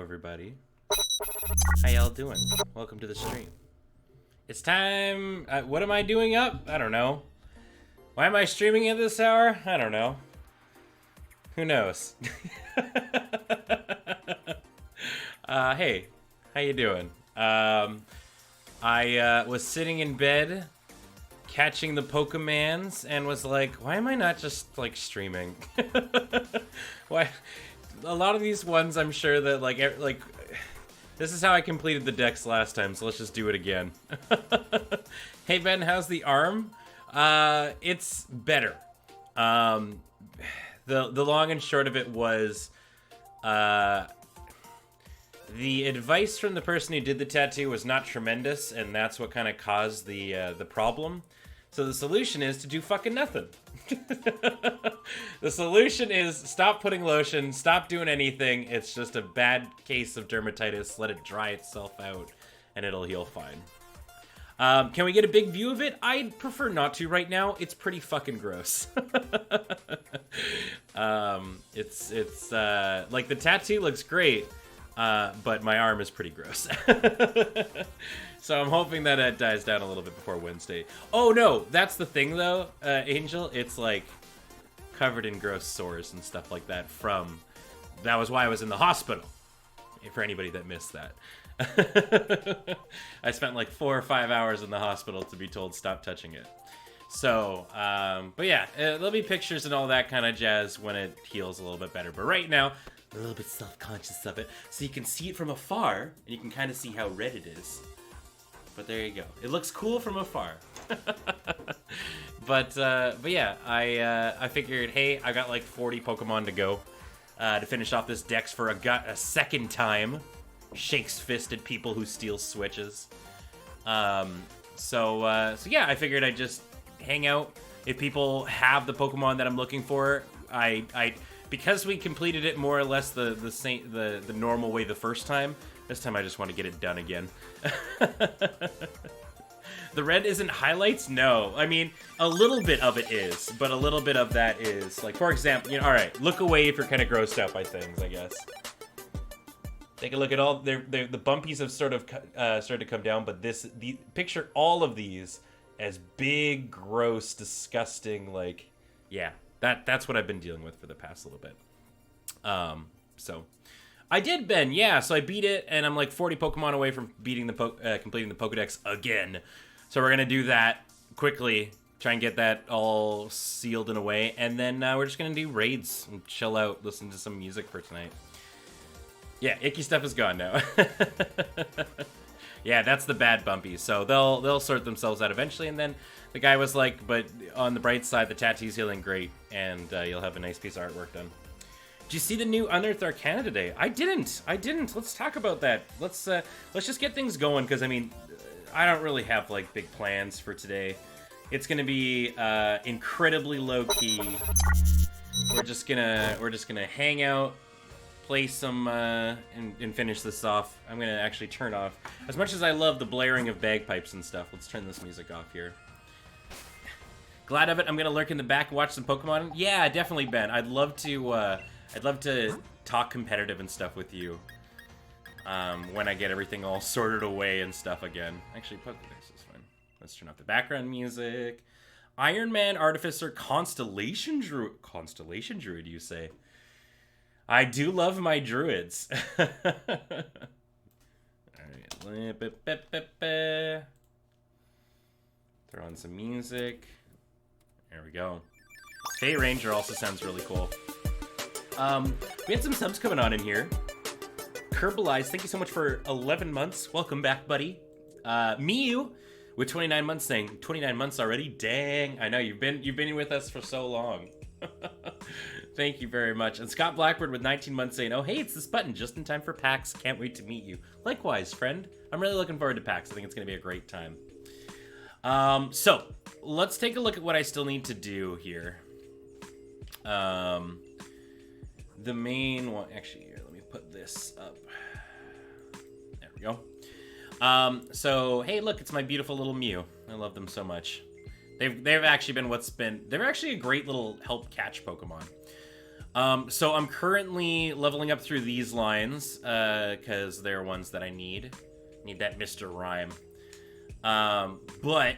Hello, everybody. How y'all doing? Welcome to the stream. It's time. What am I doing up? I don't know. Why am I streaming at this hour? I don't know. Who knows? Hey, how you doing? I was sitting in bed, catching the Pokemans, and was like, why am I not just, like, streaming? Why? A lot of these ones, I'm sure that, like, this is how I completed the dex last time, so let's just do it again. Hey, Ben, how's the arm? It's better. The long and short of it was, the advice from the person who did the tattoo was not tremendous, and that's what kind of caused the problem. So the solution is to do fucking nothing. The solution is stop putting lotion, stop doing anything. It's just a bad case of dermatitis. Let it dry itself out, and it'll heal fine. Can we get a big view of it? I'd prefer not to right now. It's pretty fucking gross. It's like the tattoo looks great, but my arm is pretty gross. So I'm hoping that it dies down a little bit before Wednesday. Oh no, that's the thing though, Angel. It's like covered in gross sores and stuff like that that was why I was in the hospital. For anybody that missed that. I spent like 4 or 5 hours in the hospital to be told stop touching it. So, but yeah, there'll be pictures and all that kind of jazz when it heals a little bit better. But right now, a little bit self-conscious of it. So you can see it from afar, and you can kind of see how red it is. But there you go. It looks cool from afar. But yeah, I figured, hey, I got like 40 Pokemon to go to finish off this dex for a second time. Shakes fist at people who steal switches. So yeah, I figured I'd just hang out. If people have the Pokemon that I'm looking for, because we completed it more or less the normal way the first time. This time I just want to get it done again. The red isn't highlights? No. I mean, a little bit of it is, but a little bit of that is. Like, for example, all right, look away if you're kind of grossed out by things, I guess. Take a look at all, the bumpies have sort of started to come down, but picture all of these as big, gross, disgusting, like, yeah, that's what I've been dealing with for the past little bit. So I did, Ben, yeah, so I beat it, and I'm like 40 Pokemon away from beating completing the Pokedex again. So we're gonna do that quickly, try and get that all sealed and away, and then we're just gonna do raids and chill out, listen to some music for tonight. Yeah, icky stuff is gone now. Yeah, that's the bad bumpies. So they'll sort themselves out eventually. And then the guy was like, but on the bright side, the tattoo's healing great, and you'll have a nice piece of artwork done. Did you see the new Unearthed Arcana today? I didn't. Let's talk about that. Let's just get things going, because I mean, I don't really have like big plans for today. It's gonna be incredibly low key. We're just gonna hang out, play some, and finish this off. I'm gonna actually turn off, as much as I love the blaring of bagpipes and stuff, let's turn this music off here. Glad of it. I'm gonna lurk in the back and watch some Pokemon. Yeah, definitely, Ben. I'd love to talk competitive and stuff with you, when I get everything all sorted away and stuff again. Actually, Pokedex is fine. Let's turn off the background music. Iron Man, Artificer, Constellation Druid, you say? I do love my druids. Alright. Throw on some music. There we go. Fey Ranger also sounds really cool. We had some subs coming on in here. Kerbalize, thank you so much for 11 months. Welcome back, buddy. Miu with 29 months saying, 29 months already? Dang. I know, you've been with us for so long. Thank you very much. And Scott Blackbird with 19 months saying, oh, hey, it's this button just in time for PAX. Can't wait to meet you. Likewise, friend. I'm really looking forward to PAX. I think it's going to be a great time. So, let's take a look at what I still need to do here. The main one... Actually, here, let me put this up. There we go. So, hey, look, it's my beautiful little Mew. I love them so much. They've actually been they're actually a great little help catch Pokemon. So I'm currently leveling up through these lines, because they're ones that I need. Need that Mr. Rhyme. But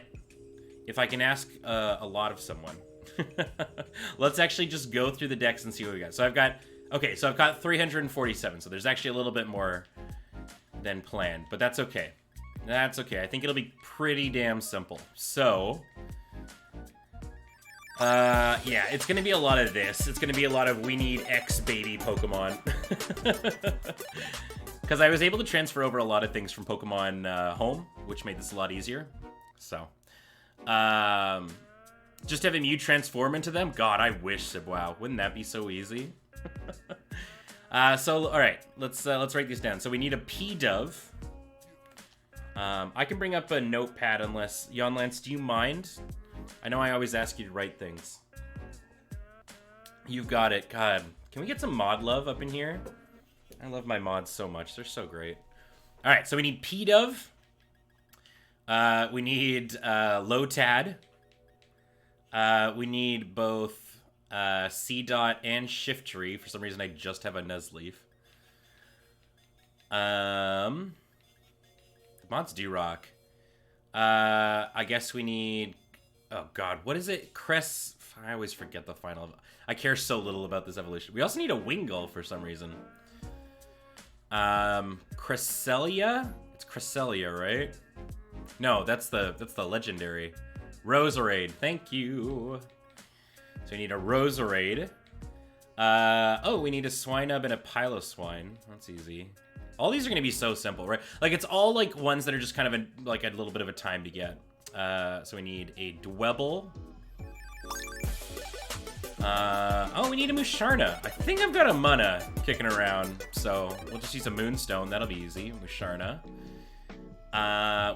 if I can ask a lot of someone, let's actually just go through the decks and see what we got. So I've got 347. So there's actually a little bit more than planned, but that's okay. That's okay. I think it'll be pretty damn simple. So, yeah, it's gonna be a lot of this. It's gonna be a lot of we need X baby Pokemon. Because I was able to transfer over a lot of things from Pokemon Home, which made this a lot easier. So, just having you transform into them. God, I wish, wow, wouldn't that be so easy? So, all right, let's write these down. So we need a P-Dove. I can bring up a notepad unless Lance, do you mind? I know I always ask you to write things. You've got it. God, can we get some mod love up in here? I love my mods so much. They're so great. All right, so we need P-Dove. We need Lotad. We need both C-Dot and Shiftry. For some reason, I just have a Nuzleaf. Mods do rock. I guess we need... Oh, God. What is it? Cress... I always forget the final... I care so little about this evolution. We also need a Wingull for some reason. Cresselia? It's Cresselia, right? No, that's the legendary. Roserade. Thank you. So we need a Roserade. Oh, we need a Swinub and a Piloswine. That's easy. All these are going to be so simple, right? Like, it's all, like, ones that are just kind of, like, a little bit of a time to get. So we need a Dwebble. Oh, we need a Musharna. I think I've got a Munna kicking around, so we'll just use a Moonstone. That'll be easy. Musharna.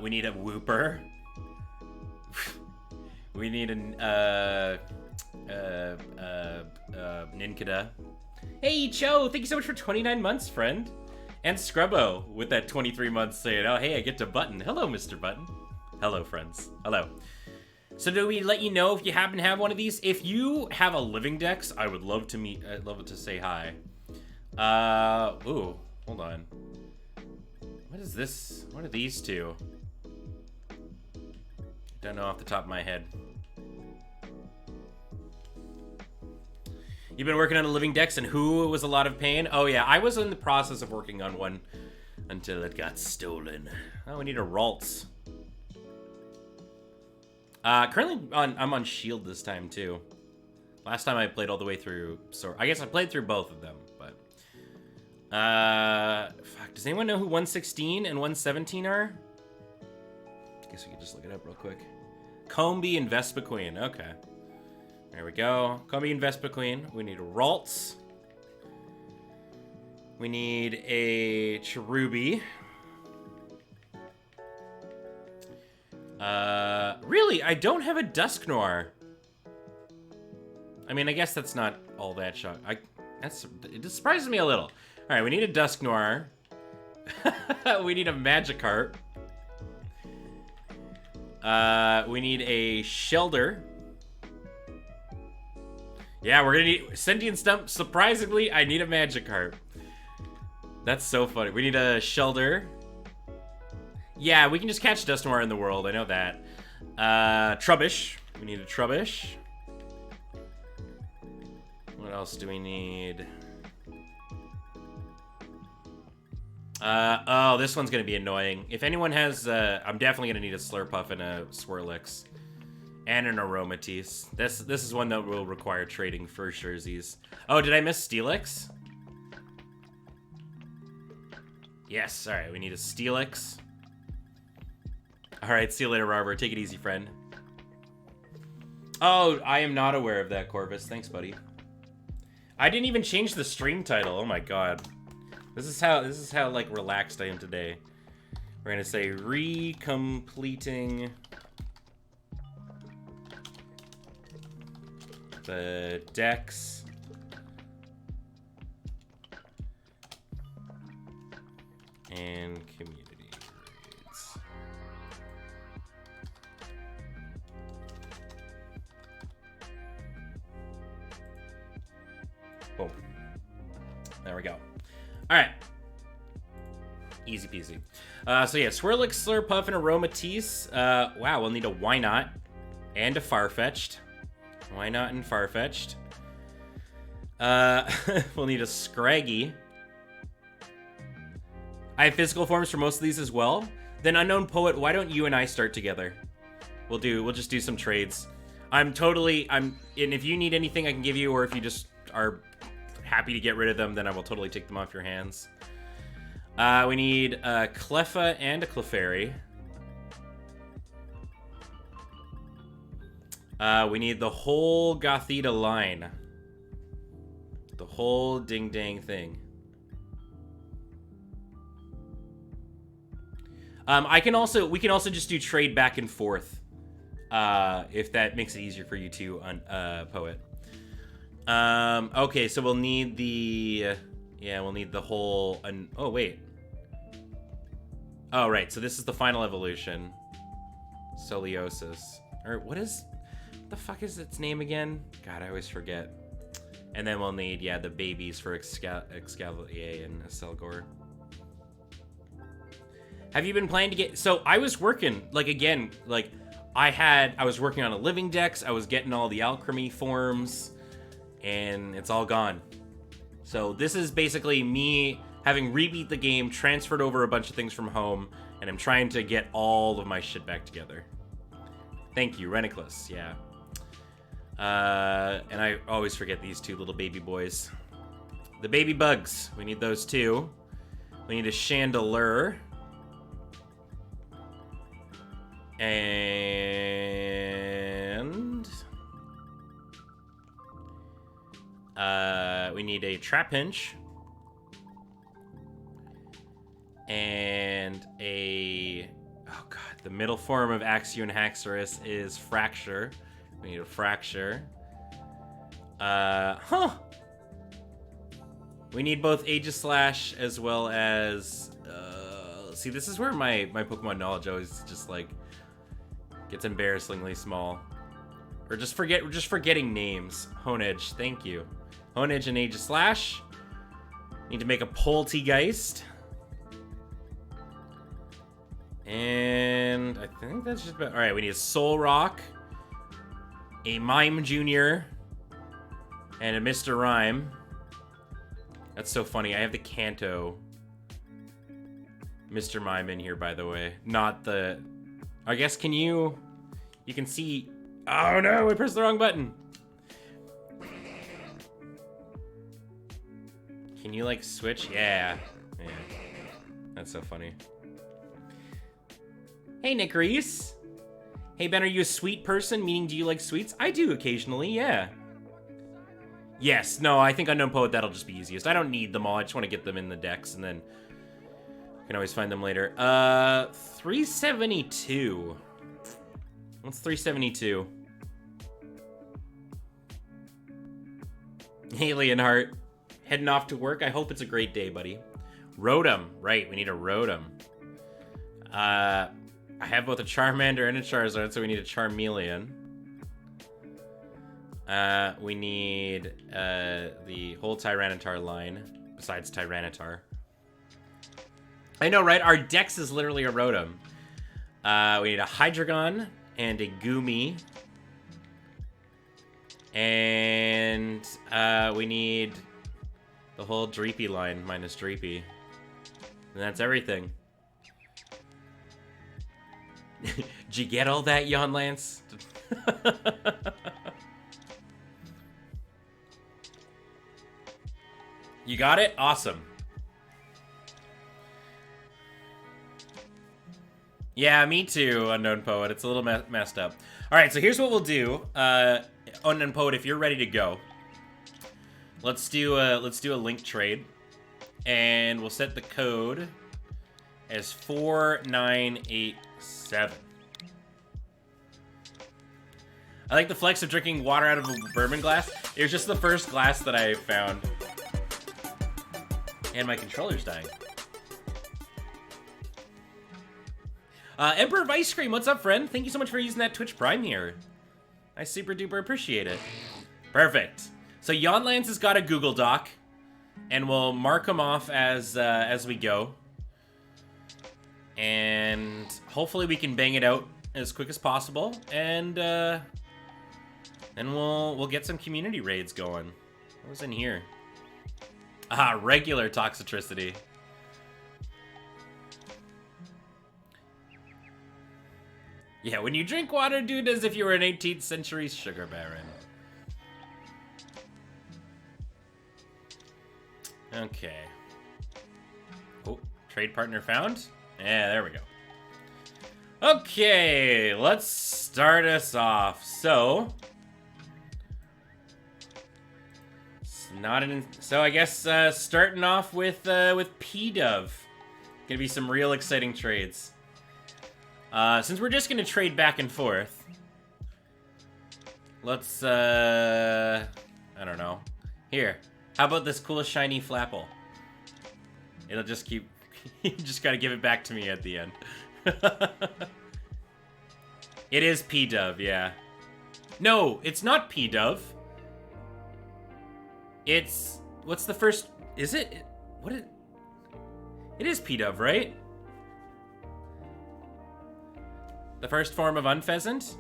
We need a Wooper. We need an, Nincada. Hey, Cho! Thank you so much for 29 months, friend. And Scrubbo with that 23 months saying, oh, hey, I get to Button. Hello, Mr. Button. Hello, friends. Hello. So do we let you know if you happen to have one of these? If you have a Living Dex, I would love to meet. I'd love to say hi. Ooh, hold on. What is this? What are these two? Don't know off the top of my head. You've been working on a Living Dex, and who was a lot of pain? Oh yeah, I was in the process of working on one until it got stolen. Oh, we need a Ralts. Currently, I'm on Shield this time, too. Last time I played all the way through... So I guess I played through both of them, but... Fuck, does anyone know who 116 and 117 are? I guess we could just look it up real quick. Combee and Vespiquen, okay. There we go. Combee and Vespiquen. We need a Ralts. We need a Cherubi. Really? I don't have a Dusknoir. I mean, I guess that's not all that shock. It surprises me a little. All right, we need a Dusknoir. We need a Magikarp. We need a Shelder. Yeah, we're gonna need Sentient Stump. Surprisingly, I need a Magikarp. That's so funny. We need a Shelder. Yeah, we can just catch Dusknoir in the world. I know that. Trubbish. We need a Trubbish. What else do we need? Oh, this one's gonna be annoying. If anyone has, I'm definitely gonna need a Slurpuff and a Swirlix. And an Aromatisse. This is one that will require trading for jerseys. Oh, did I miss Steelix? Yes, alright, we need a Steelix. Alright, see you later, Robert. Take it easy, friend. Oh, I am not aware of that, Corvus. Thanks, buddy. I didn't even change the stream title. Oh my god. This is how like relaxed I am today. We're gonna say recompleting the Dex and community grades. Boom. There we go. All right. Easy peasy. So yeah, Swirlix, Slurpuff, and Aromatisse. Wow, we'll need a Why Not and a Farfetch'd. Why Not and Farfetch'd. We'll need a Scraggy. I have physical forms for most of these as well. Then Unknown Poet, why don't you and I start together? We'll just do some trades. And if you need anything I can give you, or if you just are happy to get rid of them, then I will totally take them off your hands. We need a Cleffa and a Clefairy. We need the whole Gothita line. The whole ding-dang thing. We can also just do trade back and forth, if that makes it easier for you to, Poet. Okay, so we'll need the, we'll need the whole, oh, wait. Oh, right, so this is the final evolution. Scoliosis. Or what the fuck is its name again? God, I always forget. And then we'll need, the babies for Excavalier and Selgor. Have you been planning to get... So, I was working, I was working on a living dex, I was getting all the alchemy forms, and it's all gone. So, this is basically me having rebeat the game, transferred over a bunch of things from home, and I'm trying to get all of my shit back together. Thank you, Reniclus, yeah. And I always forget these two little baby boys. The baby bugs, we need those too. We need a Chandelure. And we need a Trapinch. And oh god, the middle form of Axew and Haxorus is Fracture. We need a Fracture. We need both Aegislash as well as see, this is where my Pokemon knowledge always just gets embarrassingly small. Or just forgetting names. Honedge, thank you. Honedge and Aegislash. Need to make a Poltegeist. And I think that's just about... Alright, we need a Solrock, a Mime Jr., and a Mr. Rhyme. That's so funny. I have the Kanto Mr. Mime in here, by the way. Not the... I guess, you can see... Oh no, I pressed the wrong button. Can you, switch? Yeah. That's so funny. Hey, Nick Reese. Hey, Ben, are you a sweet person? Meaning, do you like sweets? I do occasionally, yeah. Yes, no, I think Unknown Poet, that'll just be easiest. I don't need them all. I just want to get them in the decks, and then I can always find them later. 372. What's 372? Hey, Leonhardt. Heading off to work? I hope it's a great day, buddy. Rotom. Right, we need a Rotom. I have both a Charmander and a Charizard, so we need a Charmeleon. We need the whole Tyranitar line, besides Tyranitar. I know, right? Our dex is literally a Rotom. We need a Hydreigon and a Goomy. And we need the whole Dreepy line minus Dreepy. And that's everything. Did you get all that, Jan Lance? You got it? Awesome. Yeah, me too, Unknown Poet. It's a little messed up. All right, so here's what we'll do. Unknown Poet, if you're ready to go, let's do a link trade, and we'll set the code as 4987. I like the flex of drinking water out of a bourbon glass. It was just the first glass that I found. And my controller's dying. Emperor of Ice Cream, what's up, friend? Thank you so much for using that Twitch Prime here. I super duper appreciate it. Perfect. So Yonlands has got a Google Doc, and we'll mark them off as we go. And hopefully we can bang it out as quick as possible, and then we'll get some community raids going. What was in here? Regular toxicity. Yeah, when you drink water, dude, as if you were an 18th century sugar baron. Okay. Oh, trade partner found? Yeah, there we go. Okay, let's start us off. So, so I guess starting off with P-Dove. Gonna be some real exciting trades. Since we're just gonna trade back and forth, let's I don't know. Here, how about this cool shiny Flapple? It'll just keep. You just gotta give it back to me at the end. It is P-Dove, yeah. No, it's not P-Dove. It's... What's the first... Is it... What is... It is P-Dove, right? The first form of Unpheasant?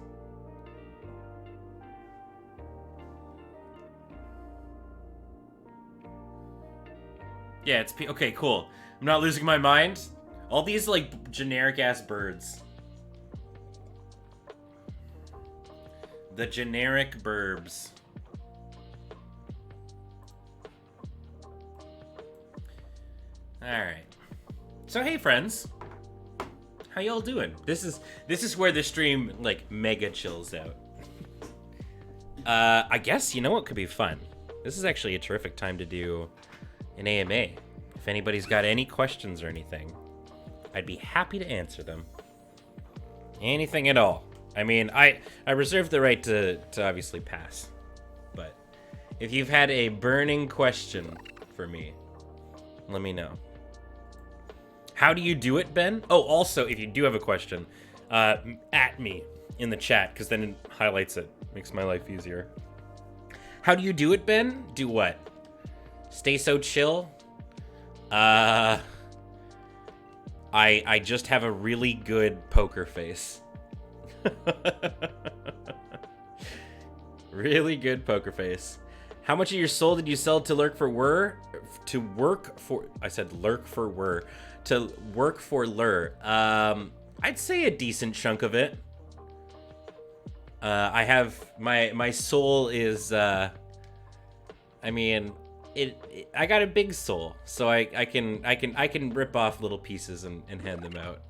Yeah, it's P... Okay, cool. I'm not losing my mind. All these, like, generic-ass birds. The generic burbs. Alright. So, hey, friends. How y'all doing? This is where the stream, like, mega chills out. I guess, you know what could be fun? This is actually a terrific time to do an AMA. If anybody's got any questions or anything, I'd be happy to answer them. Anything at all. I mean, I reserve the right to obviously pass. But if you've had a burning question for me, let me know. How do you do it, Ben? Oh, also, if you do have a question, at me in the chat, because then it highlights it. Makes my life easier. How do you do it, Ben? Do what? Stay so chill? I just have a really good poker face. Really good poker face. How much of your soul did you sell to lurk for Wur? To work for... I said lurk for Wur. To work for Lur. I'd say a decent chunk of it. I have... My soul is... I mean... I got a big soul, so I can rip off little pieces and hand them out.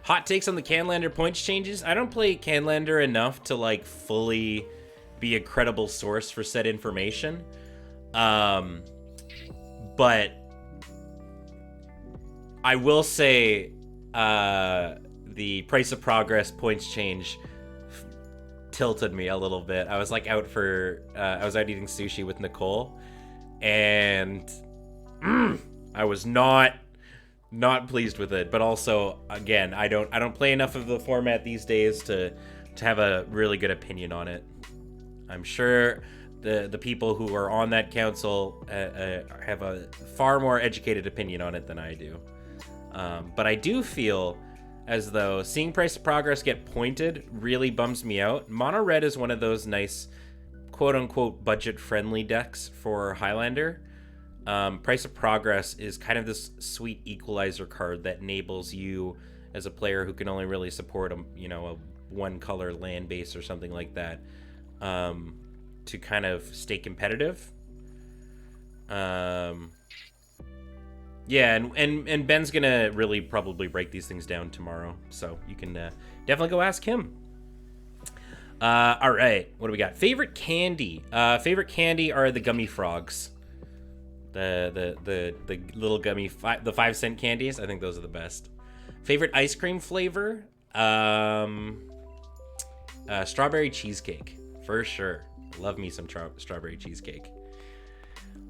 Hot takes on the Canlander points changes. I don't play Canlander enough to like fully be a credible source for said information. But I will say the price of progress points change tilted me a little bit. I was like out for I was out eating sushi with Nicole, and I was not pleased with it. But also, again, I don't play enough of the format these days to have a really good opinion on it. I'm sure the people who are on that council have a far more educated opinion on it than I do. But I do feel as though seeing price of progress get pointed really bums me out. Mono red is one of those nice quote-unquote budget-friendly decks for Highlander. Price of progress is kind of this sweet equalizer card that enables you as a player who can only really support a one-color land base or something like that to kind of stay competitive. Yeah, and Ben's gonna really probably break these things down tomorrow, so you can definitely go ask him. All right, what do we got? Favorite candy. Favorite candy are the gummy frogs. The little gummy, the 5-cent candies. I think those are the best. Favorite ice cream flavor. Strawberry cheesecake for sure. Love me some strawberry cheesecake.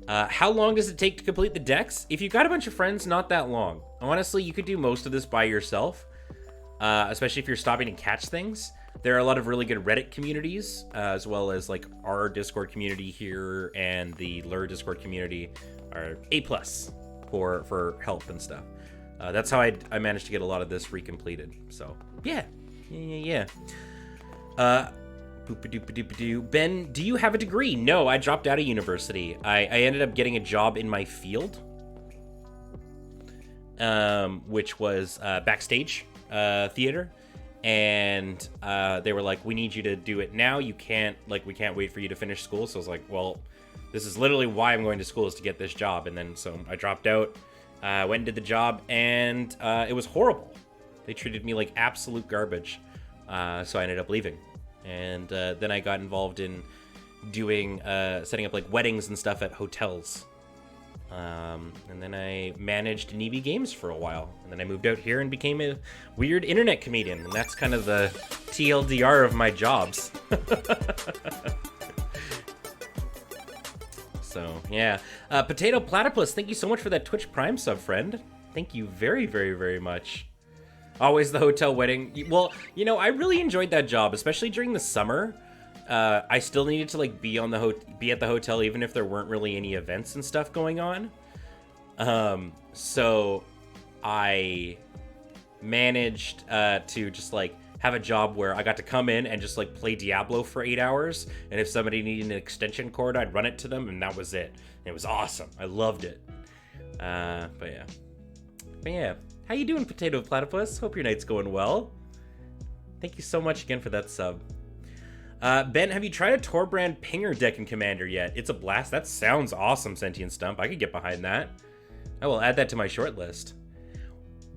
How long does it take to complete the decks? If you've got a bunch of friends, not that long. Honestly, you could do most of this by yourself, especially if you're stopping to catch things. There are a lot of really good Reddit communities, as well as like our Discord community here and the Lure Discord community are A+ for help and stuff. That's how I managed to get a lot of this recompleted. So yeah. Boop-a-doop-a-doop-a-doo. Ben, do you have a degree? No, I dropped out of university. I ended up getting a job in my field, which was backstage theater. And they were like, we need you to do it now. We can't wait for you to finish school. So I was like, well, this is literally why I'm going to school, is to get this job. And then so I dropped out, went and did the job, and it was horrible. They treated me like absolute garbage. So I ended up leaving. And then I got involved in doing, setting up like weddings and stuff at hotels. And then I managed Neeby Games for a while. And then I moved out here and became a weird internet comedian. And that's kind of the TLDR of my jobs. So, yeah. Potato Platypus, thank you so much for that Twitch Prime sub, friend. Thank you very, very, very much. Always the hotel wedding. Well, you know, I really enjoyed that job, especially during the summer. I still needed to like be at the hotel even if there weren't really any events and stuff going on. So I managed to just like have a job where I got to come in and just like play Diablo for 8 hours, and if somebody needed an extension cord, I'd run it to them, and that was it. And it was awesome. I loved it. But yeah. How you doing, Potato Platypus? Hope your night's going well. Thank you so much again for that sub. Ben, have you tried a Torbrand Pinger deck in Commander yet? It's a blast. That sounds awesome, Sentient Stump. I could get behind that. I will add that to my short list.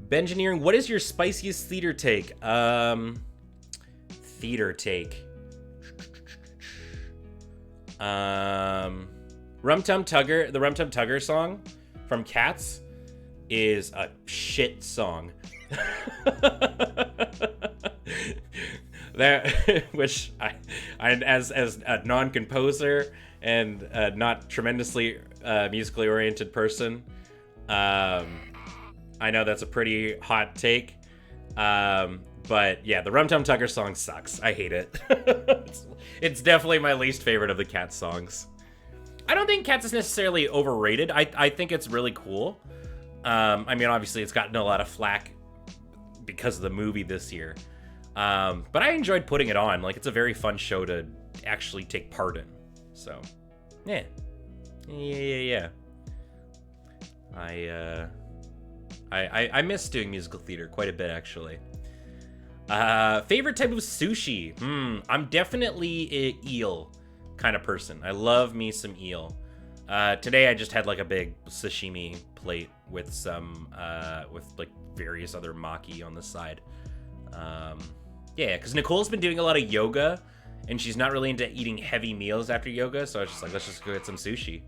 Bengineering, what is your spiciest theater take? Theater take. Rum Tum Tugger, the Rum Tum Tugger song from Cats is a shit song. That, which I as a non-composer and not tremendously musically oriented person, I know that's a pretty hot take. But yeah, the Rum Tum Tugger song sucks. I hate it. It's definitely my least favorite of the Cats songs. I don't think Cats is necessarily overrated. I think it's really cool. I mean, obviously it's gotten a lot of flack because of the movie this year. But I enjoyed putting it on. Like, it's a very fun show to actually take part in. So, yeah. I miss doing musical theater quite a bit, actually. Favorite type of sushi? I'm definitely an eel kind of person. I love me some eel. Today I just had like a big sashimi plate with some, with like various other maki on the side. Yeah, because Nicole's been doing a lot of yoga, and she's not really into eating heavy meals after yoga, so I was just like, let's just go get some sushi.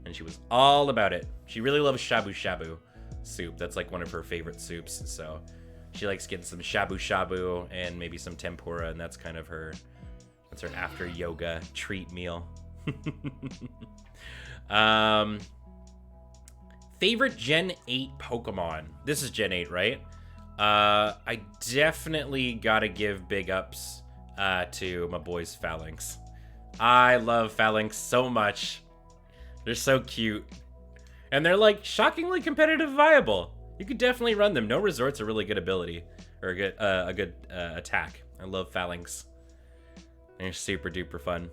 And she was all about it. She really loves shabu shabu soup. That's like one of her favorite soups, so she likes getting some shabu shabu and maybe some tempura, and that's kind of her, that's her after yoga treat meal. Favorite Gen 8 Pokemon? This is Gen 8, right? I definitely gotta give big ups to my boys Phalanx. I love Phalanx so much. They're so cute. And they're like shockingly competitive viable. You could definitely run them. No Resort's a really good ability. Or a good attack. I love Phalanx. They're super duper fun.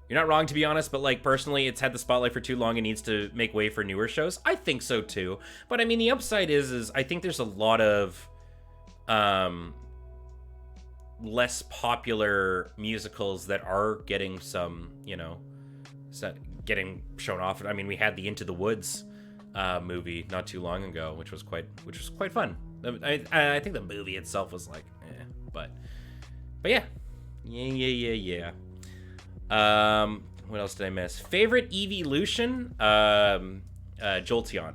You're not wrong, to be honest, but like personally, it's had the spotlight for too long and needs to make way for newer shows. I think so too. But I mean, the upside is I think there's a lot of less popular musicals that are getting some, you know, getting shown off. I mean, we had the Into the Woods movie not too long ago, which was quite fun. I think the movie itself was like, but yeah. What else did I miss? Favorite evolution? Jolteon,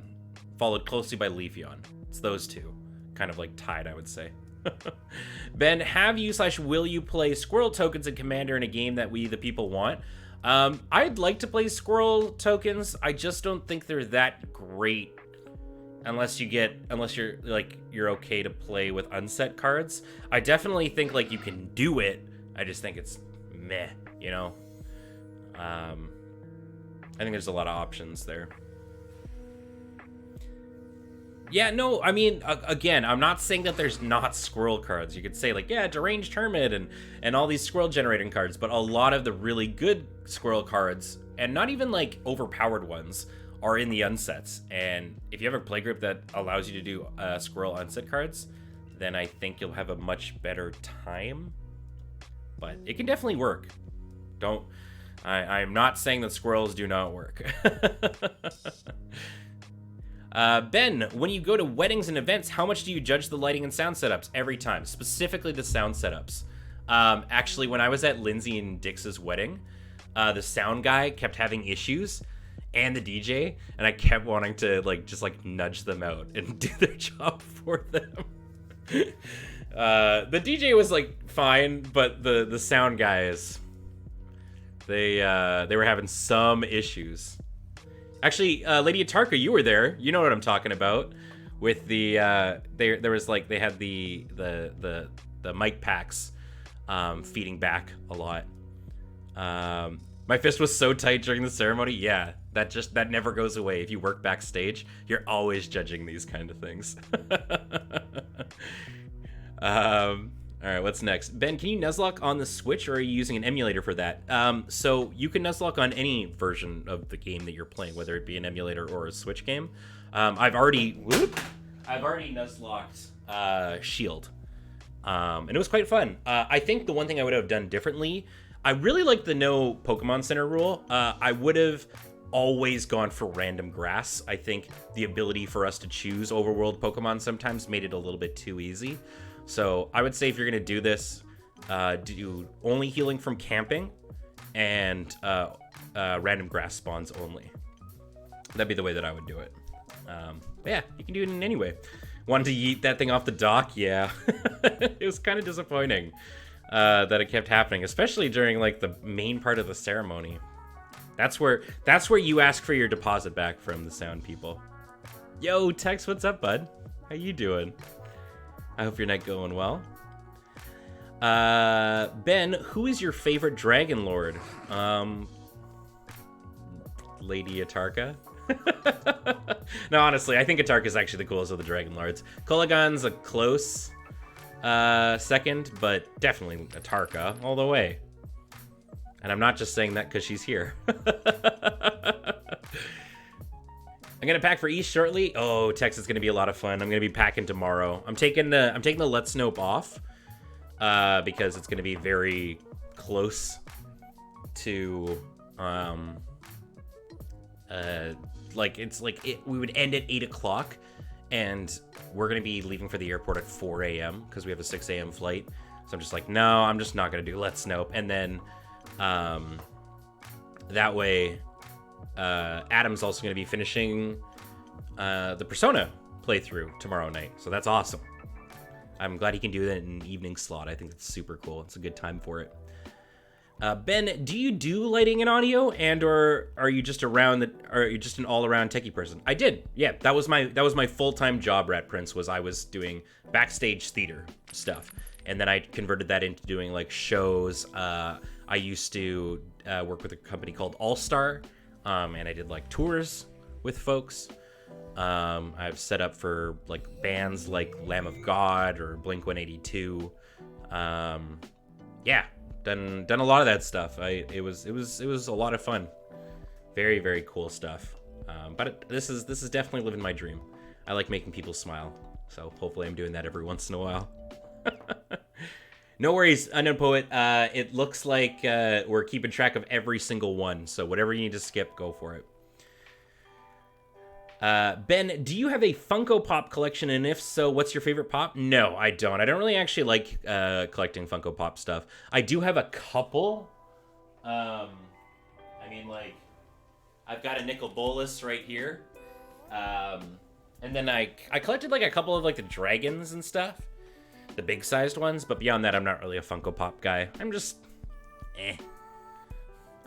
followed closely by Leafeon. It's those two, kind of like tied, I would say. Ben, have you / will you play Squirrel tokens in Commander in a game that we, the people, want? I'd like to play Squirrel tokens. I just don't think they're that great unless you're like you're okay to play with unset cards. I definitely think like you can do it. I just think it's meh, you know. I think there's a lot of options there. Yeah, no, I mean, again, I'm not saying that there's not squirrel cards. You could say, like, yeah, Deranged Hermit and all these squirrel generating cards, but a lot of the really good squirrel cards, and not even, like, overpowered ones, are in the unsets. And if you have a playgroup that allows you to do squirrel unset cards, then I think you'll have a much better time. But it can definitely work. I'm not saying that squirrels do not work. Ben, when you go to weddings and events, how much do you judge the lighting and sound setups every time? Specifically the sound setups. Actually, when I was at Lindsay and Dix's wedding, the sound guy kept having issues, and the DJ, and I kept wanting to just nudge them out and do their job for them. The DJ was fine, but the sound guys, they were having some issues. Actually, Lady Atarka, you were there. You know what I'm talking about. With the there was they had the mic packs feeding back a lot. My fist was so tight during the ceremony. Yeah, that never goes away. If you work backstage, you're always judging these kind of things. All right, what's next? Ben, can you Nuzlocke on the Switch, or are you using an emulator for that? So you can Nuzlocke on any version of the game that you're playing, whether it be an emulator or a Switch game. I've already Nuzlocked Shield, and it was quite fun. I think the one thing I would have done differently, I really like the no Pokemon Center rule. I would have always gone for random grass. I think the ability for us to choose overworld Pokemon sometimes made it a little bit too easy. So I would say if you're going to do this, do only healing from camping and random grass spawns only. That'd be the way that I would do it. But yeah, you can do it in any way. Wanted to yeet that thing off the dock? Yeah. It was kind of disappointing that it kept happening, especially during the main part of the ceremony. That's where you ask for your deposit back from the sound people. Yo, Tex, what's up, bud? How you doing? I hope your night going well. Ben, who is your favorite Dragon Lord? Lady Atarka? No, honestly, I think Atarka is actually the coolest of the Dragon Lords. Kolagon's a close second, but definitely Atarka all the way. And I'm not just saying that because she's here. I'm gonna pack for East shortly. Oh, Texas is gonna be a lot of fun. I'm gonna be packing tomorrow. I'm taking the Let's Nope off because it's gonna be very close to we would end at 8 o'clock, and we're gonna be leaving for the airport at 4 a.m. because we have a 6 a.m. flight. So I'm just no, I'm just not gonna do Let's Nope, and then that way. Adam's also going to be finishing the Persona playthrough tomorrow night, so that's awesome. I'm glad he can do that in an evening slot. I think it's super cool. It's a good time for it. Ben, do you do lighting and audio, or are you just an all-around techie person? I did. Yeah, that was my full-time job, Rat Prince. I was doing backstage theater stuff, and then I converted that into doing shows. I used to work with a company called All Star. And I did tours with folks. I've set up for bands like Lamb of God or Blink 182. Yeah, done a lot of that stuff. It was a lot of fun. Very, very cool stuff. But this is definitely living my dream. I like making people smile, so hopefully I'm doing that every once in a while. No worries, Unknown Poet. It looks like we're keeping track of every single one, so whatever you need to skip, go for it. Ben, do you have a Funko Pop collection, and if so, what's your favorite pop? No, I don't. I don't really actually like collecting Funko Pop stuff. I do have a couple. I've got a Nicol Bolas right here. And then I collected a couple of the dragons and stuff. The big-sized ones, but beyond that, I'm not really a Funko Pop guy. I'm just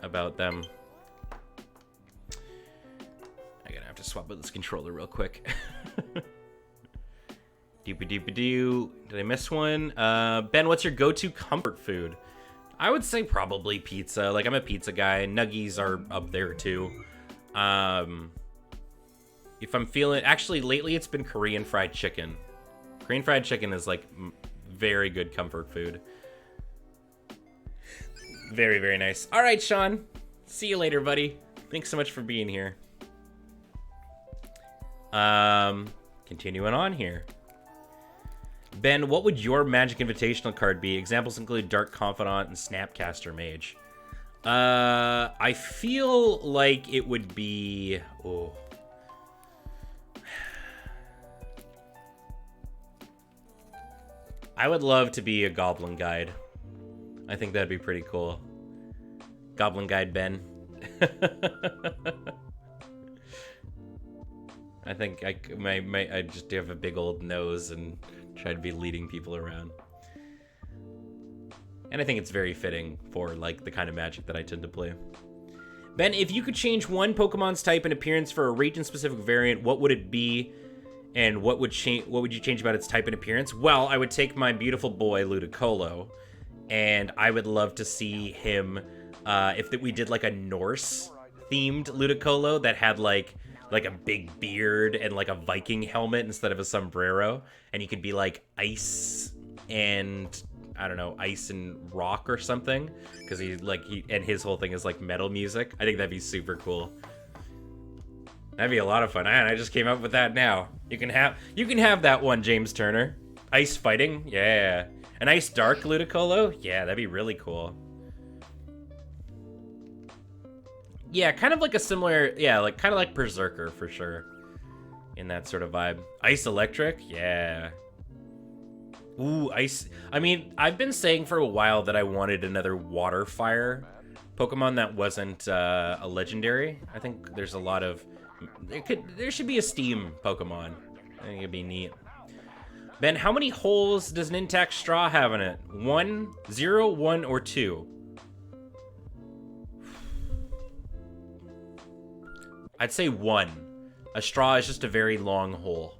about them. I'm gonna have to swap out this controller real quick. Doopy-doopy-doo. Did I miss one? Ben, what's your go-to comfort food? I would say probably pizza. Like, I'm a pizza guy. Nuggies are up there, too. If I'm feeling... Actually, lately it's been Korean fried chicken. Korean fried chicken is, like, very good comfort food. Very, very nice. All right, Sean. See you later, buddy. Thanks so much for being here. Continuing on here. Ben, what would your Magic Invitational card be? Examples include Dark Confidant and Snapcaster Mage. I feel like it would be... Oh. I would love to be a Goblin Guide. I think that'd be pretty cool. Goblin Guide Ben. I think I just have a big old nose and try to be leading people around. And I think it's very fitting for like the kind of Magic that I tend to play. Ben, if you could change one Pokemon's type and appearance for a region-specific variant, what would it be? And what would you change about its type and appearance? Well, I would take my beautiful boy Ludicolo, and I would love to see him if we did like a Norse-themed Ludicolo that had like a big beard and like a Viking helmet instead of a sombrero, and he could be like ice and I don't know, ice and rock or something, because and his whole thing is like metal music. I think that'd be super cool. That'd be a lot of fun. I just came up with that now. You can have that one, James Turner. Ice fighting, yeah. An ice dark Ludicolo, yeah, that'd be really cool. Yeah, kind of like a similar, yeah, like kind of like Berserker for sure. In that sort of vibe. Ice electric, yeah. Ooh, ice. I mean, I've been saying for a while that I wanted another water fire Pokemon that wasn't a legendary. I think there's a lot of... There should be a Steam Pokemon. I think it'd be neat. Ben, how many holes does an intact straw have in it? 1, 0, 1, or 2? I'd say 1. A straw is just a very long hole.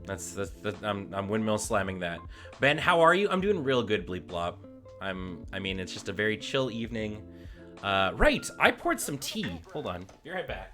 That's I'm windmill slamming that. Ben, how are you? I'm doing real good, Bleep Blop. I mean, it's just a very chill evening. Right, I poured some tea. Hold on, be right back.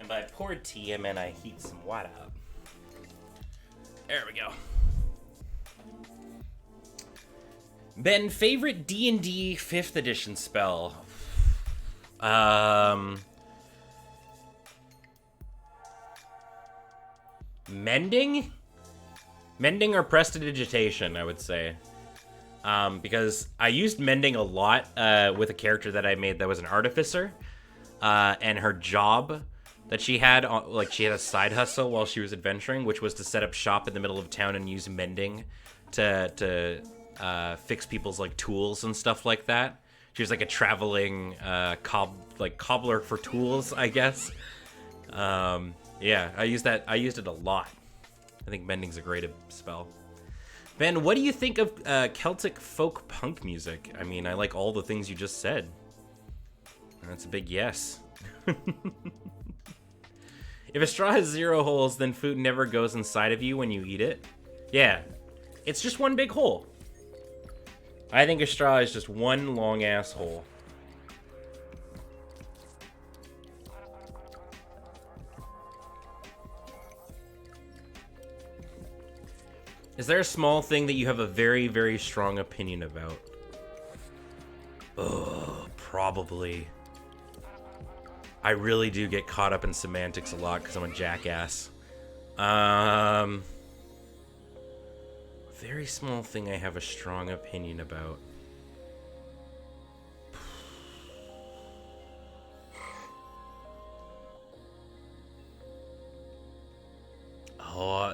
And by poured tea, I meant I heat some water up. There we go. Ben, favorite D&D 5th edition spell? Mending? Mending or Prestidigitation, I would say. Because I used Mending a lot with a character that I made that was an artificer. And her job that she had, like she had a side hustle while she was adventuring, which was to set up shop in the middle of town and use Mending to fix people's like tools and stuff like that. She was like a traveling cobbler for tools, I guess. Yeah, I used it a lot. I think Mending's a great spell. Ben, what do you think of Celtic folk punk music? I mean, I like all the things you just said. That's a big yes. If a straw has 0 holes, then food never goes inside of you when you eat it. Yeah, it's just one big hole. I think a straw is just one long ass hole. Is there a small thing that you have a very, very strong opinion about? Ugh, probably. I really do get caught up in semantics a lot because I'm a jackass. Very small thing I have a strong opinion about.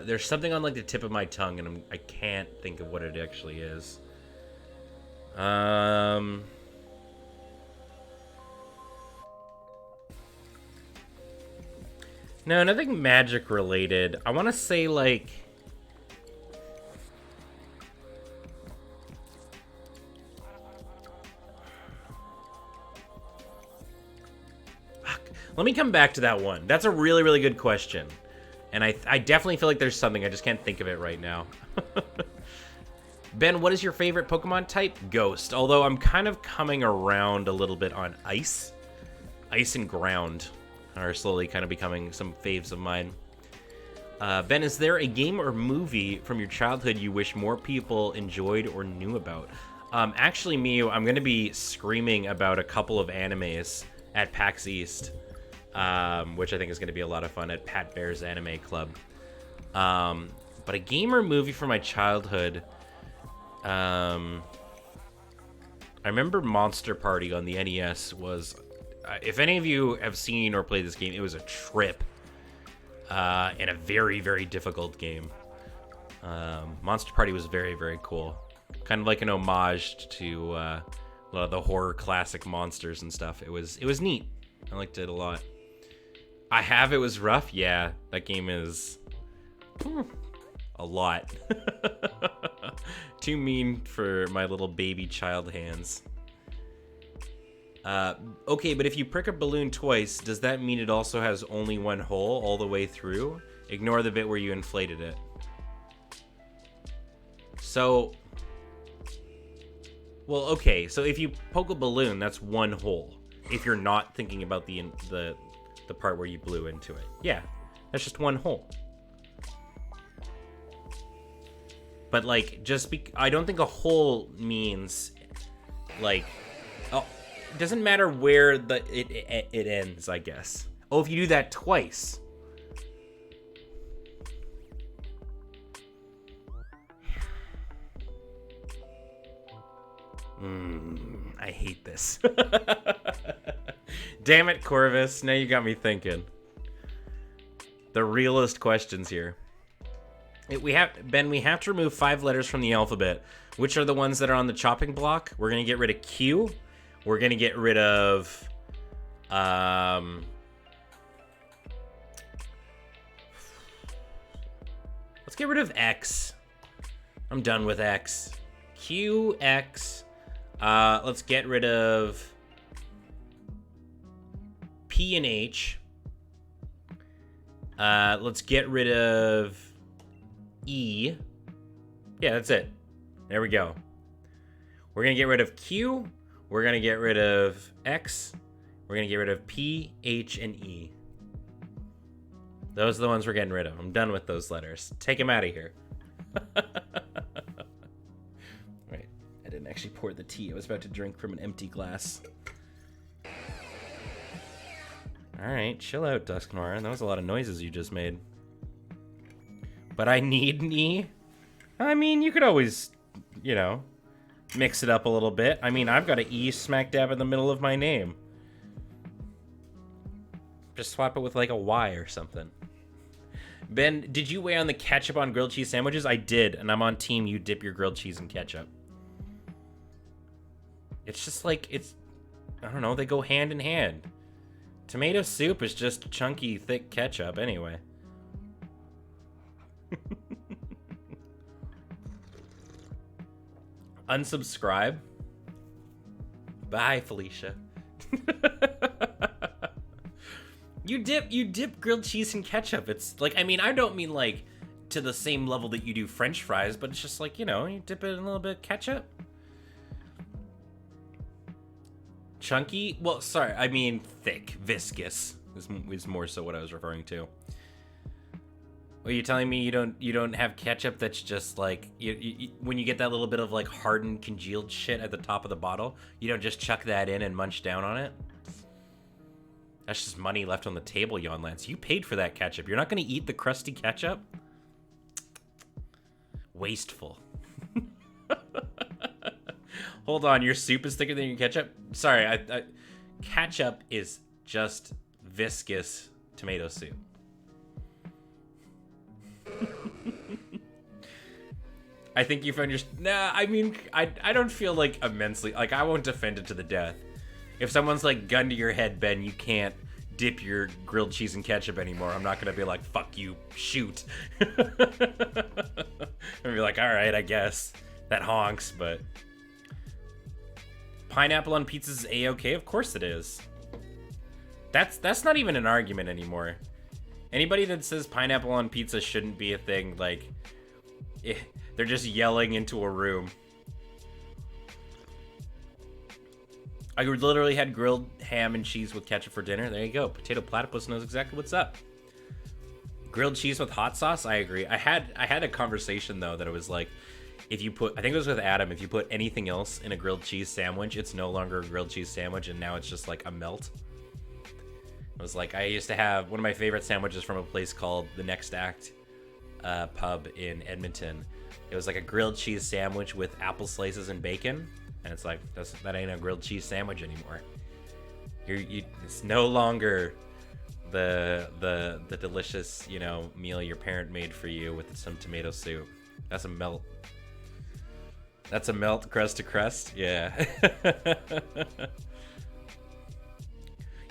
There's something on like the tip of my tongue, and I can't think of what it actually is. No, nothing magic related. I want to say like... Let me come back to that one. That's a really, really good question. And I definitely feel like there's something. I just can't think of it right now. Ben, what is your favorite Pokemon type? Ghost. Although I'm kind of coming around a little bit on Ice. Ice and Ground are slowly kind of becoming some faves of mine. Ben, is there a game or movie from your childhood you wish more people enjoyed or knew about? Actually, Miyu, I'm going to be screaming about a couple of animes at PAX East. Which I think is going to be a lot of fun at Pat Bear's Anime Club. But a game or movie from my childhood, I remember Monster Party on the NES was, if any of you have seen or played this game, it was a trip, and a very, very difficult game. Monster Party was very, very cool. Kind of like an homage to a lot of the horror classic monsters and stuff. It was neat. I liked it a lot. It was rough. Yeah, that game is a lot. Too mean for my little baby child hands. Okay, but if you prick a balloon twice, does that mean it also has only one hole all the way through? Ignore the bit where you inflated it. So, well, okay, so if you poke a balloon, that's one hole. If you're not thinking about the part where you blew into it. Yeah, that's just one hole. But, like, I don't think a hole means, like, oh, it doesn't matter where it ends, I guess. Oh, if you do that twice. I hate this. Damn it, Corvus. Now you got me thinking. The realest questions here. Ben, we have to remove 5 letters from the alphabet. Which are the ones that are on the chopping block? We're going to get rid of Q. We're going to get rid of... let's get rid of X. I'm done with X. Q, X. Let's get rid of P and H. Let's get rid of E. Yeah, that's it. There we go. We're going to get rid of Q. We're going to get rid of X. We're going to get rid of P, H, and E. Those are the ones we're getting rid of. I'm done with those letters. Take them out of here. Right. I didn't actually pour the tea. I was about to drink from an empty glass. Alright, chill out, Dusknoir. That was a lot of noises you just made. But I need an E? I mean, you could always, you know, mix it up a little bit. I mean, I've got an E smack dab in the middle of my name. Just swap it with, like, a Y or something. Ben, did you weigh on the ketchup on grilled cheese sandwiches? I did, and I'm on team you dip your grilled cheese in ketchup. It's just like, I don't know, they go hand in hand. Tomato soup is just chunky, thick ketchup anyway. Unsubscribe. Bye, Felicia. You dip grilled cheese in ketchup. It's like, I mean, I don't mean like to the same level that you do French fries, but it's just like, you know, you dip it in a little bit of ketchup. Chunky? Well, sorry, I mean thick, viscous is more so what I was referring to. Are you telling me you don't have ketchup that's just like when you get that little bit of like hardened, congealed shit at the top of the bottle, you don't just chuck that in and munch down on it? That's just money left on the table, Yon Lance. You paid for that ketchup. You're not going to eat the crusty ketchup? Wasteful. Hold on, your soup is thicker than your ketchup? Sorry, ketchup is just viscous tomato soup. I think you've understood. Nah, I mean, I don't feel like immensely. Like, I won't defend it to the death. If someone's like, gun to your head, Ben, you can't dip your grilled cheese in ketchup anymore, I'm not gonna be like, fuck you, shoot. I'm gonna be like, all right, I guess that honks, but pineapple on pizzas is a-okay. Of course it is. That's not even an argument anymore. Anybody that says pineapple on pizza shouldn't be a thing, like, they're just yelling into a room. I literally had grilled ham and cheese with ketchup for dinner. There you go. Potato Platypus knows exactly what's up. Grilled cheese with hot sauce? I agree. I had a conversation, though, that it was like, if you put, I think it was with Adam, if you put anything else in a grilled cheese sandwich, it's no longer a grilled cheese sandwich, and now it's just like a melt. It was like, I used to have one of my favorite sandwiches from a place called The Next Act pub in Edmonton. It was like a grilled cheese sandwich with apple slices and bacon. And it's like, that ain't a grilled cheese sandwich anymore. It's no longer the delicious, you know, meal your parent made for you with some tomato soup. That's a melt. That's a melt, crust to crust. Yeah.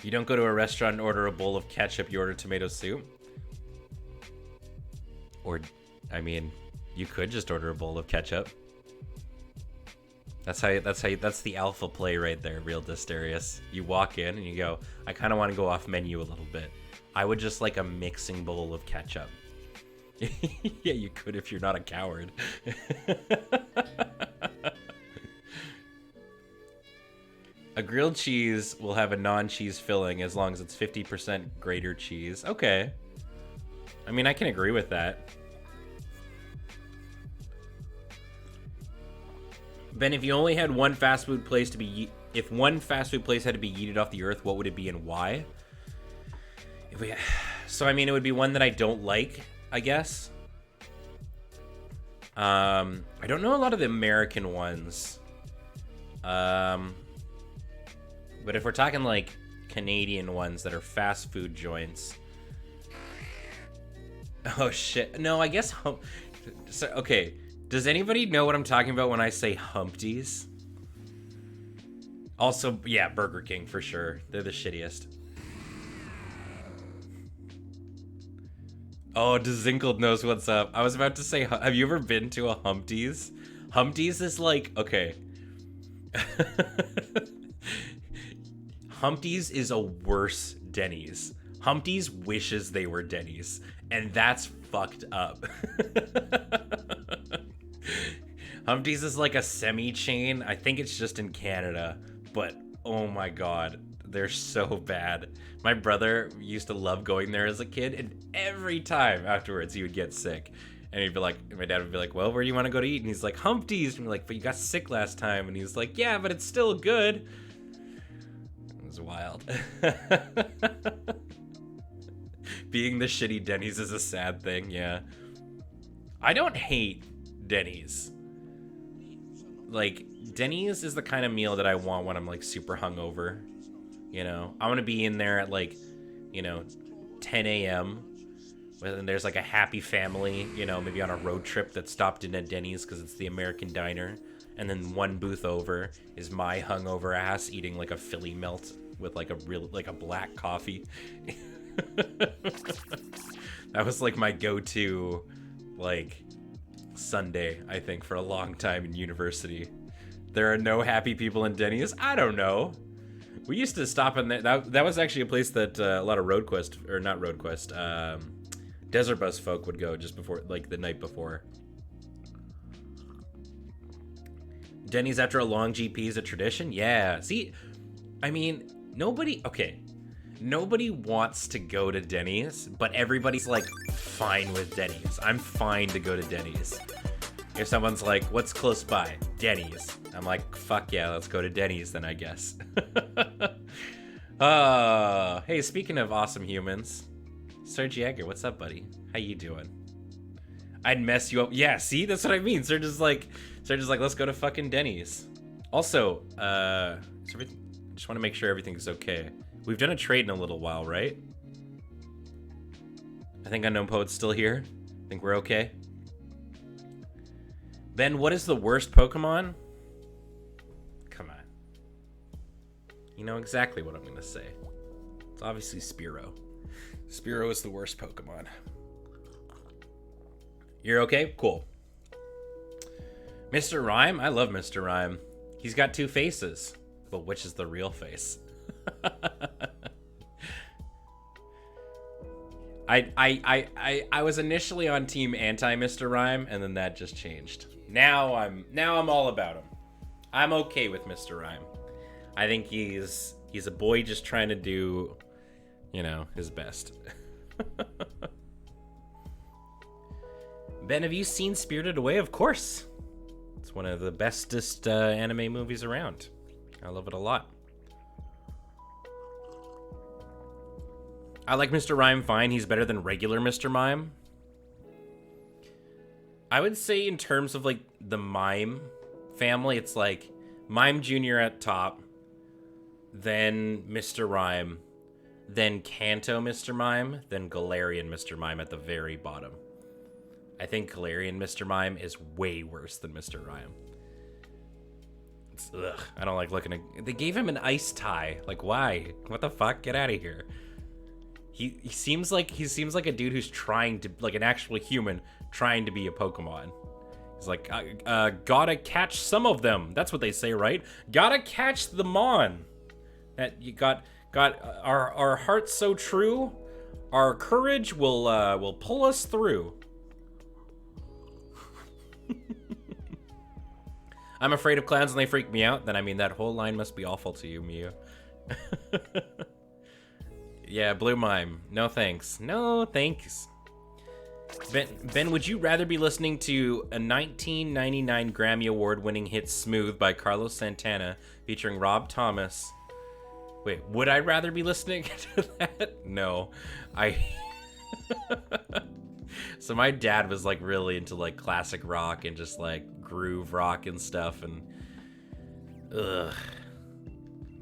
You don't go to a restaurant and order a bowl of ketchup. You order tomato soup. Or, I mean, you could just order a bowl of ketchup. That's the alpha play right there, Real Dysterious. You walk in and you go, I kind of want to go off menu a little bit. I would just like a mixing bowl of ketchup. Yeah, you could if you're not a coward. A grilled cheese will have a non-cheese filling as long as it's 50% grated cheese. Okay. I mean, I can agree with that. Ben, if you only had one fast food place to be, if one fast food place had to be yeeted off the earth, what would it be and why? So I mean, it would be one that I don't like, I guess. I don't know a lot of the American ones. But if we're talking like Canadian ones that are fast food joints. Oh shit. No, I guess. So, okay. Does anybody know what I'm talking about when I say Humpties? Also, yeah, Burger King for sure. They're the shittiest. Oh, Dezinkled knows what's up. I was about to say, have you ever been to a Humpties? Humpties is like, okay. Humpties is a worse Denny's. Humpties wishes they were Denny's, and that's fucked up. Humpties is like a semi-chain. I think it's just in Canada, but oh my god, they're so bad. My brother used to love going there as a kid, and every time afterwards he would get sick. And he'd be like, my dad would be like, well, where do you want to go to eat? And he's like, Humpties. And we're like, but you got sick last time. And he's like, yeah, but it's still good. It was wild. Being the shitty Denny's is a sad thing, yeah. I don't hate Denny's. Like, Denny's is the kind of meal that I want when I'm, like, super hungover. You know? I want to be in there at, like, you know, 10 a.m. And there's, like, a happy family, you know, maybe on a road trip that stopped in at Denny's because it's the American diner. And then one booth over is my hungover ass eating, like, a Philly melt with, like, a black coffee. That was, like, my go-to, like, Sunday, I think, for a long time in university. There are no happy people in Denny's? I don't know. We used to stop in there. That was actually a place that a lot of RoadQuest, or not RoadQuest, Desert Bus folk would go just before, like, the night before. Denny's after a long GP is a tradition? Yeah. See, I mean, nobody wants to go to Denny's, but everybody's like fine with Denny's. I'm fine to go to Denny's. If someone's like, what's close by? Denny's. I'm like, fuck yeah, let's go to Denny's then, I guess. Hey, speaking of awesome humans, Serge Jäger, what's up, buddy? How you doing? I'd mess you up. Yeah, see, that's what I mean. Serge is like, let's go to fucking Denny's. Also, just want to make sure everything's okay. We've done a trade in a little while, right? I think Unknown Poet's still here. I think we're okay. Ben, what is the worst Pokemon? Come on. You know exactly what I'm going to say. It's obviously Spearow. Spearow is the worst Pokemon. You're okay? Cool. Mr. Rhyme? I love Mr. Rhyme. He's got two faces. But which is the real face? I was initially on team anti Mr. Rhyme, and then that just changed. Now I'm all about him. I'm okay with Mr. Rhyme. I think he's a boy just trying to do, you know, his best. Ben, have you seen Spirited Away? Of course. It's one of the bestest anime movies around. I love it a lot. I like Mr. Rhyme fine. He's better than regular Mr. Mime. I would say in terms of like the Mime family, it's like Mime Jr. at top, then Mr. Rhyme, then Kanto Mr. Mime, then Galarian Mr. Mime at the very bottom. I think Galarian Mr. Mime is way worse than Mr. Rhyme. Ugh, I don't like looking at... They gave him an ice tie. Like, why? What the fuck? Get out of here. He seems like a dude who's trying to, like an actual human, trying to be a Pokemon. He's like, gotta catch some of them. That's what they say, right? Gotta catch them on. That you got our heart's so true. Our courage will pull us through. I'm afraid of clowns and they freak me out. Then I mean that whole line must be awful to you, Miu. Yeah, Blue Mime. No thanks. No thanks. Ben, would you rather be listening to a 1999 Grammy Award-winning hit Smooth by Carlos Santana featuring Rob Thomas? Wait, would I rather be listening to that? No. So my dad was like really into like classic rock and just like groove rock and stuff, and ugh,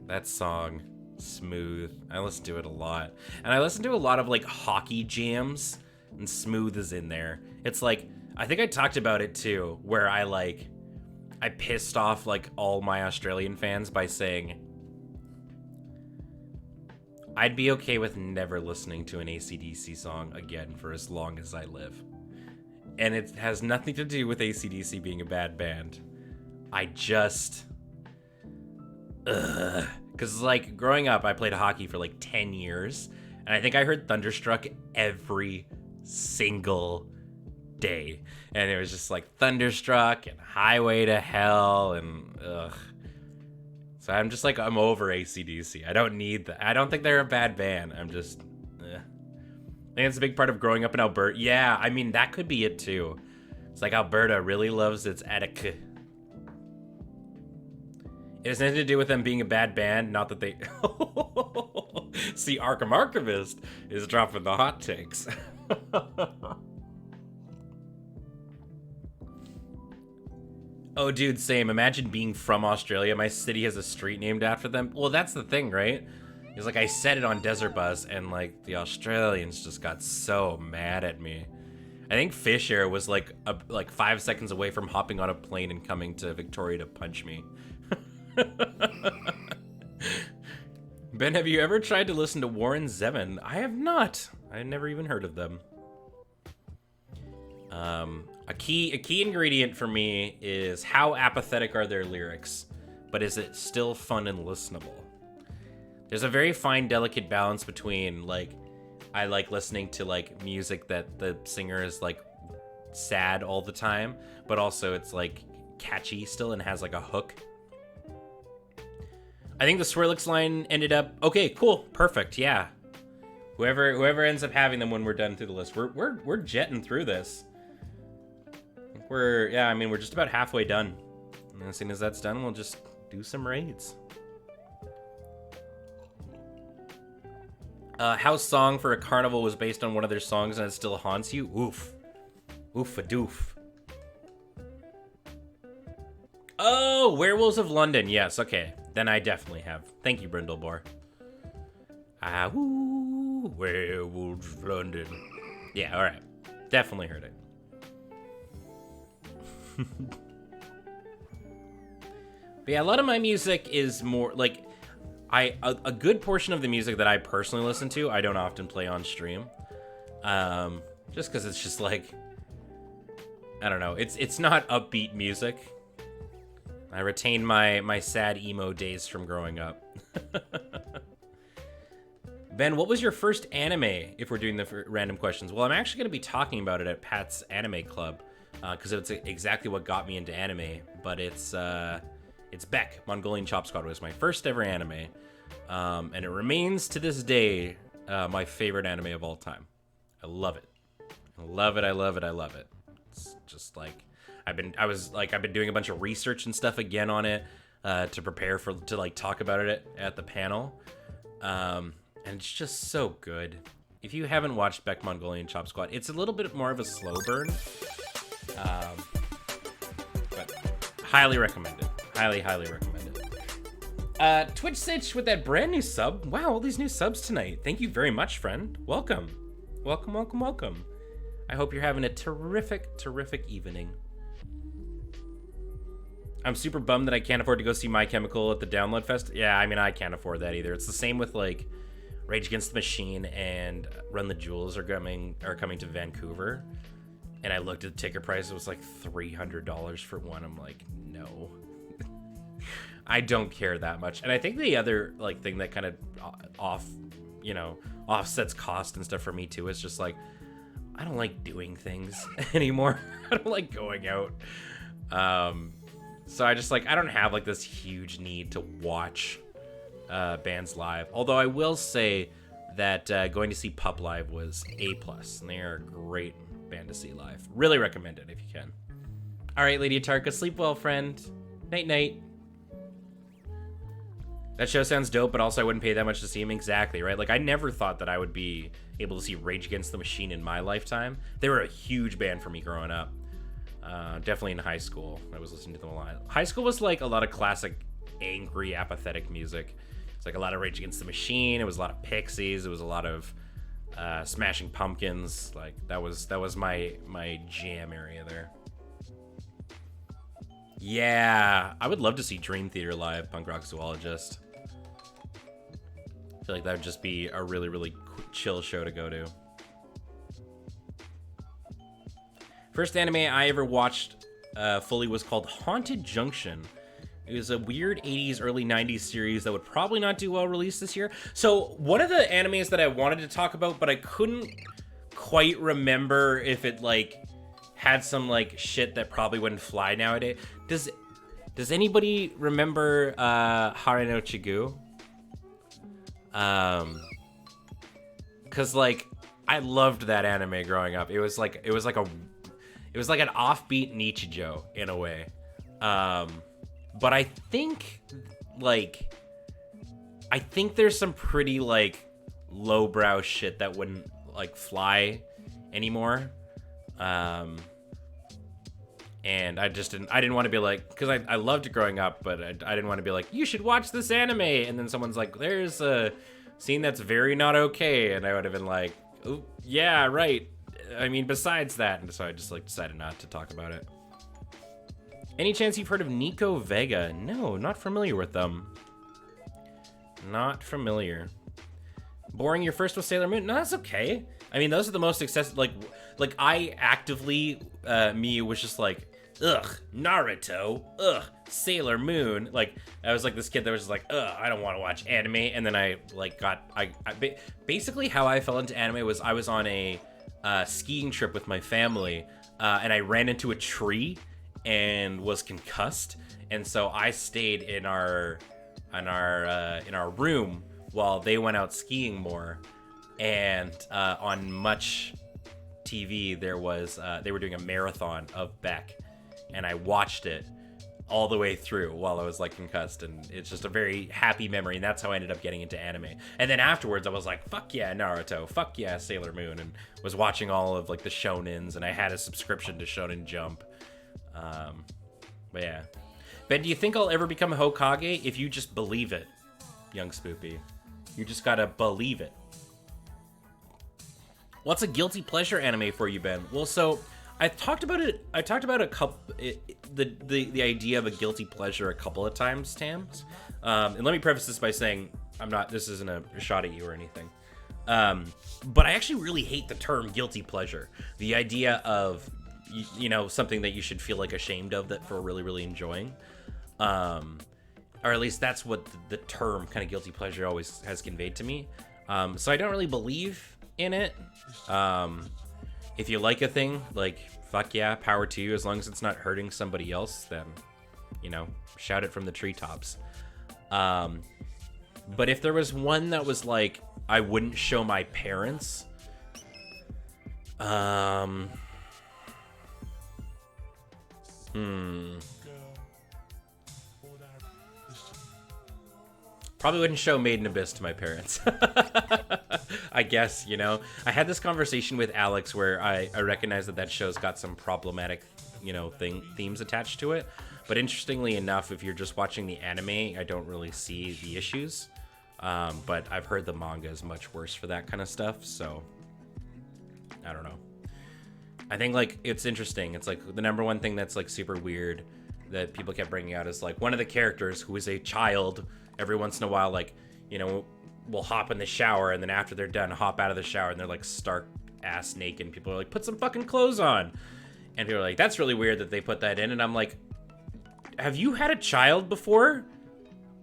that song Smooth, I listen to it a lot, and I listen to a lot of like hockey jams, and Smooth is in there. It's like, I think I talked about it too, where I pissed off like all my Australian fans by saying I'd be okay with never listening to an AC/DC song again for as long as I live. And it has nothing to do with AC/DC being a bad band. I just... Ugh. Because, like, growing up, I played hockey for, like, 10 years. And I think I heard Thunderstruck every single day. And it was just, like, Thunderstruck and Highway to Hell and... Ugh. So I'm just like, I'm over AC/DC. I don't need that. I don't think they're a bad band. I'm just, I think it's a big part of growing up in Alberta. Yeah, I mean, that could be it too. It's like Alberta really loves its attic. It has nothing to do with them being a bad band. Not that they... See, Arkham Archivist is dropping the hot takes. Oh, dude, same. Imagine being from Australia. My city has a street named after them. Well, that's the thing, right? It's like I said it on Desert Bus, and like the Australians just got so mad at me. I think Fisher was like 5 seconds away from hopping on a plane and coming to Victoria to punch me. Ben, have you ever tried to listen to Warren Zevon? I have not. I've never even heard of them. A key ingredient for me is how apathetic are their lyrics, but is it still fun and listenable? There's a very fine, delicate balance between, like, I like listening to, like, music that the singer is, like, sad all the time, but also it's, like, catchy still and has, like, a hook. I think the Swirlix line ended up... Okay, cool, perfect, yeah. Whoever ends up having them when we're done through the list, we're jetting through this. We're just about halfway done. And as soon as that's done, we'll just do some raids. House Song for a Carnival was based on one of their songs and it still haunts you? Oof. Oof-a-doof. Oh, Werewolves of London. Yes, okay. Then I definitely have. Thank you, Brindlebore. Ah, woo, Werewolves of London. Yeah, alright. Definitely heard it. But yeah, a lot of my music is more like a good portion of the music that I personally listen to, I don't often play on stream. Just because it's just like, I don't know, it's not upbeat music. I retain my sad emo days from growing up. Ben, what was your first anime, if we're doing the random questions? Well, I'm actually going to be talking about it at Pat's Anime Club, because it's exactly what got me into anime. But it's Beck, Mongolian Chop Squad was my first ever anime, and it remains to this day my favorite anime of all time. I love it. I love it. I love it. I love it. It's just like I've been doing a bunch of research and stuff again on it to prepare to like talk about it at the panel. And it's just so good. If you haven't watched Beck Mongolian Chop Squad, it's a little bit more of a slow burn. But highly recommend it. Highly, highly recommend it. Twitch Sitch with that brand new sub. Wow, all these new subs tonight. Thank you very much, friend. Welcome. Welcome, welcome, welcome. I hope you're having a terrific, terrific evening. I'm super bummed that I can't afford to go see My Chemical at the Download Fest. Yeah, I mean, I can't afford that either. It's the same with, like, Rage Against the Machine and Run the Jewels are coming to Vancouver. And I looked at the ticket price. It was like $300 for one. I'm like, no. I don't care that much. And I think the other, like, thing that kind of offsets cost and stuff for me, too, is just, like, I don't like doing things anymore. I don't like going out. So I just, like, I don't have, like, this huge need to watch bands live. Although I will say that going to see Pup live was A+, and they are a great band to see live. Really recommend it if you can. All right, Lady Atarka, sleep well, friend. Night-night. That show sounds dope, but also I wouldn't pay that much to see him. Exactly, right? Like, I never thought that I would be able to see Rage Against the Machine in my lifetime. They were a huge band for me growing up. Definitely in high school. I was listening to them a lot. High school was like a lot of classic, angry, apathetic music. It's like a lot of Rage Against the Machine. It was a lot of Pixies. It was a lot of Smashing Pumpkins. Like, that was my jam area there. Yeah, I would love to see Dream Theater live, Punk Rock Zoologist. I feel like that would just be a really, really chill show to go to. First anime I ever watched fully was called Haunted Junction. It was a weird 80s, early 90s series that would probably not do well released this year. So one of the animes that I wanted to talk about, but I couldn't quite remember if it, like, had some, like, shit that probably wouldn't fly nowadays. Does anybody remember Hare no Chigu? Cause, like, I loved that anime growing up. It was like an offbeat Nichijou in a way. But I think there's some pretty, like, lowbrow shit that wouldn't, like, fly anymore. And I didn't want to be like, because I loved it growing up, but I didn't want to be like, you should watch this anime. And then someone's like, there's a scene that's very not okay. And I would have been like, oh, yeah, right. I mean, besides that. And so I just, like, decided not to talk about it. Any chance you've heard of Nico Vega? No, not familiar with them. Not familiar. Boring, your first was Sailor Moon? No, that's okay. I mean, those are the most accessible, like I actively, me was just like, ugh, Naruto, ugh, Sailor Moon. Like, I was like this kid that was just like, ugh, I don't want to watch anime. And then I, like, basically how I fell into anime was I was on a skiing trip with my family, and I ran into a tree and was concussed. And so I stayed in our room while they went out skiing more. And on Much TV, there was they were doing a marathon of Beck, and I watched it all the way through while I was, like, concussed, and it's just a very happy memory, and that's how I ended up getting into anime. And then afterwards, I was like, fuck yeah, Naruto, fuck yeah, Sailor Moon, and was watching all of, like, the shonens, and I had a subscription to Shonen Jump. But yeah. Ben, do you think I'll ever become a Hokage? If you just believe it, young Spoopy. You just gotta believe it. What's a guilty pleasure anime for you, Ben? Well, so I talked about it. I talked about the idea of a guilty pleasure a couple of times, Tams. And let me preface this by saying I'm not. This isn't a shot at you or anything. But I actually really hate the term guilty pleasure. The idea of something that you should feel like ashamed of that for really really enjoying. Or at least that's what the term kind of guilty pleasure always has conveyed to me. So I don't really believe in it. If you like a thing, like, fuck yeah, power to you. As long as it's not hurting somebody else, then, shout it from the treetops. But if there was one that was like, I wouldn't show my parents, probably wouldn't show Made in Abyss to my parents. I guess, I had this conversation with Alex where I recognize that show's got some problematic, themes attached to it. But interestingly enough, if you're just watching the anime, I don't really see the issues. But I've heard the manga is much worse for that kind of stuff. So I don't know. I think like it's interesting. It's like the number one thing that's like super weird that people kept bringing out is like one of the characters who is a child every once in a while, like, will hop in the shower, and then after they're done, hop out of the shower, and they're like stark ass naked. And people are like, put some fucking clothes on. And people are like, that's really weird that they put that in. And I'm like, have you had a child before?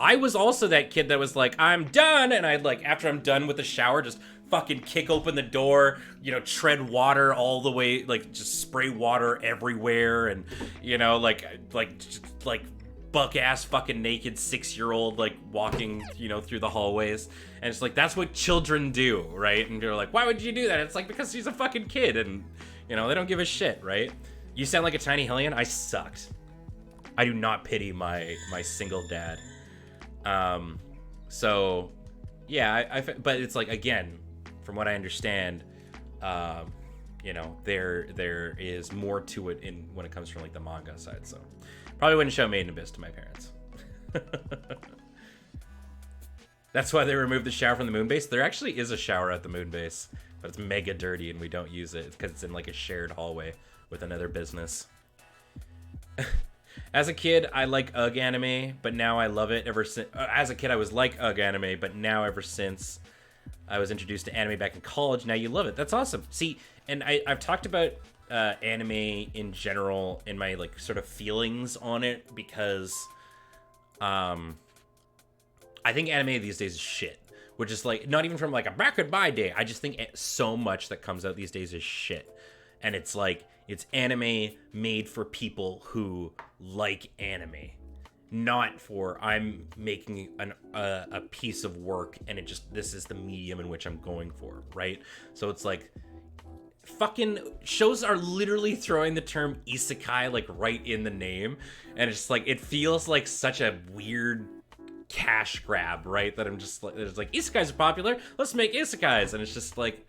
I was also that kid that was like, I'm done. And I'd like, after I'm done with the shower, just fucking kick open the door, tread water all the way, like just spray water everywhere. And, like buck ass fucking naked 6-year-old like walking through the hallways, and it's like that's what children do, right? And you're like, why would you do that? It's like because she's a fucking kid, and they don't give a shit, right? You sound like a tiny hellion. I sucked. I do not pity my single dad. So yeah, but it's like, again, from what I understand, there is more to it when it comes from like the manga side. So probably wouldn't show Made in Abyss to my parents. That's why they removed the shower from the moon base. There actually is a shower at the moon base, but it's mega dirty and we don't use it because it's in like a shared hallway with another business. As a kid, I like UGG anime, but now I love it ever since. As a kid, I was like UGG anime, but now ever since I was introduced to anime back in college, now you love it. That's awesome. See, and I've talked about anime in general in my like sort of feelings on it because I think anime these days is shit, which is like not even from like a back in my day. I just think so much that comes out these days is shit, and it's like it's anime made for people who like anime, not for I'm making a piece of work and this is the medium in which I'm going for, right? So it's like fucking shows are literally throwing the term isekai like right in the name, and it's like it feels like such a weird cash grab, right? That I'm just like, it's like isekais are popular, let's make isekais, and it's just like,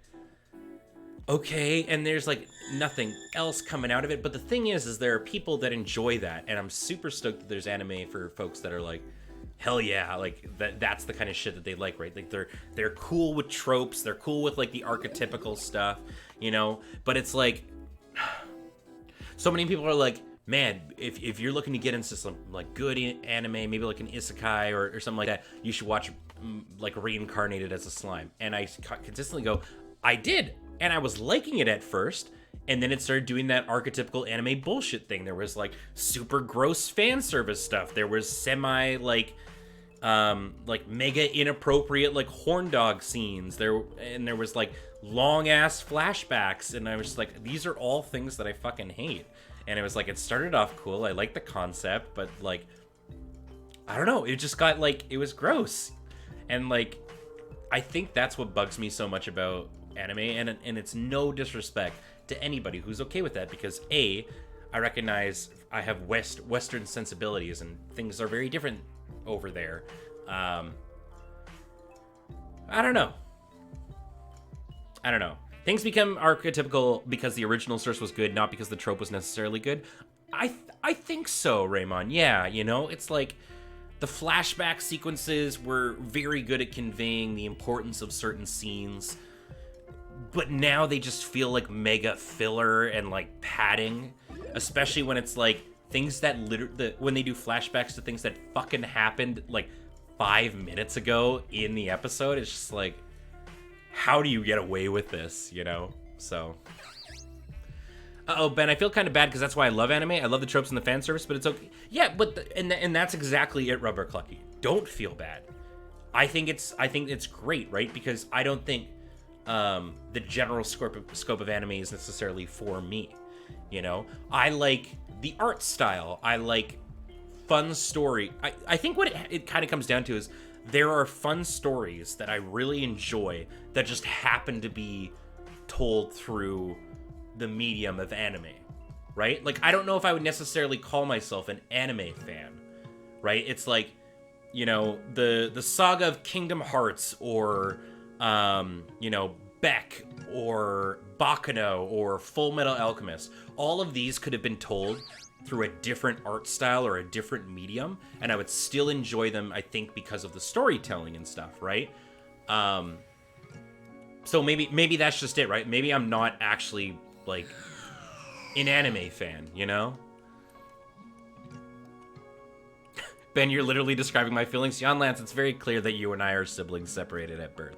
okay, and there's like nothing else coming out of it. But the thing is there are people that enjoy that, and I'm super stoked that there's anime for folks that are like, hell yeah, like that's the kind of shit that they like, right? Like they're cool with tropes, they're cool with like the archetypical stuff, but it's like so many people are like, man, if you're looking to get into some like good anime, maybe like an isekai or something like that, you should watch like Reincarnated as a Slime. And I consistently go, I did, and I was liking it at first, and then it started doing that archetypical anime bullshit thing. There was like super gross fan service stuff. There was semi like mega inappropriate like horn dog scenes. There was like long ass flashbacks, and I was just like, these are all things that I fucking hate. And it was like, it started off cool, I liked the concept, but like, I don't know, it just got like, it was gross. And like, I think that's what bugs me so much about anime, and it's no disrespect to anybody who's okay with that, because I recognize I have Western sensibilities, and things are very different over there. I don't know. Things become archetypical because the original source was good, not because the trope was necessarily good. I think so, Raymond. Yeah, it's like the flashback sequences were very good at conveying the importance of certain scenes. but now they just feel like mega filler and like padding, especially when it's like things that when they do flashbacks to things that fucking happened like 5 minutes ago in the episode. It's just like, how do you get away with this, you know? So uh-oh, Ben, I feel kind of bad because that's why I love anime. I love the tropes and the fan service, but it's okay. Yeah, but and that's exactly it, Rubber Clucky. Don't feel bad. I think it's great, right? Because I don't think the general scope of anime is necessarily for me. You know, I like the art style. I like fun story. I think what it kind of comes down to is there are fun stories that I really enjoy that just happen to be told through the medium of anime, right? Like, I don't know if I would necessarily call myself an anime fan, right? It's like, you know, the saga of Kingdom Hearts or, you know, Beck or Baccano or Full Metal Alchemist. All of these could have been told through a different art style or a different medium, and I would still enjoy them, I think, because of the storytelling and stuff, right? So maybe that's just it, right? Maybe I'm not actually, like, an anime fan, you know? Ben, you're literally describing my feelings. Jan Lance, it's very clear that you and I are siblings separated at birth.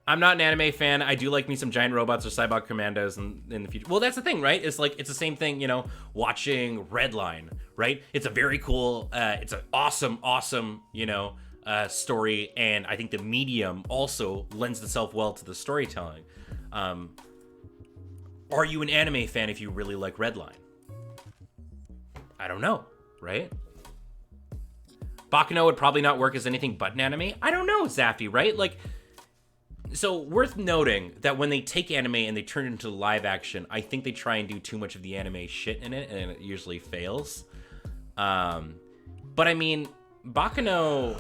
I'm not an anime fan. I do like me some giant robots or cyborg commandos in the future. Well, that's the thing, right? It's like, it's the same thing, you know, watching Redline, right? It's a very cool, it's an awesome, you know, story, and I think the medium also lends itself well to the storytelling. Are you an anime fan if you really like Redline? I don't know, right? Baccano would probably not work as anything but an anime. I don't know, Zafty, right? Like, so worth noting that when they take anime and they turn it into live action, I think they try and do too much of the anime shit in it, and it usually fails. But I mean, Baccano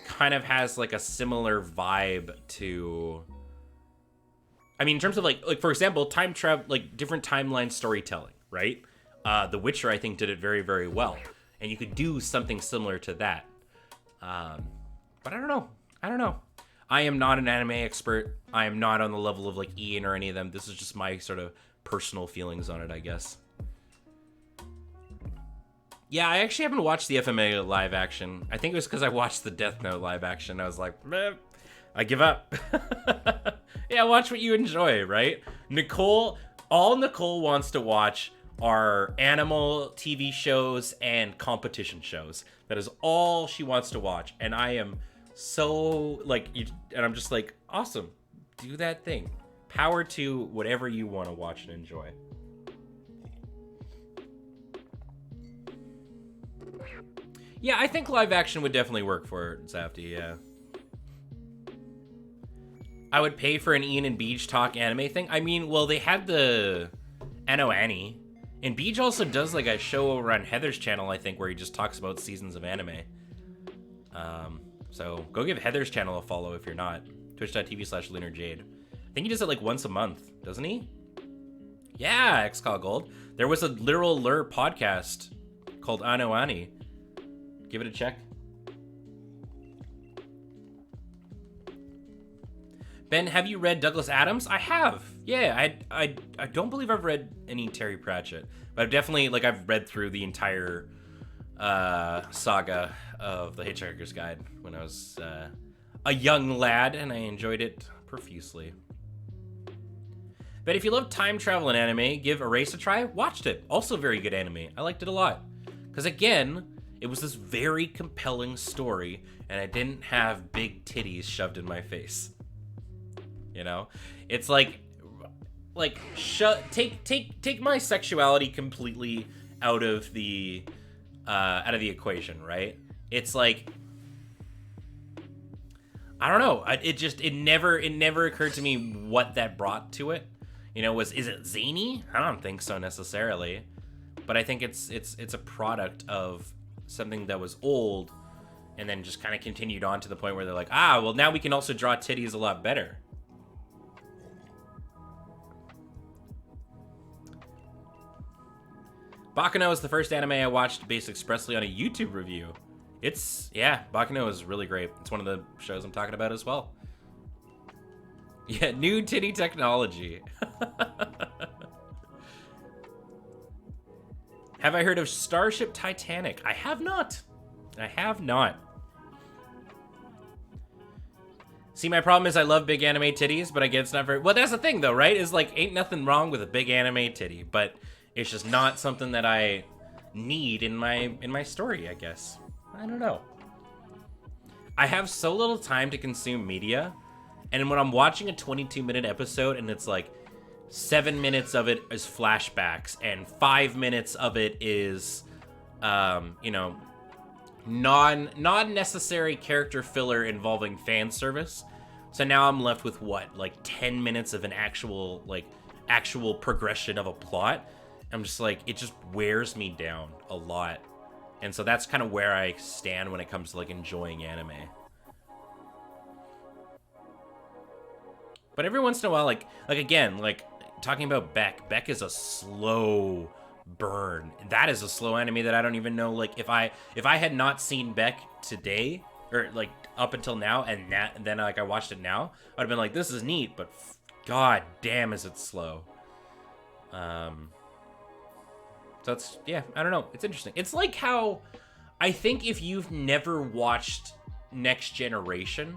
kind of has like a similar vibe to, I mean, in terms of like for example, time travel, like different timeline storytelling, right? The Witcher, I think, did it very, very well, and you could do something similar to that. But I don't know. I am not an anime expert. I am not on the level of like Ian or any of them. This is just my sort of personal feelings on it, I guess. Yeah, I actually haven't watched the FMA live action. I think it was because I watched the Death Note live action. I was like, meh, I give up. Yeah, watch what you enjoy, right? All Nicole wants to watch are animal TV shows and competition shows. That is all she wants to watch. And I am so, like, and I'm just like, awesome. Do that thing. Power to whatever you want to watch and enjoy. Yeah, I think live action would definitely work for Zafty, yeah. I would pay for an Ian and Beej talk anime thing. I mean, well, they had the Anno Annie. And Beej also does like a show over on Heather's channel, I think, where he just talks about seasons of anime. So go give Heather's channel a follow if you're not. Twitch.tv/LunarJade. I think he does it like once a month, doesn't he? Yeah, XCall Gold. There was a literal lure podcast called Anno Annie. Give it a check. Ben, have you read Douglas Adams? I have. Yeah, I don't believe I've read any Terry Pratchett, but I've definitely, like, I've read through the entire saga of The Hitchhiker's Guide when I was a young lad, and I enjoyed it profusely. But if you love time travel and anime, give Erase a try. Watched it. Also very good anime. I liked it a lot. Because again, it was this very compelling story, and I didn't have big titties shoved in my face. You know? It's like take my sexuality completely out of the equation, right? It's like, I don't know. It never occurred to me what that brought to it. You know, is it zany? I don't think so necessarily, but I think it's a product of something that was old, and then just kind of continued on to the point where they're like, well, now we can also draw titties a lot better. Baccano is the first anime I watched based expressly on a YouTube review. Yeah, Baccano is really great. It's one of the shows I'm talking about as well. Yeah, new titty technology. Have I heard of Starship Titanic? I have not. I have not. See, my problem is I love big anime titties, but I get it's not very... Well, that's the thing, though, right? Is like, ain't nothing wrong with a big anime titty, but it's just not something that I need in my story, I guess. I don't know. I have so little time to consume media, and when I'm watching a 22-minute episode and it's like 7 minutes of it is flashbacks and 5 minutes of it is, you know, non-necessary character filler involving fan service. So now I'm left with what, like 10 minutes of an actual progression of a plot. I'm just like, it just wears me down a lot. And so that's kind of where I stand when it comes to like enjoying anime. But every once in a while, like again, like talking about Beck is a slow burn. That is a slow anime that I don't even know. Like if I had not seen Beck today, or like up until now, and then like I watched it now, I'd have been like, this is neat, but god damn is it slow. So it's, yeah, I don't know. It's interesting. It's like how I think if you've never watched Next Generation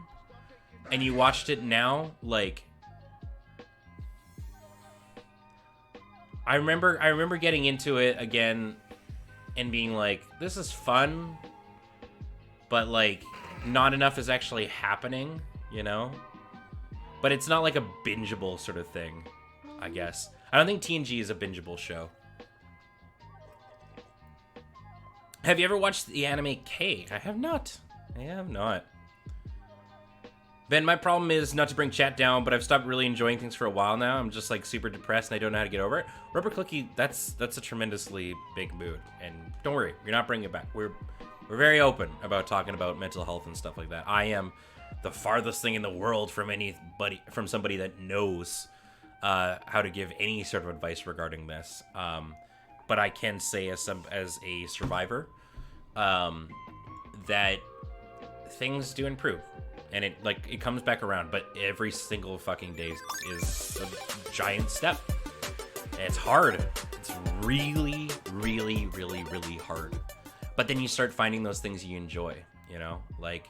and you watched it now, like I remember getting into it again and being like, this is fun, but like not enough is actually happening, you know? But it's not like a bingeable sort of thing, I guess. I don't think TNG is a bingeable show. Have you ever watched the anime K? I have not. I have not. Ben, my problem is not to bring chat down, but I've stopped really enjoying things for a while now. I'm just like super depressed and I don't know how to get over it. Rubber Clicky, that's a tremendously big mood. And don't worry, you're not bringing it back. We're very open about talking about mental health and stuff like that. I am the farthest thing in the world from somebody that knows how to give any sort of advice regarding this. But I can say as a survivor that things do improve. And it comes back around, but every single fucking day is a giant step. And it's hard. It's really, really, really, really hard. But then you start finding those things you enjoy, you know? Like,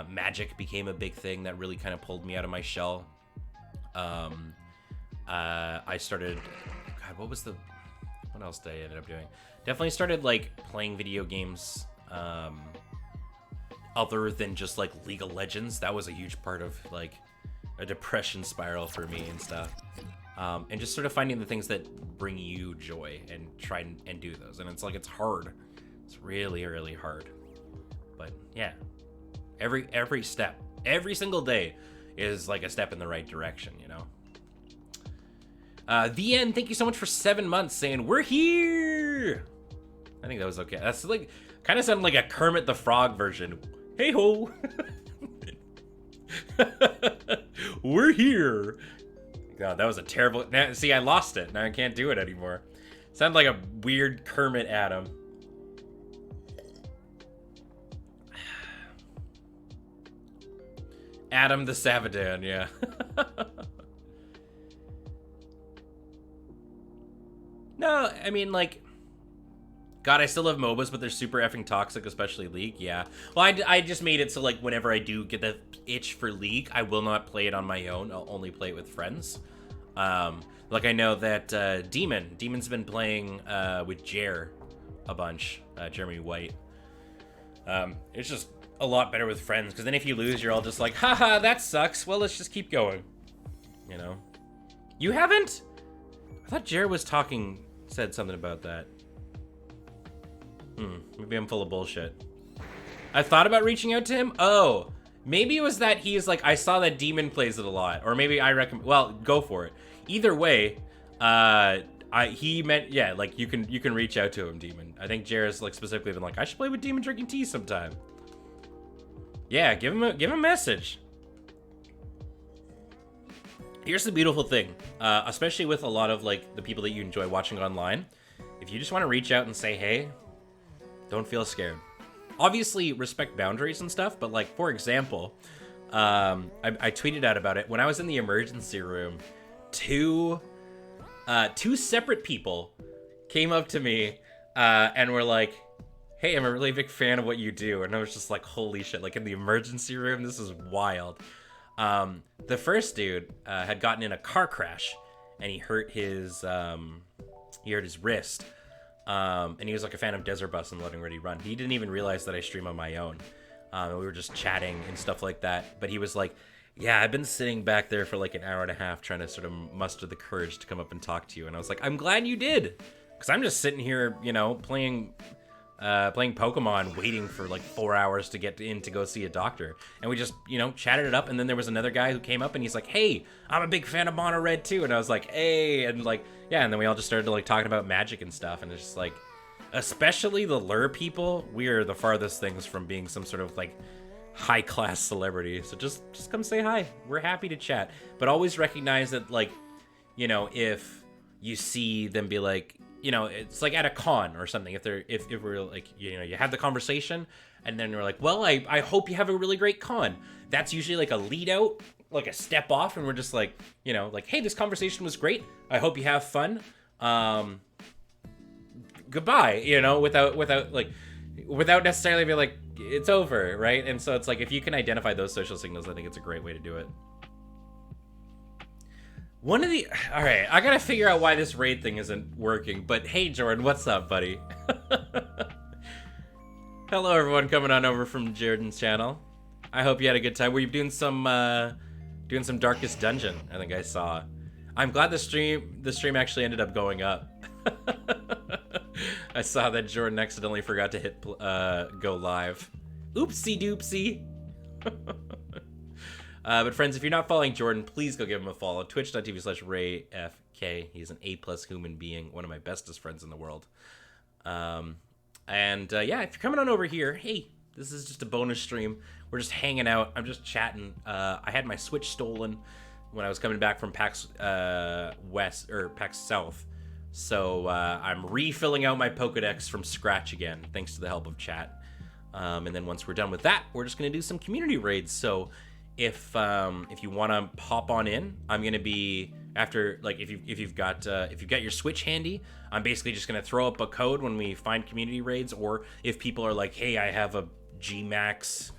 magic became a big thing that really kind of pulled me out of my shell. I started... God, what else did I end up doing? Definitely started, like, playing video games, other than just like League of Legends. That was a huge part of like a depression spiral for me and stuff. And just sort of finding the things that bring you joy and try and do those. And it's like, it's hard. It's really, really hard. But yeah, every step, every single day is like a step in the right direction, you know? The End, thank you so much for 7 months saying, we're here. I think that was okay. That's like, kind of sounded like a Kermit the Frog version. Hey ho! We're here! God, that was a terrible... Now, see, I lost it. Now I can't do it anymore. Sounded like a weird Kermit Adam. Adam the Savadan, yeah. No, I mean, like... God, I still love MOBAs, but they're super effing toxic, especially League, yeah. Well, I just made it so, like, whenever I do get the itch for League, I will not play it on my own. I'll only play it with friends. Like, I know that Demon's been playing with Jer a bunch, Jeremy White. It's just a lot better with friends, because then if you lose, you're all just like, haha, that sucks. Well, let's just keep going. You know? You haven't? I thought Jer said something about that. Maybe I'm full of bullshit. I thought about reaching out to him. Oh, maybe it was that he's like, I saw that Demon plays it a lot. Or maybe I recommend, well, go for it. Either way, he meant, yeah, like you can reach out to him, Demon. I think Jared's like specifically been like, I should play with Demon drinking tea sometime. Yeah, give him a message. Here's the beautiful thing, especially with a lot of like the people that you enjoy watching online. If you just want to reach out and say, hey, don't feel scared. obviously respect boundaries and stuff, but like, for example, I tweeted out about it when I was in the emergency room. Two separate people came up to me and were like, hey, I'm a really big fan of what you do. And I was just like, holy shit, like in the emergency room, this is wild. The first dude had gotten in a car crash and he hurt his wrist. And he was like a fan of Desert Bus and Loading Ready Run. He didn't even realize that I stream on my own. We were just chatting and stuff like that. But he was like, yeah, I've been sitting back there for like an hour and a half trying to sort of muster the courage to come up and talk to you. And I was like, I'm glad you did. Because I'm just sitting here, you know, playing Pokemon, waiting for like 4 hours to get in to go see a doctor. And we just, you know, chatted it up. And then there was another guy who came up and he's like, hey, I'm a big fan of Mono Red too. And I was like, hey, and like, yeah. And then we all just started to like talking about magic and stuff. And it's just like, especially the lure people, we are the farthest things from being some sort of like high class celebrity. So just come say hi. We're happy to chat. But always recognize that, like, you know, if you see them be like, you know, it's like at a con or something. If we're like, you know, you have the conversation and then we're like, well, I hope you have a really great con. That's usually like a lead out, like a step off, and we're just like, you know, like, hey, this conversation was great. I hope you have fun. Goodbye, you know, without necessarily being like, it's over, right? And so it's like, if you can identify those social signals, I think it's a great way to do it. All right, I gotta figure out why this raid thing isn't working, but hey, Jordan, what's up, buddy? Hello, everyone coming on over from Jordan's channel. I hope you had a good time. Were you doing some Darkest Dungeon? I think I saw. I'm glad the stream actually ended up going up. I saw that Jordan accidentally forgot to hit go live. Oopsie doopsie. But friends, if you're not following Jordan, please go give him a follow. Twitch.tv/RayFK. He's an A+ human being, one of my bestest friends in the world. Yeah, if you're coming on over here, hey, this is just a bonus stream. We're just hanging out. I'm just chatting. I had my Switch stolen when I was coming back from PAX West or PAX South. So I'm refilling out my Pokedex from scratch again, thanks to the help of chat. And then once we're done with that, we're just gonna do some community raids. So if you want to hop on in, I'm gonna be after, like, if you've got your Switch handy, I'm basically just gonna throw up a code when we find community raids, or if people are like, hey, I have a Gmax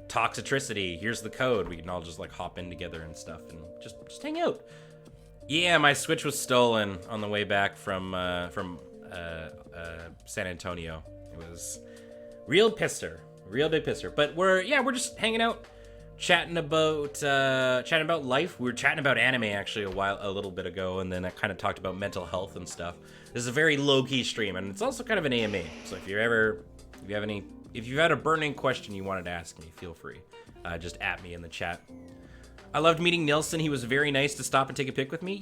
Toxicity, here's the code, we can all just like hop in together and stuff and just hang out. Yeah, my Switch was stolen on the way back from San Antonio. It was real big pisser. But we're just hanging out, chatting about life. We were chatting about anime actually a little bit ago, and then I kind of talked about mental health and stuff. This is a very low-key stream, and it's also kind of an AMA. So if you've had a burning question you wanted to ask me, feel free. Just at me in the chat. I loved meeting Nilsson. He was very nice to stop and take a pic with me.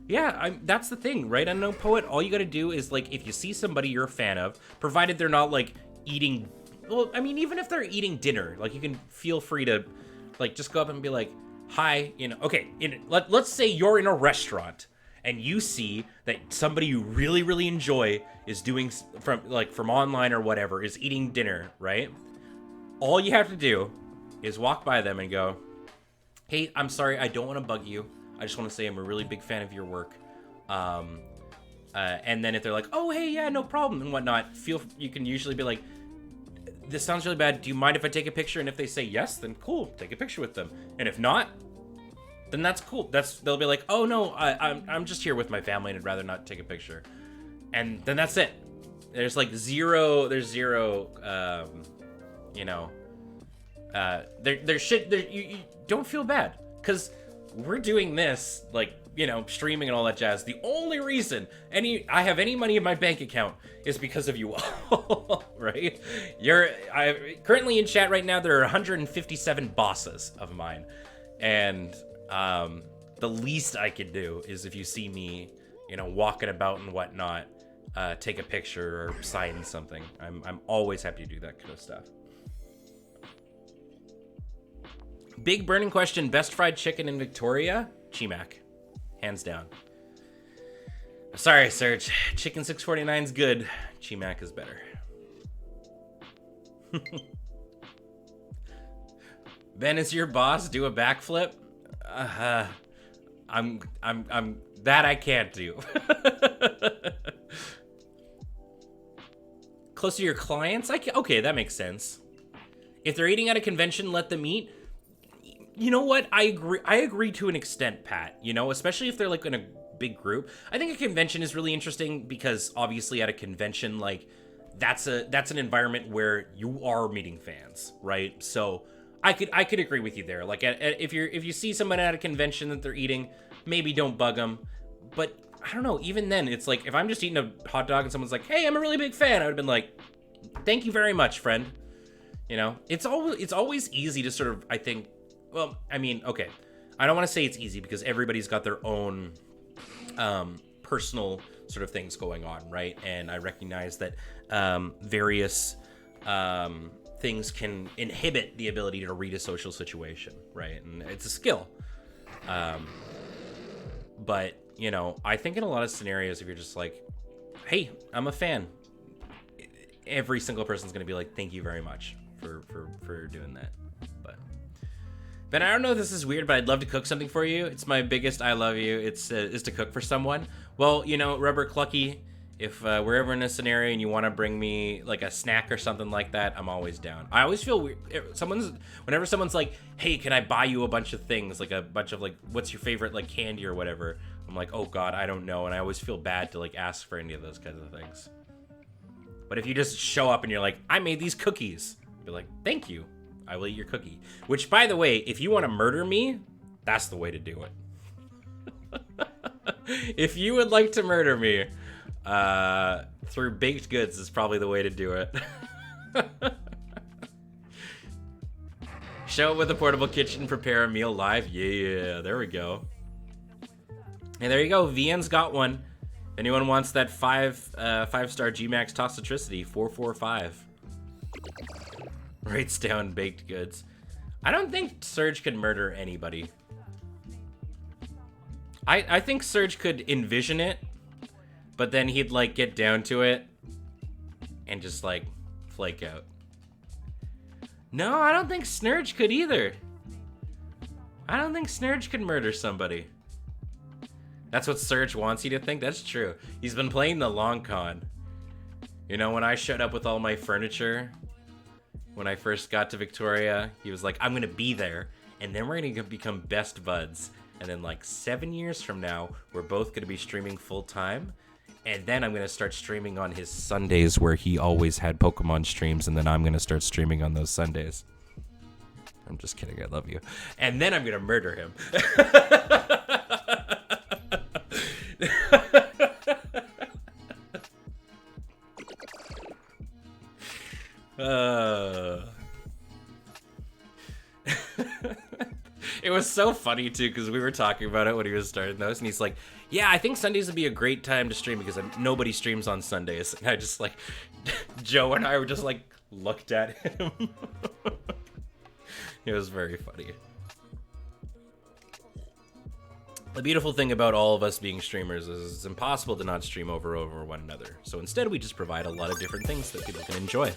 Yeah, that's the thing, right? Unknown Poet, all you gotta do is, like, if you see somebody you're a fan of, provided they're not, like, eating... Well, I mean, even if they're eating dinner, like, you can feel free to, like, just go up and be like, hi, you know, okay, let's say you're in a restaurant, and you see that somebody you really, really enjoy is doing, from online or whatever, is eating dinner, right? All you have to do is walk by them and go, hey, I'm sorry, I don't want to bug you. I just want to say I'm a really big fan of your work. And then if they're like, oh, hey, yeah, no problem, and whatnot, you can usually be like, this sounds really bad. Do you mind if I take a picture? And if they say yes, then cool, take a picture with them. And if not, then that's cool. They'll be like, oh no, I'm just here with my family and I'd rather not take a picture. And then that's it. There's zero, you know, you don't feel bad, because we're doing this, like, you know, streaming and all that jazz. The only reason I have any money in my bank account is because of you all, right? Currently in chat right now, there are 157 bosses of mine, and the least I could do is, if you see me, you know, walking about and whatnot, take a picture or sign something. I'm always happy to do that kind of stuff. Big burning question, best fried chicken in Victoria? Chimac. Hands down. Sorry, Serge. Chicken 649's good. Chimac is better. Ben is your boss. Do a backflip. I'm that I can't do. Close to your clients? Okay, that makes sense. If they're eating at a convention, let them eat. You know what? I agree to an extent, Pat. You know, especially if they're like in a big group. I think a convention is really interesting because obviously at a convention, like that's an environment where you are meeting fans, right? So I could agree with you there. Like if you see someone at a convention that they're eating, maybe don't bug them. But I don't know. Even then, it's like if I'm just eating a hot dog and someone's like, "Hey, I'm a really big fan," I would have been like, "Thank you very much, friend." You know, it's always easy to sort of, I think. Well, I mean, okay, I don't want to say it's easy because everybody's got their own personal sort of things going on, right? And I recognize that various things can inhibit the ability to read a social situation, right? And it's a skill. But, you know, I think in a lot of scenarios, if you're just like, "Hey, I'm a fan," every single person's going to be like, "Thank you very much for doing that." But I don't know if this is weird, but I'd love to cook something for you. It's my biggest I love you. It's is to cook for someone. Well, you know, Rubber Clucky, if we're ever in a scenario and you want to bring me like a snack or something like that, I'm always down. I always feel weird. Whenever someone's like, "Hey, can I buy you a bunch of things? Like a bunch of like, what's your favorite like candy or whatever?" I'm like, "Oh God, I don't know." And I always feel bad to like ask for any of those kinds of things. But if you just show up and you're like, "I made these cookies," I'll be like, "Thank you. I will eat your cookie." Which, by the way, if you want to murder me, that's the way to do it. If you would like to murder me, through baked goods is probably the way to do it. Show up with a portable kitchen, prepare a meal live. Yeah, there we go. And there you go. VN's got one. If anyone wants that five-star Gmax Toxicity, 445. Writes down baked goods. I don't think Surge could murder anybody. I think Surge could envision it, but then he'd like get down to it and just like flake out. No, I don't think Snurge could either. I don't think Snurge could murder somebody. That's what Surge wants you to think? That's true. He's been playing the long con. You know, when I showed up with all my furniture, when I first got to Victoria, he was like, "I'm going to be there, and then we're going to become best buds. And then like 7 years from now, we're both going to be streaming full time. And then I'm going to start streaming on his Sundays where he always had Pokemon streams, and then I'm going to start streaming on those Sundays." I'm just kidding. I love you. And then I'm going to murder him. It was so funny too because we were talking about it when he was starting those, and he's like, "Yeah, I think Sundays would be a great time to stream because nobody streams on Sundays." And I just like, Joe and I were just like looked at him. It was very funny. The beautiful thing about all of us being streamers is it's impossible to not stream over one another. So instead, we just provide a lot of different things that people can enjoy.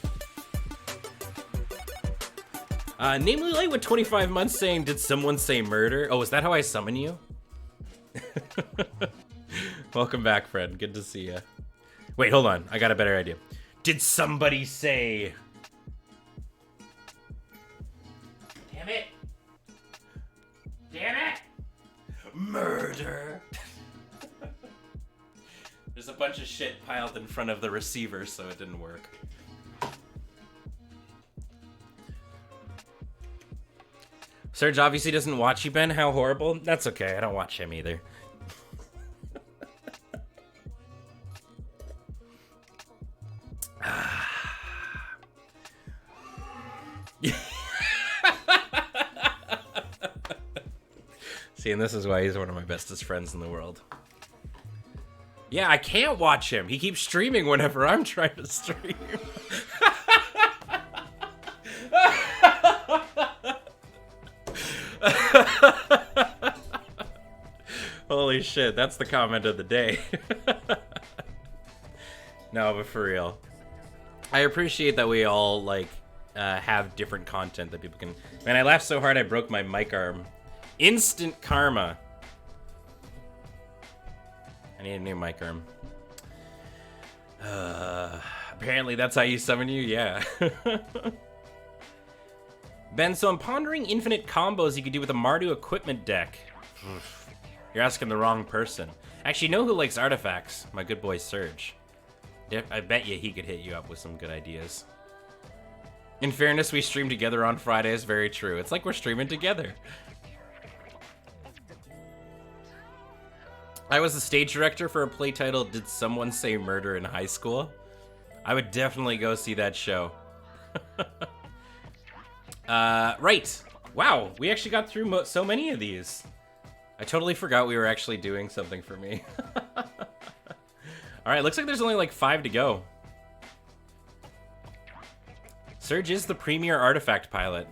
Namely Light with 25 months saying, "Did someone say murder?" Oh, is that how I summon you? Welcome back, friend. Good to see you. Wait, hold on. I got a better idea. Did somebody say... Damn it. Damn it. Murder. There's a bunch of shit piled in front of the receiver, so it didn't work. Serge obviously doesn't watch you, Ben. How horrible. That's okay. I don't watch him either. See, and this is why he's one of my bestest friends in the world. Yeah, I can't watch him. He keeps streaming whenever I'm trying to stream. Holy shit, that's the comment of the day. No, but for real. I appreciate that we all, like, have different content that people can... Man, I laughed so hard I broke my mic arm. Instant karma. I need a new mic arm. Apparently that's how you summon you? Yeah. Ben, so I'm pondering infinite combos you could do with a Mardu equipment deck. You're asking the wrong person. Actually, you know who likes artifacts? My good boy Serge. I bet you he could hit you up with some good ideas. In fairness, we stream together on Fridays. Very true. It's like we're streaming together. I was the stage director for a play titled Did Someone Say Murder in High School? I would definitely go see that show. Right. Wow, we actually got through so many of these. I totally forgot we were actually doing something for me. All right, looks like there's only like 5 to go. Surge is the premier artifact pilot.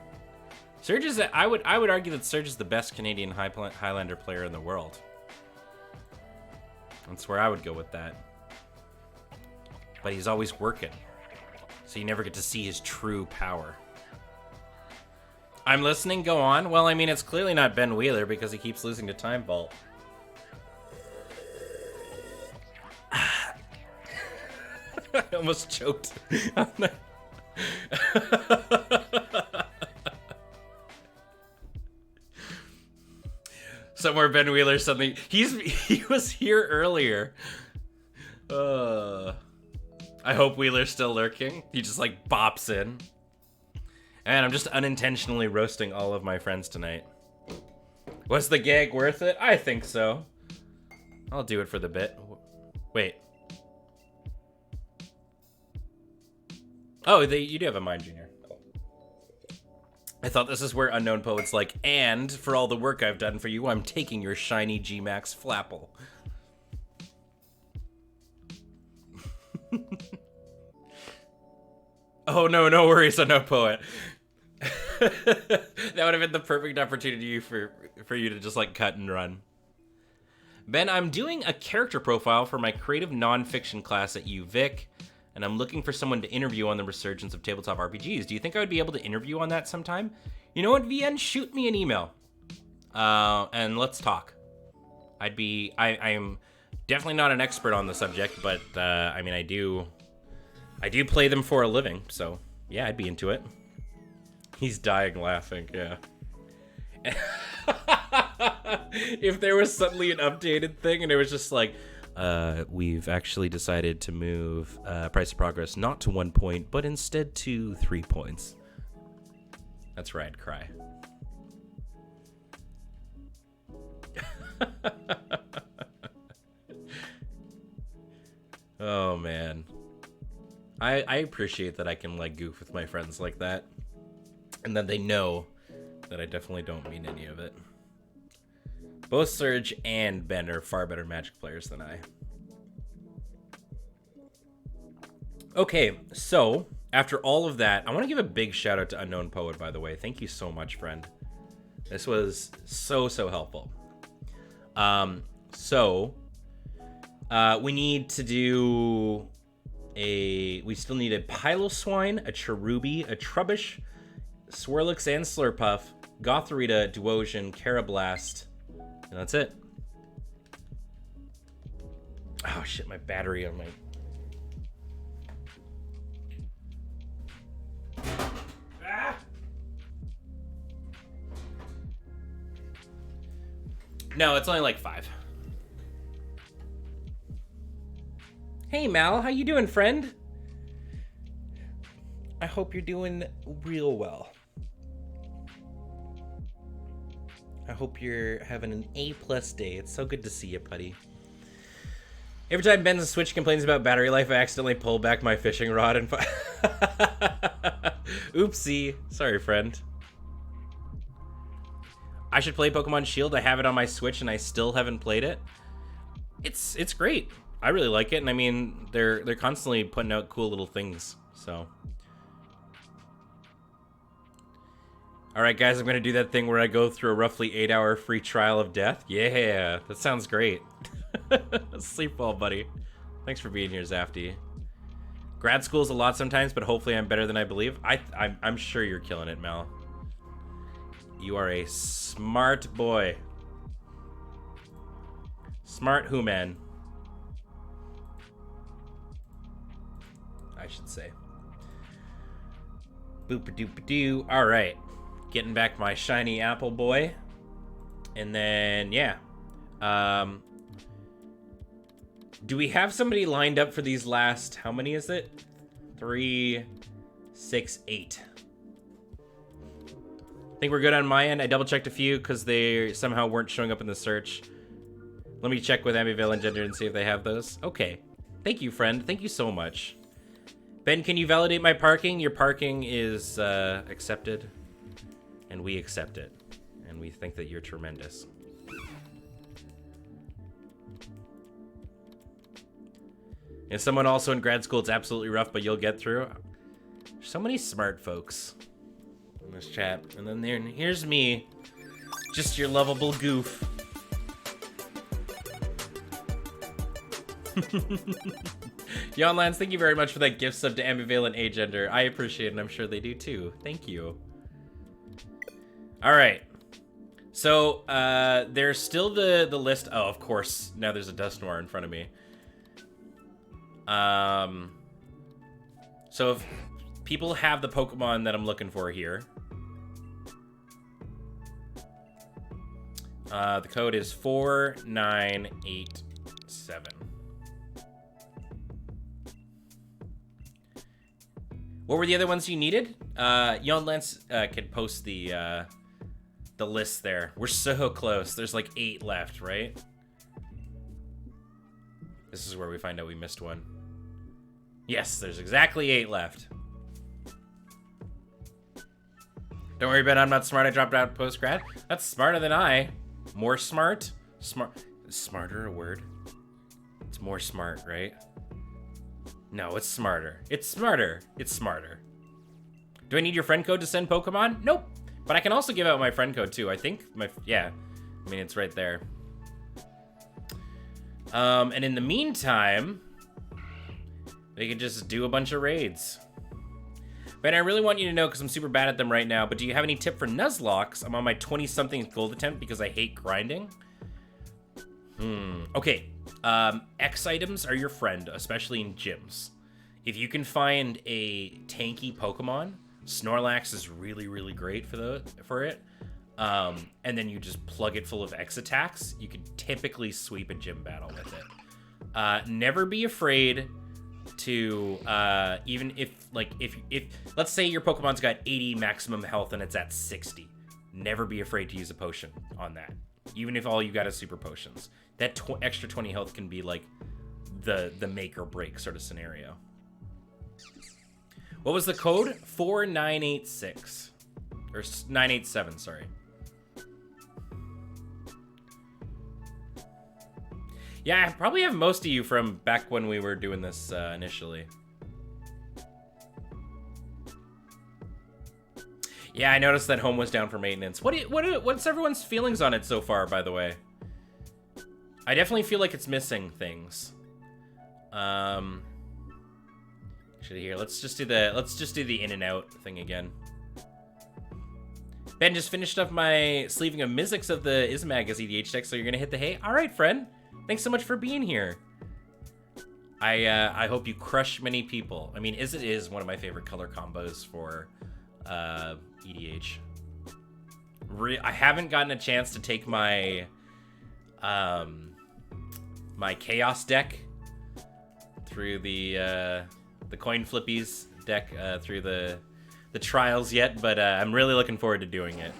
Surge is, I would argue that Surge is the best Canadian Highlander player in the world. That's where I would go with that. But he's always working, so you never get to see his true power. I'm listening, go on. Well, I mean, it's clearly not Ben Wheeler because he keeps losing to Time Vault. I almost choked. Somewhere Ben Wheeler suddenly... He was here earlier. I hope Wheeler's still lurking. He just, like, bops in. And I'm just unintentionally roasting all of my friends tonight. Was the gag worth it? I think so. I'll do it for the bit. Wait. Oh, you do have a mind, Junior. Cool. I thought this is where Unknown Poet's like, and for all the work I've done for you, I'm taking your shiny G-Max Flapple. Oh no, no worries, Unknown Poet. That would have been the perfect opportunity for you to just like cut and run. Ben, I'm doing a character profile for my creative nonfiction class at UVic, and I'm looking for someone to interview on the resurgence of tabletop RPGs. Do you think I would be able to interview on that sometime? You know what, VN? Shoot me an email, and let's talk. I'm definitely not an expert on the subject, but I mean, I do play them for a living, so yeah, I'd be into it. He's dying laughing, yeah. If there was suddenly an updated thing and it was just like, we've actually decided to move price of progress not to 1 point, but instead to 3 points. That's where I'd cry. Oh, man. I appreciate that I can, like, goof with my friends like that. And then they know that I definitely don't mean any of it. Both Surge and Ben are far better Magic players than I. Okay, so after all of that, I want to give a big shout out to Unknown Poet, by the way. Thank you so much, friend. This was so helpful. We need to do we still need a Piloswine, a Cherubi, a Trubbish, Swirlix and Slurpuff, Gothorita, Duosion, Carablast, and that's it. Oh shit, my battery on my... Ah! No, it's only like 5. Hey Mal, how you doing, friend? I hope you're doing real well. I hope you're having an A+ day. It's so good to see you, buddy. Every time Ben's Switch complains about battery life, I accidentally pull back my fishing rod and... Oopsie. Sorry, friend. I should play Pokemon Shield. I have it on my Switch and I still haven't played it. It's great. I really like it, and I mean, they're constantly putting out cool little things, so... Alright guys, I'm going to do that thing where I go through a roughly 8-hour free trial of death. Yeah, that sounds great. Sleep well, buddy. Thanks for being here, Zafty. Grad school's a lot sometimes, but hopefully I'm better than I believe. I'm sure you're killing it, Mel. You are a smart boy. Smart who, man? I should say. Boop-a-doop-a-doo. All right. Getting back my shiny apple boy. And then, yeah. Do we have somebody lined up for these last... How many is it? 3, 6, 8. I think we're good on my end. I double-checked a few because they somehow weren't showing up in the search. Let me check with Amityville and Gender and see if they have those. Okay. Thank you, friend. Thank you so much. Ben, can you validate my parking? Your parking is accepted, and we accept it. And we think that you're tremendous. And someone also in grad school, it's absolutely rough, but you'll get through. There's so many smart folks in this chat. And then here's me, just your lovable goof. Yon Lance, thank you very much for that gift sub to Ambivalent Agender. I appreciate it, and I'm sure they do too. Thank you. All right. So, there's still the list. Oh, of course. Now there's a Dust Noir in front of me. So if people have the Pokemon that I'm looking for here. The code is 4987. What were the other ones you needed? Yon Lance can post the list there. We're so close. There's like 8 left, right? This is where we find out we missed one. Yes, there's exactly 8 left. Don't worry, Ben, I'm not smart. I dropped out post-grad. That's smarter than I. More smart? Is smarter a word? It's more smart, right? No, it's smarter. It's smarter. It's smarter. Do I need your friend code to send Pokemon? Nope. But I can also give out my friend code too. I think yeah. I mean, it's right there. And in the meantime, we can just do a bunch of raids. Ben, I really want you to know, because I'm super bad at them right now, but do you have any tip for Nuzlocke? I'm on my 20-something gold attempt because I hate grinding. Okay. X items are your friend, especially in gyms. If you can find a tanky Pokemon, Snorlax is really, really great for it. And then you just plug it full of X attacks, you can typically sweep a gym battle with it. Never be afraid to, even if let's say your Pokemon's got 80 maximum health and it's at 60. Never be afraid to use a potion on that. Even if all you got is super potions. That extra 20 health can be like the make or break sort of scenario. What was the code? 4986. Or 987, sorry. Yeah, I probably have most of you from back when we were doing this initially. Yeah, I noticed that home was down for maintenance. What's everyone's feelings on it so far, by the way? I definitely feel like it's missing things. Actually, here, let's just do the in and out thing again. Ben just finished up my sleeving of Mizzix of the Ismag as EDH deck, so you're gonna hit the hay. All right, friend. Thanks so much for being here. I hope you crush many people. I mean, it is one of my favorite color combos for EDH. I haven't gotten a chance to take my my Chaos deck through the coin flippies deck through the trials yet, but I'm really looking forward to doing it.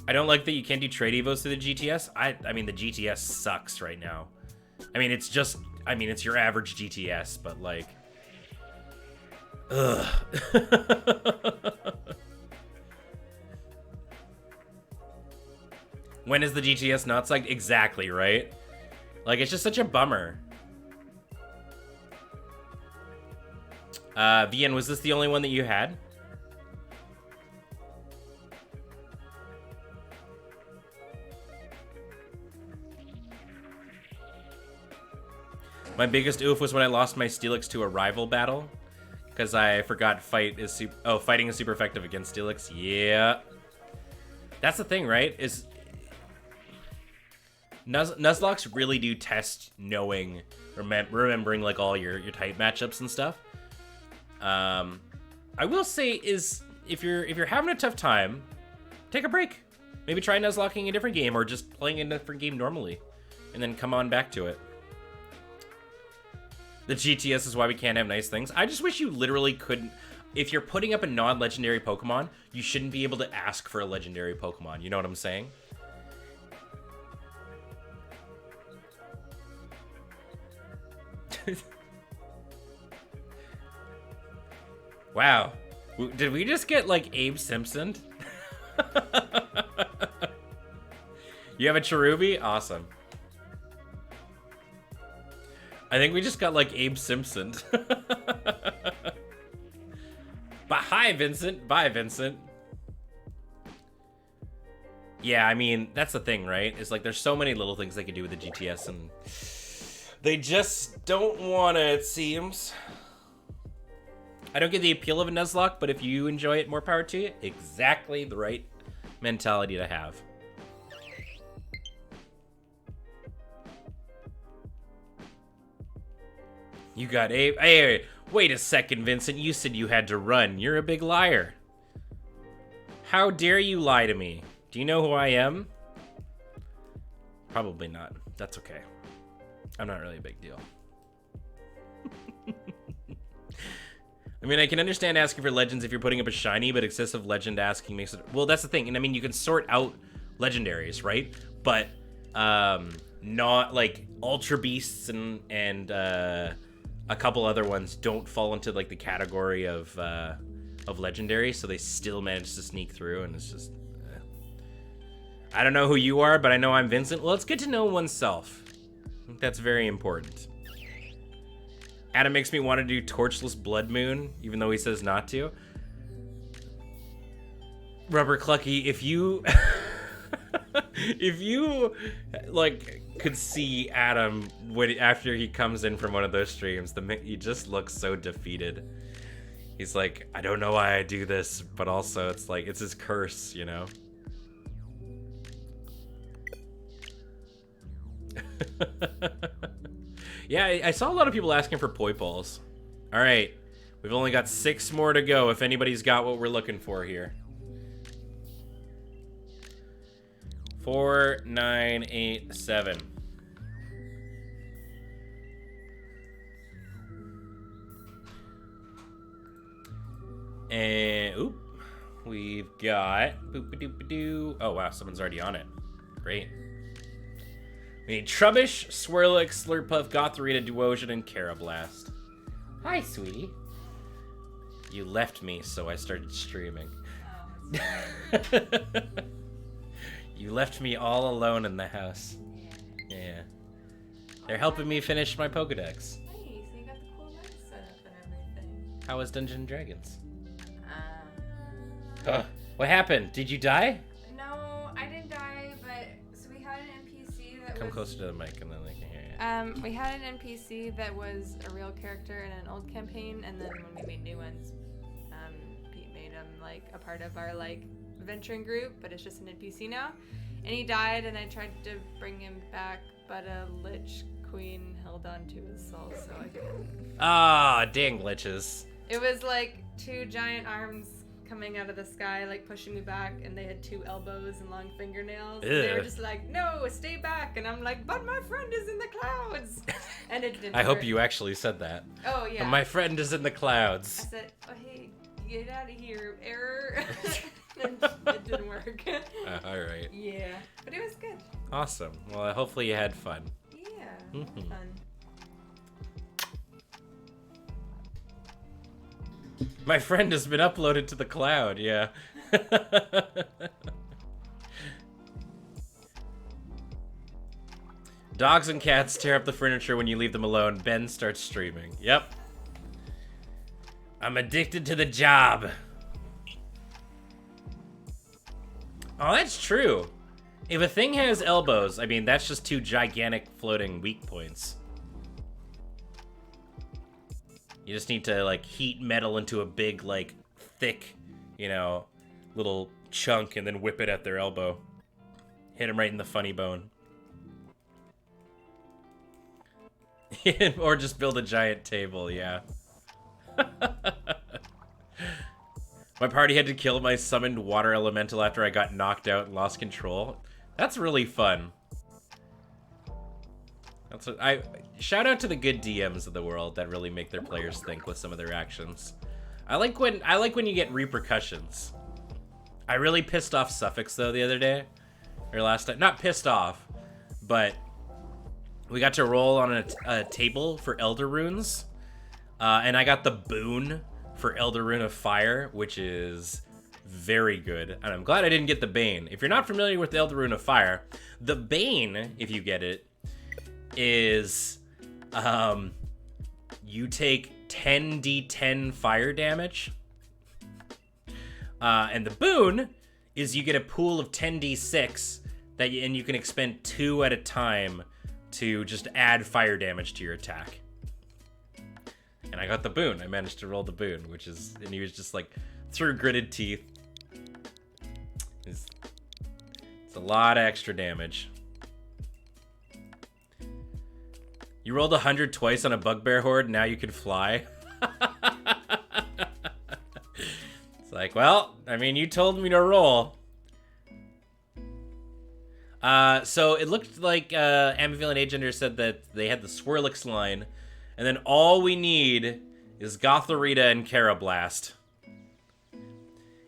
I don't like that you can't do trade evos to the GTS. I mean, the GTS sucks right now. I mean, it's your average GTS, but like, ugh. When is the GTS not sucked? Exactly, right? Like, it's just such a bummer. Vian, was this the only one that you had? My biggest oof was when I lost my Steelix to a rival battle. Because I forgot fighting is super effective against Steelix. Yeah. That's the thing, right? Is Nuzlocke really do test knowing, remembering like all your type matchups and stuff. I will say is if you're having a tough time, take a break. Maybe try Nuzlocking a different game or just playing a different game normally, and then come on back to it. The GTS is why we can't have nice things. I just wish you literally couldn't. If you're putting up a non-legendary Pokemon, you shouldn't be able to ask for a legendary Pokemon. You know what I'm saying? Wow. Did we just get, like, Abe Simpson? You have a Cherubi? Awesome. I think we just got, like, Abe Simpson. But hi, Vincent. Bye, Vincent. Yeah, I mean, that's the thing, right? It's like there's so many little things they can do with the GTS, and they just don't want to, it seems. I don't get the appeal of a Nuzlocke, but if you enjoy it, more power to you. Exactly the right mentality to have. You got Abe. Hey, wait a second, Vincent. You said you had to run. You're a big liar. How dare you lie to me? Do you know who I am? Probably not. That's okay. I'm not really a big deal. I mean, I can understand asking for legends if you're putting up a shiny, but excessive legend asking makes it... Well, that's the thing. And I mean, you can sort out legendaries, right? But not like Ultra Beasts and a couple other ones don't fall into like the category of legendary, so they still manage to sneak through, and it's just... I don't know who you are, but I know I'm Vincent. Well, it's good to know oneself. I think that's very important. Adam makes me want to do Torchless Blood Moon, even though he says not to. Rubber Clucky, if you... if you, like, could see Adam after he comes in from one of those streams, he just looks so defeated. He's like, I don't know why I do this, but also it's like, it's his curse, you know? Yeah, I saw a lot of people asking for Poipoles. All right, we've only got 6 more to go if anybody's got what we're looking for here. 4, 9, 8, 7. And, oop, we've got, boop-a-doop-a-doo. Oh, wow, someone's already on it. Great. We need Trubbish, Swirlix, Slurpuff, Gothorita, Duosion, and Carablast. Hi, sweetie. You left me, so I started streaming. Oh, you left me all alone in the house. Yeah. They're helping me finish my Pokedex. Nice, you got the cool lights set up and everything. How was Dungeons & Dragons? What happened? Did you die? No, I didn't die, but so we had an NPC that Come closer to the mic and then they can hear you. We had an NPC that was a real character in an old campaign, and then when we made new ones, Pete made him like a part of our like venturing group, but it's just an NPC now. And he died, and I tried to bring him back, but a Lich Queen held on to his soul, so I couldn't. Ah, dang glitches. It was like 2 giant arms coming out of the sky, like pushing me back, and they had 2 elbows and long fingernails. And they were just like, no, stay back. And I'm like, but my friend is in the clouds. And it didn't I hope work. you actually said that. Oh, yeah. But my friend is in the clouds. I said, oh, hey, get out of here, error. And it didn't work. All right. Yeah, but it was good. Awesome. Well, hopefully you had fun. Yeah, fun. My friend has been uploaded to the cloud, yeah. Dogs and cats tear up the furniture when you leave them alone. Ben starts streaming. Yep. I'm addicted to the job. Oh, that's true. If a thing has elbows, I mean, that's just 2 gigantic floating weak points. You just need to, like, heat metal into a big, like, thick, you know, little chunk and then whip it at their elbow. Hit them right in the funny bone. Or just build a giant table, yeah. My party had to kill my summoned water elemental after I got knocked out and lost control. That's really fun. That's what shout out to the good DMs of the world that really make their players think with some of their actions. I like when you get repercussions. I really pissed off Suffix though the other day. Or last time. Not pissed off, but we got to roll on a table for Elder Runes. And I got the boon for Elder Rune of Fire, which is very good. And I'm glad I didn't get the Bane. If you're not familiar with the Elder Rune of Fire, the Bane, if you get it, is you take 10d10 fire damage. And the boon is you get a pool of 10d6 and you can expend 2 at a time to just add fire damage to your attack. And I got the boon. I managed to roll the boon, and he was just like, through gritted teeth. It's a lot of extra damage. You rolled 100 twice on a bugbear horde, now you can fly. It's like, well, I mean, you told me to roll. So it looked like Ambivalent Agender said that they had the Swirlix line, and then all we need is Gotharita and Carablast.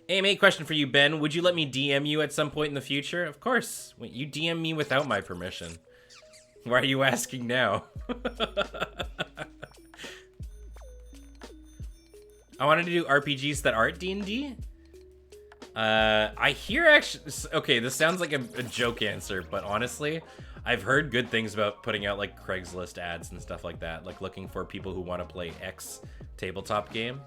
AMA question for you, Ben. Would you let me DM you at some point in the future? Of course. Wait, you DM me without my permission. Why are you asking now? I wanted to do RPGs that aren't D&D. I hear actually... Okay, this sounds like a joke answer, but honestly, I've heard good things about putting out, like, Craigslist ads and stuff like that. Like, looking for people who want to play X tabletop game.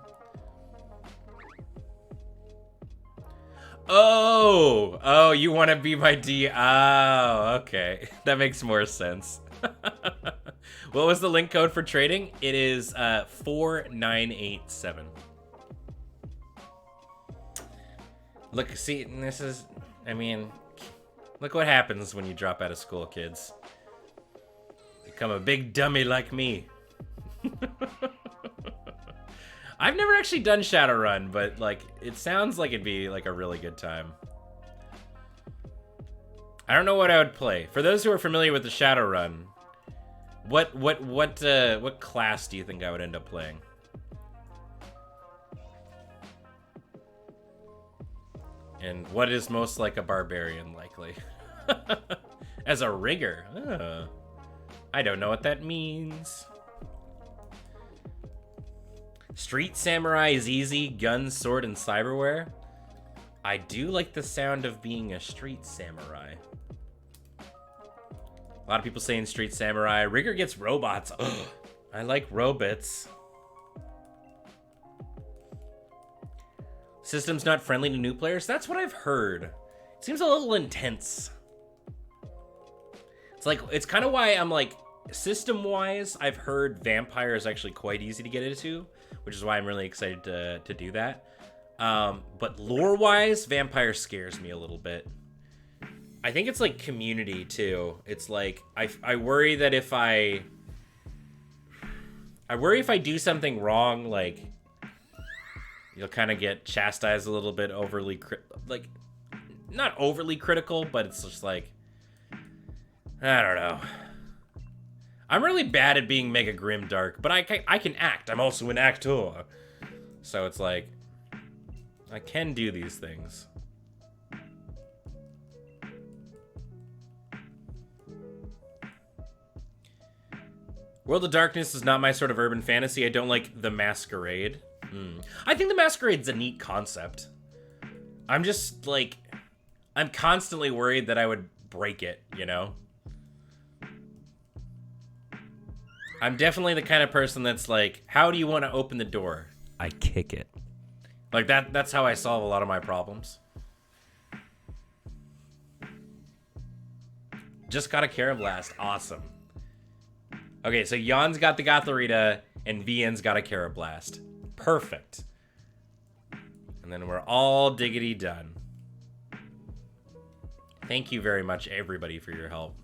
Oh, you want to be my D... Oh, okay. That makes more sense. What was the link code for trading? It is 4987. Look, see, this is... I mean, look what happens when you drop out of school, kids. Become a big dummy like me. I've never actually done Shadowrun, but, like, it sounds like it'd be, like, a really good time. I don't know what I would play. For those who are familiar with the Shadowrun, what class do you think I would end up playing? And what is most like a barbarian likely? As a rigger? I don't know what that means. Street Samurai is easy. Gun, sword, and cyberware. I do like the sound of being a street samurai. A lot of people saying Street Samurai. Rigger gets robots. Ugh, I like robots. System's not friendly to new players. That's what I've heard. It seems a little intense. It's like, it's kind of why I'm like, system-wise, I've heard Vampire is actually quite easy to get into, which is why I'm really excited to do that. But lore-wise, Vampire scares me a little bit. I think it's like community too. It's like I worry that if I worry if I do something wrong, like you'll kind of get chastised a little bit, overly like not overly critical, but it's just like I don't know. I'm really bad at being mega grim dark, but I can act. I'm also an actor, so it's like I can do these things. World of Darkness is not my sort of urban fantasy. I don't like The Masquerade. I think The Masquerade's a neat concept. I'm just, like... I'm constantly worried that I would break it, you know? I'm definitely the kind of person that's like, how do you want to open the door? I kick it. Like, that's how I solve a lot of my problems. Just got a Carablast. Awesome. Okay, so Jan's got the Gothorita, and Vian's got a Carablast. Perfect. And then we're all diggity done. Thank you very much, everybody, for your help.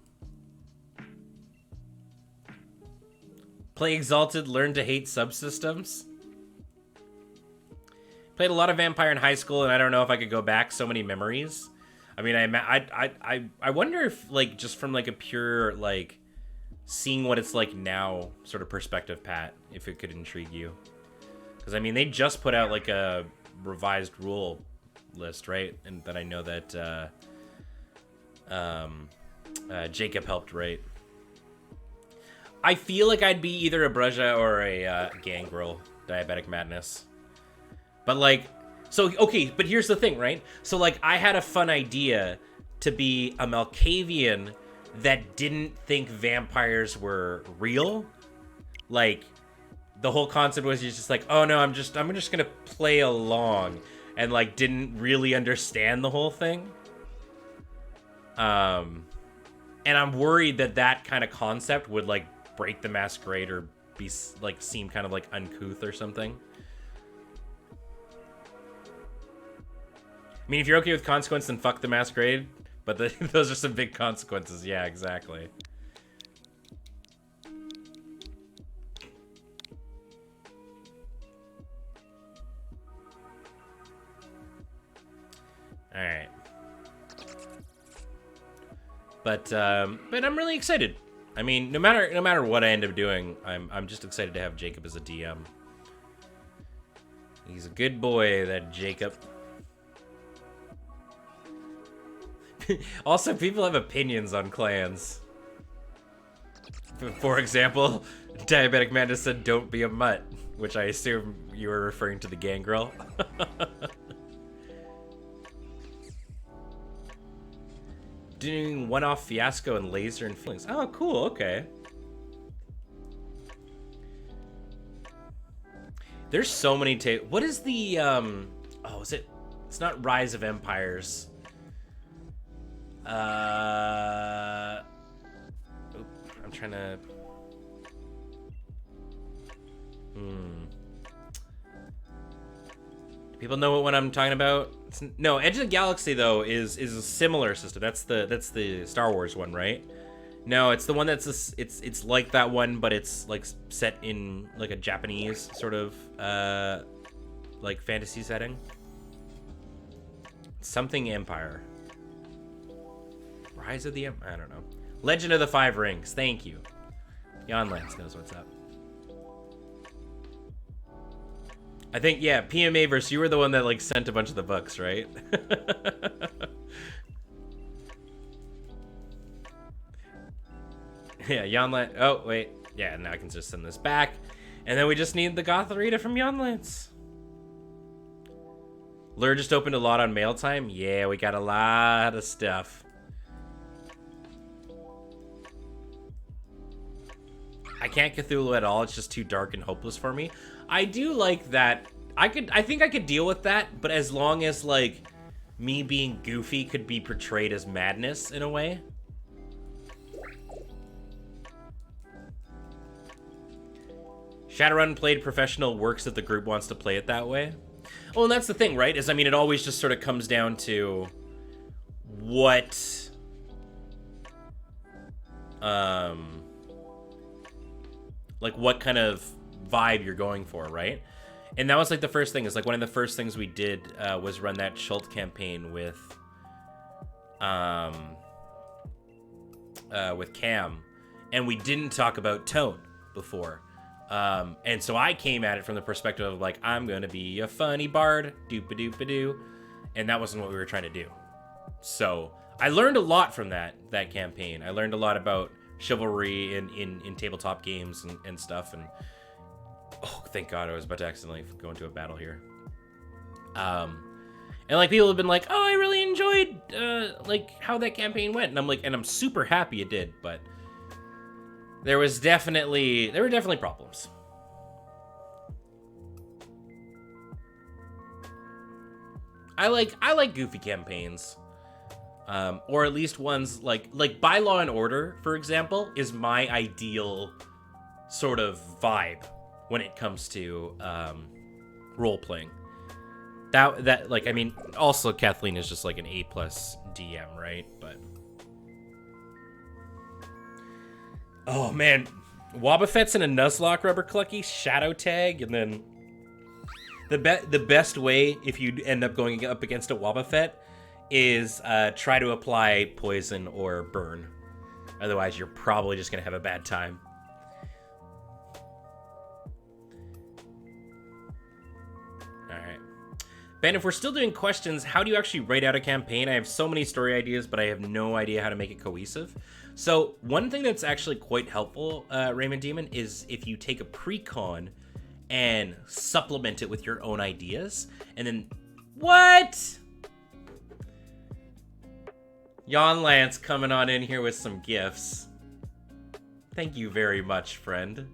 Play Exalted, learn to hate subsystems. Played a lot of Vampire in high school, and I don't know if I could go back. So many memories. I mean, I wonder if, like, just from, like, a pure, like, seeing what it's like now sort of perspective, Pat, if it could intrigue you. Because, I mean, they just put out, like, a revised rule list, right? And that I know that Jacob helped write. I feel like I'd be either a Brujah or a Gangrel, Diabetic Madness. But, like, so, okay, but here's the thing, right? So, like, I had a fun idea to be a Malkavian that didn't think vampires were real. Like, the whole concept was just like, oh no, I'm just gonna play along, and, like, didn't really understand the whole thing. And I'm worried that that kind of concept would, like, break the Masquerade or be, like, seem kind of, like, uncouth or something. I mean, if you're okay with consequence, then fuck the Masquerade. But those are some big consequences. Yeah, exactly. All right. But I'm really excited. I mean, no matter what I end up doing, I'm just excited to have Jacob as a DM. He's a good boy, that Jacob. Also, people have opinions on clans. For example, Diabetic Madness said, "Don't be a mutt," which I assume you were referring to the Gangrel. Doing one-off Fiasco and Laser and Feelings. Oh, cool. Okay. There's so many what is the oh, is it? It's not Rise of Empires. I'm trying to. Do people know what one I'm talking about? No, Edge of the Galaxy though is a similar system. That's the Star Wars one, right? No, it's the one that's it's like that one, but it's like set in like a Japanese sort of like fantasy setting. Something Empire. Rise of the I don't know. Legend of the Five Rings. Thank you. Jan Lance knows what's up. I think, yeah, PMA verse, you were the one that, like, sent a bunch of the books, right? Yeah, Jan Lance. Oh, wait. Yeah, now I can just send this back. And then we just need the Gothorita from Jan Lance. Lure just opened a lot on mail time. Yeah, we got a lot of stuff. I can't Cthulhu at all. It's just too dark and hopeless for me. I do like that. I think I could deal with that, but as long as, like, me being goofy could be portrayed as madness in a way. Shadowrun played professional, works if the group wants to play it that way. Well, and that's the thing, right? Is, I mean, it always just sort of comes down to what like what kind of vibe you're going for, right? And that was like the first thing. Is like one of the first things we did was run that Schultz campaign with Cam, and we didn't talk about tone before. And so I came at it from the perspective of like, I'm gonna be a funny bard, doop-a-doop-a-doo, and that wasn't what we were trying to do. So I learned a lot from that campaign. I learned a lot about chivalry in tabletop games and stuff, and oh, thank God, I was about to accidentally go into a battle here. And like people have been like, oh, I really enjoyed like how that campaign went, and I'm like, and I'm super happy it did, but there were definitely problems. I like goofy campaigns. Or at least ones like By Law and Order, for example, is my ideal sort of vibe when it comes to role playing. That like, I mean, also Kathleen is just like an A+ DM, right? But oh man, Wobbuffet's in a Nuzlocke Rubber Clucky Shadow Tag, and then the best way if you end up going up against a Wobbuffet is try to apply poison or burn. Otherwise, you're probably just gonna have a bad time. Ben, if we're still doing questions, how do you actually write out a campaign? I have so many story ideas, but I have no idea how to make it cohesive. So one thing that's actually quite helpful, Raymond Demon, is if you take a pre-con and supplement it with your own ideas, and then... What? Jan Lance coming on in here with some gifts. Thank you very much, friend.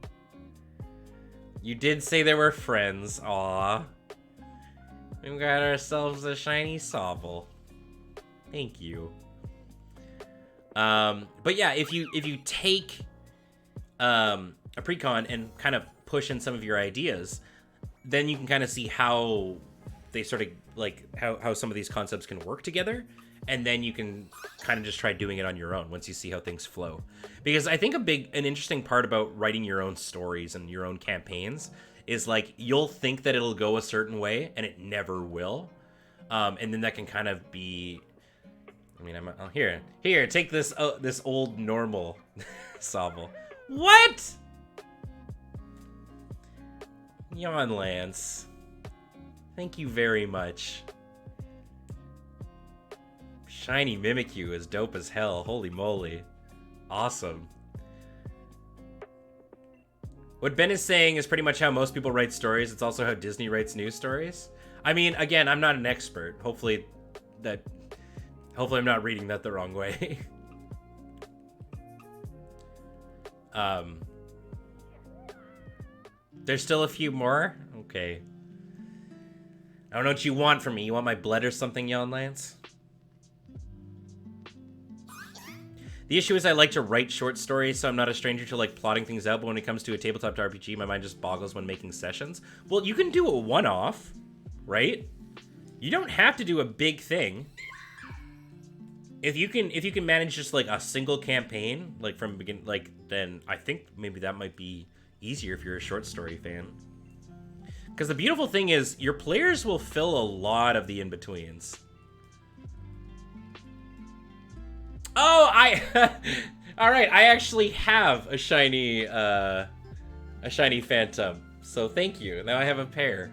You did say they were friends. Aww. We got ourselves a shiny Sobble. Thank you. But yeah, if you take a precon and kind of push in some of your ideas, then you can kind of see how they sort of like how some of these concepts can work together, and then you can kind of just try doing it on your own once you see how things flow. Because I think an interesting part about writing your own stories and your own campaigns is like you'll think that it'll go a certain way and it never will, and then that can kind of be. I mean, oh, here, take this this old normal Sobble. What? Jan Lance, thank you very much. Shiny Mimikyu is dope as hell. Holy moly, awesome. What Ben is saying is pretty much how most people write stories. It's also how Disney writes news stories. I mean, again, I'm not an expert. Hopefully I'm not reading that the wrong way. There's still a few more? Okay. I don't know what you want from me. You want my blood or something, Jan Lance? The issue is I like to write short stories, so I'm not a stranger to like plotting things out, but when it comes to a tabletop RPG, my mind just boggles when making sessions. Well, you can do a one-off, right? You don't have to do a big thing. If you can manage just like a single campaign, like from begin, like then I think maybe that might be easier if you're a short story fan. Because the beautiful thing is your players will fill a lot of the in-betweens. Oh, all right. I actually have a shiny Phantom, so thank you. Now I have a pair.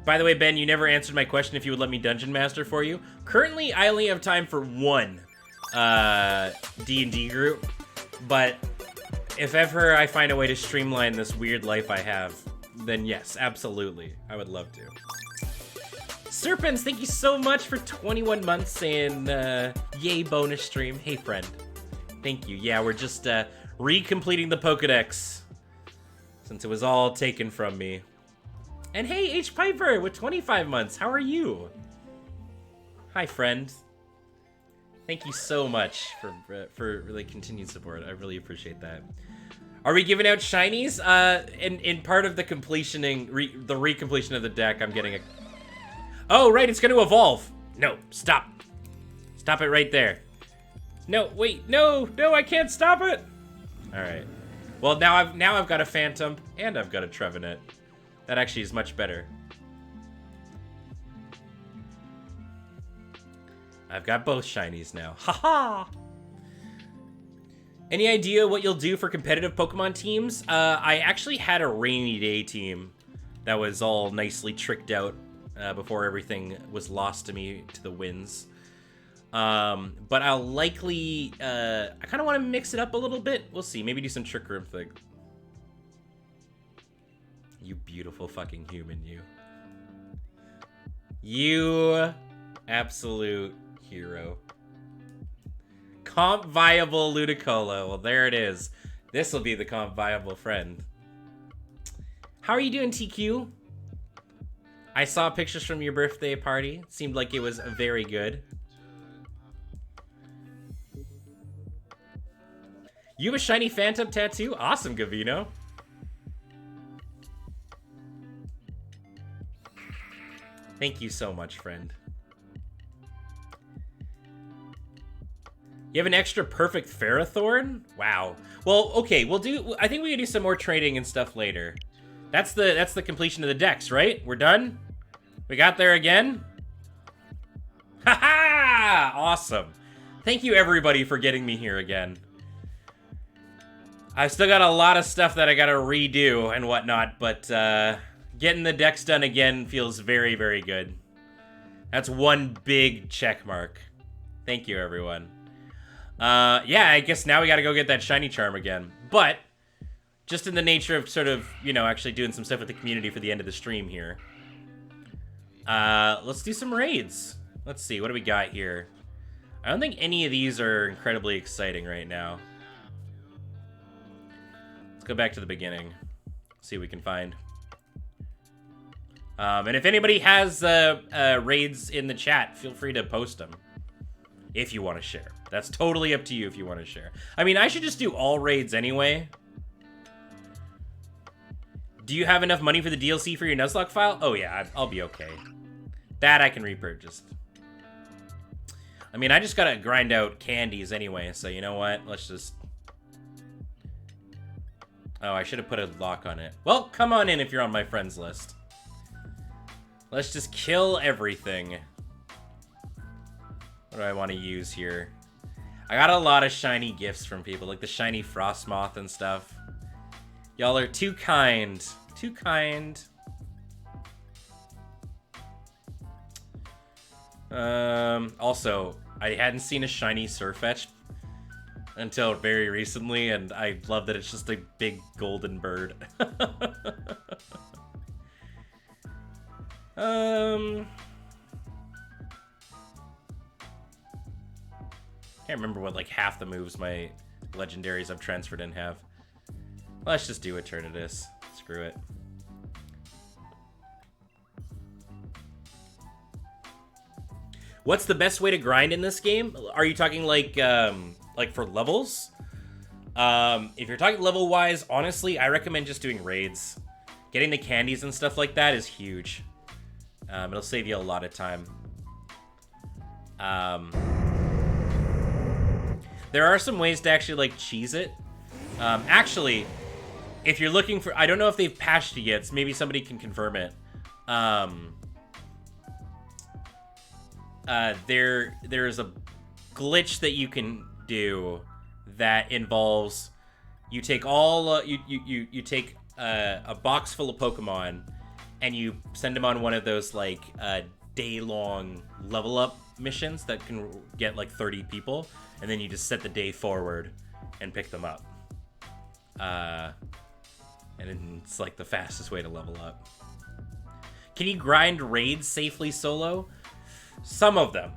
By the way, Ben, you never answered my question if you would let me Dungeon Master for you. Currently, I only have time for one D&D group, but if ever I find a way to streamline this weird life I have, then yes, absolutely, I would love to. Serpents, thank you so much for 21 months and yay bonus stream. Hey friend, thank you. Yeah, we're just recompleting the Pokedex since it was all taken from me. And hey, H Piper with 25 months. How are you? Hi friend. Thank you so much for really continued support. I really appreciate that. Are we giving out shinies? In part of the the recompletion of the deck, I'm getting a. Oh, right, it's going to evolve. No, stop. Stop it right there. No, wait, no, I can't stop it. All right. Well, now I've got a Phantom and I've got a Trevenant. That actually is much better. I've got both shinies now. Haha. Any idea what you'll do for competitive Pokemon teams? I actually had a rainy day team that was all nicely tricked out before everything was lost to me to the winds. But I'll likely, I kind of want to mix it up a little bit. We'll see. Maybe do some Trick Room thing. You beautiful fucking human, you. You absolute hero. Comp viable Ludicolo. Well, there it is. This will be the comp viable friend. How are you doing, TQ? I saw pictures from your birthday party. Seemed like it was very good. You have a shiny Phantom tattoo? Awesome, Gavino. Thank you so much, friend. You have an extra perfect Ferrothorn? Wow. Well, okay, I think we can do some more trading and stuff later. That's the completion of the decks, right? We're done? We got there again? Haha! Awesome. Thank you everybody for getting me here again. I've still got a lot of stuff that I gotta redo and whatnot, but getting the decks done again feels very, very good. That's one big check mark. Thank you, everyone. Yeah, I guess now we gotta go get that shiny charm again. But, just in the nature of sort of, you know, actually doing some stuff with the community for the end of the stream here. Let's do some raids. Let's see, what do we got here? I don't think any of these are incredibly exciting right now. Let's go back to the beginning. See what we can find. And if anybody has raids in the chat, feel free to post them. If you want to share. That's totally up to you if you want to share. I mean, I should just do all raids anyway. Do you have enough money for the DLC for your Nuzlocke file? Oh yeah, I'll be okay. That I can repurchase. I mean, I just gotta grind out candies anyway, so you know what? Let's just... Oh, I should have put a lock on it. Well, come on in if you're on my friends list. Let's just kill everything. What do I want to use here? I got a lot of shiny gifts from people, like the shiny Frostmoth and stuff. Y'all are too kind. Too kind. Also, I hadn't seen a shiny Surfetch until very recently, and I love that it's just a big golden bird. Can't remember what like half the moves my legendaries I've transferred in have. Let's just do Eternatus. Screw it. What's the best way to grind in this game? Are you talking like for levels? If you're talking level wise, honestly, I recommend just doing raids. Getting the candies and stuff like that is huge. It'll save you a lot of time. There are some ways to actually like cheese it. Actually, if you're looking for, I don't know if they've patched it yet, so maybe somebody can confirm it. There's a glitch that you can do that involves you take all you take a box full of Pokemon and you send them on one of those like day-long level up missions that can get like 30 people, and then you just set the day forward and pick them up. And it's like the fastest way to level up. Can you grind raids safely solo? Some of them.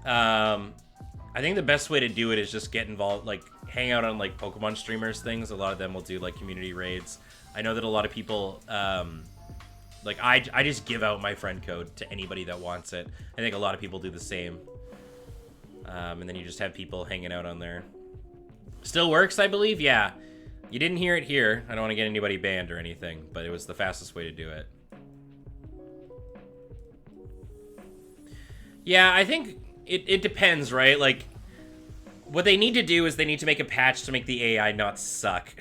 I think the best way to do it is just get involved, like hang out on like Pokemon streamers things. A lot of them will do like community raids. I know that a lot of people, like I just give out my friend code to anybody that wants it. I think a lot of people do the same. And then you just have people hanging out on there. Still works, I believe? Yeah. You didn't hear it here. I don't want to get anybody banned or anything, but it was the fastest way to do it. Yeah, I think it depends, right? Like, what they need to do is they need to make a patch to make the AI not suck.